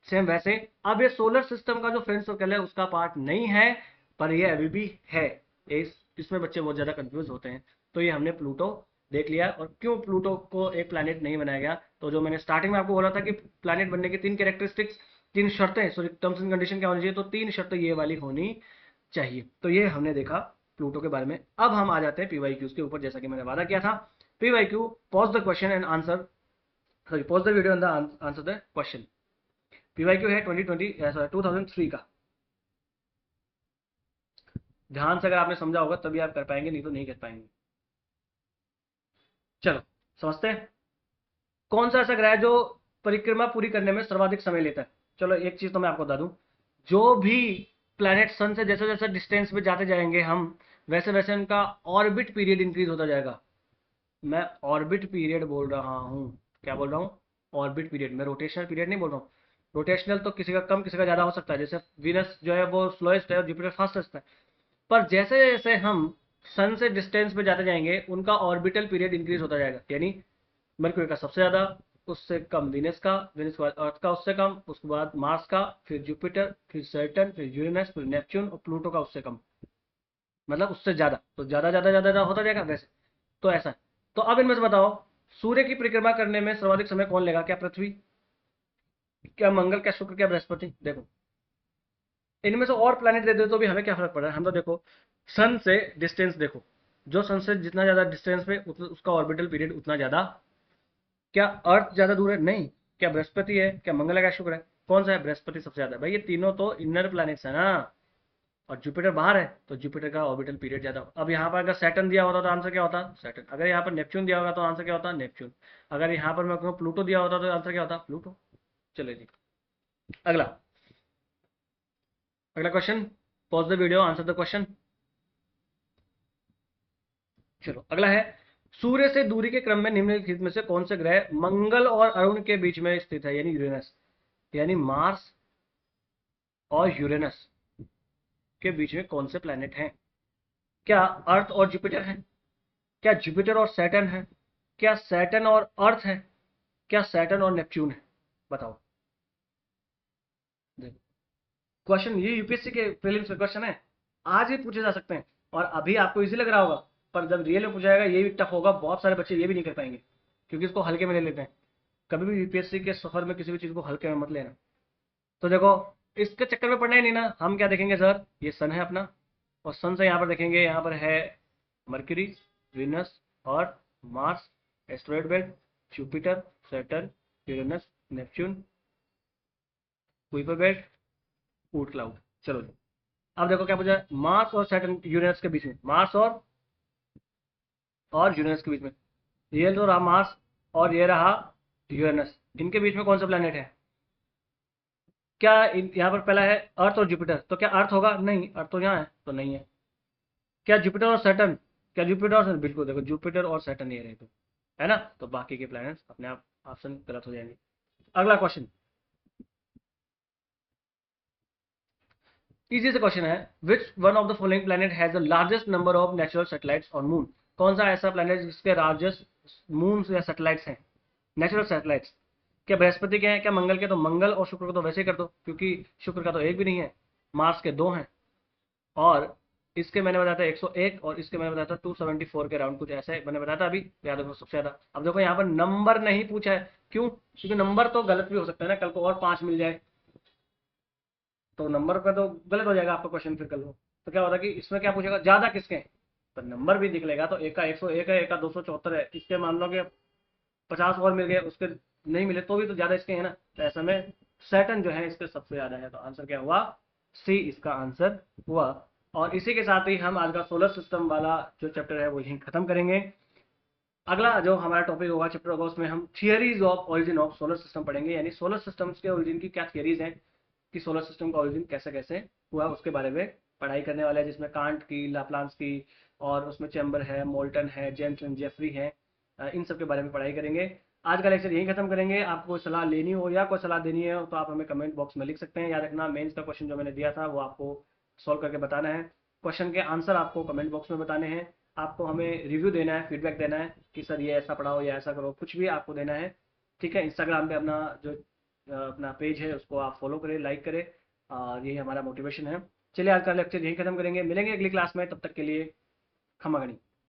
सेम वैसे अब ये सोलर सिस्टम का जो फ्रेंड सर्कल है उसका पार्ट नहीं है, पर ये अभी भी है। इसमें बच्चे बहुत ज्यादा कंफ्यूज होते हैं। तो ये हमने प्लूटो देख लिया। और क्यों प्लूटो को एक प्लैनेट नहीं बनाया गया, तो जो मैंने स्टार्टिंग में आपको बोला था कि प्लैनेट बनने की 3 कैरेक्टरिस्टिक्स, 3 शर्तें, सॉरी टर्म्स एंड कंडीशन क्या होनी चाहिए, तो 3 शर्तें ये वाली होनी चाहिए। तो ये हमने देखा प्लूटो के बारे में। अब हम आ जाते हैं पीवाईक्यूज के ऊपर, जैसा कि मैंने वादा किया था। PYQ, pause the question and answer, sorry pause the video and answer the question. PYQ है 2003 का। ध्यान से अगर आपने समझा होगा तभी आप कर पाएंगे, नहीं तो नहीं कर पाएंगे। चलो समझते हैं। कौन सा ऐसा ग्रह है जो परिक्रमा पूरी करने में सर्वाधिक समय लेता है? चलो एक चीज तो मैं आपको बता दूं, जो भी प्लैनेट सन से जैसे जैसे डिस्टेंस पे जाते जाएंगे हम, वैसे वैसे उनका ऑर्बिट पीरियड इंक्रीज होता जाएगा। मैं ऑर्बिट पीरियड बोल रहा हूँ। क्या बोल रहा हूँ? ऑर्बिट पीरियड, मैं रोटेशनल पीरियड नहीं बोल रहा हूँ। रोटेशनल तो किसी का कम किसी का ज्यादा हो सकता है, जैसे वीनस जो है वो स्लोएस्ट है और जुपिटर फास्टेस्ट है। पर जैसे जैसे हम सन से डिस्टेंस पे जाते जाएंगे उनका ऑर्बिटल पीरियड इंक्रीज होता जाएगा, यानी मरक्यूरी का सबसे ज्यादा, उससे कम विनस का, विनस के बाद अर्थ का उससे कम, उसके बाद मार्स का, फिर जुपिटर, फिर सैटर्न, फिर यूरेनस, फिर नेपच्यून और प्लूटो का उससे कम, मतलब उससे ज्यादा, तो ज्यादा ज्यादा ज्यादा ज्यादा होता जाएगा वैसे। तो ऐसा है। तो अब इनमें से बताओ, सूर्य की परिक्रमा करने में सर्वाधिक समय कौन लेगा? क्या पृथ्वी, क्या मंगल, क्या शुक्र, क्या बृहस्पति? देखो इनमें से और प्लैनेट दे दे तो भी हमें क्या फर्क पड़ रहा है? हम तो देखो सन से डिस्टेंस देखो, जो सन से जितना ज्यादा डिस्टेंस पे उसका ऑर्बिटल पीरियड उतना ज्यादा। क्या अर्थ ज्यादा दूर है? नहीं। क्या बृहस्पति है, क्या मंगल है, क्या शुक्र है? कौन सा है? बृहस्पति सबसे ज्यादा। भाई ये तीनों तो इनर प्लैनेट्स है ना, और जुपिटर बाहर है, तो जुपिटर का ऑर्बिटल पीरियड ज्यादा। अब यहाँ पर अगर सैटर्न दिया होता तो आंसर क्या होता? सैटर्न। अगर यहाँ पर नेपच्यून दिया होगा तो आंसर क्या होता? नेपच्यून। अगर यहाँ पर मैं कहूँ प्लूटो दिया होता तो आंसर क्या होता? प्लूटो। चलिए जी, अगला, अगला question. Pause the video, answer the question. चलो अगला है, सूर्य से दूरी के क्रम में निम्नलिखित में से कौन से ग्रह मंगल और अरुण के बीच में स्थित है, यानी यूरेनस, यानी मार्स और यूरेनस के बीच में कौन से प्लैनेट हैं? क्या अर्थ और जुपिटर है? क्या जुपिटर और सैटर्न है? क्या सैटर्न और अर्थ है? क्या सैटर्न और नेपच्यून है? बताओ। देखो क्वेश्चन ये यूपीएससी के प्रीलिम्स में क्वेश्चन है, आज ही पूछे जा सकते हैं। और अभी आपको इजी लग रहा होगा, पर जब रियल में पूछा जाएगा ये भी टफ होगा, बहुत सारे बच्चे ये भी नहीं कर पाएंगे, क्योंकि इसको हल्के में ले लेते हैं। कभी भी यूपीएससी के सफर में किसी भी चीज को हल्के में मत लेना। तो देखो इसके चक्कर में पड़ना ही नहीं ना। हम क्या देखेंगे सर, ये सन है अपना, और सन से यहाँ पर देखेंगे, यहाँ पर है मर्क्यूरी, वीनस और Mars, asteroid belt, Jupiter, Saturn, Uranus, Neptune, Kuiper belt, Oort cloud. चलो जी, अब देखो क्या पूछा है, मार्स और सैटर्न यूरेनस के बीच में, मार्स और यूरेनस के बीच में, ये तो रहा मार्स और ये रहा यूरेनस, इनके बीच में कौन सा प्लेनेट है? क्या यहाँ पर पहला है अर्थ और जुपिटर, तो क्या अर्थ होगा? नहीं, अर्थ तो यहाँ है तो नहीं है। क्या जुपिटर और सैटर्न? क्या जुपिटर और सैटर्न? बिल्कुल, देखो जुपिटर और सैटर्न ये रहे तो, है ना, तो बाकी के प्लैनेट्स अपने आप ऑप्शन गलत हो जाएंगे। अगला क्वेश्चन, इजी से क्वेश्चन है, which one of the following planet has the largest number of natural satellites on moon? कौन सा ऐसा प्लेनेट जिसके लार्जेस्ट मून या सैटेलाइट्स हैं, नेचुरल सैटेलाइट्स? क्या बृहस्पति के हैं, क्या मंगल के? तो मंगल और शुक्र को तो वैसे ही कर दो, क्योंकि शुक्र का तो एक भी नहीं है, मार्स के दो हैं, और इसके मैंने बताया था 101 और इसके मैंने बताया था 274 के अराउंड, कुछ ऐसा है मैंने बताया था अभी, याद रखो सबसे ज्यादा। अब देखो यहाँ पर नंबर नहीं पूछा है, क्यों? क्योंकि नंबर तो गलत भी हो सकता है ना, कल को और 5 मिल जाए तो नंबर का तो गलत हो जाएगा आपका क्वेश्चन फिर कल को। तो क्या होता है कि इसमें क्या पूछेगा, ज्यादा किसके हैं, तो नंबर भी दिख लेगा, तो एक का 101 है, एक का 274 है, इसके मान लो कि 50 और मिल गए, उसके नहीं मिले तो भी तो ज्यादा इसके हैं ना, तो ऐसे में सैटर्न जो है इसके सबसे ज्यादा है, तो आंसर क्या हुआ, सी इसका आंसर हुआ। और इसी के साथ ही हम आज का सोलर सिस्टम वाला जो चैप्टर है वो यहीं खत्म करेंगे। अगला जो हमारा टॉपिक होगा चैप्टर होगा, उसमें हम theories of origin of solar system पढ़ेंगे, यानी सोलर सिस्टम्स के ओरिजिन की क्या थियरीज हैं, कि सोलर सिस्टम का ओरिजिन कैसे कैसे हुआ उसके बारे में पढ़ाई करने वाले हैं, जिसमें कांट की, लाप्लांस की, और उसमें चैम्बर है, मोल्टन है, जेम्स एंड जेफरी है, इन सब के बारे में पढ़ाई करेंगे। आज का लेक्चर यहीं खत्म करेंगे। आपको कोई सलाह लेनी हो या कोई सलाह देनी है तो आप हमें कमेंट बॉक्स में लिख सकते हैं। याद रखना, मेंस का क्वेश्चन जो मैंने दिया था वो आपको सॉल्व करके बताना है, क्वेश्चन के आंसर आपको कमेंट बॉक्स में बताने हैं, आपको हमें रिव्यू देना है, फीडबैक देना है कि सर ये ऐसा पढ़ाओ या ऐसा करो, कुछ भी आपको देना है। ठीक है, इंस्टाग्राम पे अपना जो अपना पेज है उसको आप फॉलो करें, लाइक करें, और यही हमारा मोटिवेशन है। चलिए आज का लेक्चर यही खत्म करेंगे, मिलेंगे अगली क्लास में, तब तक के लिए खमा गणी।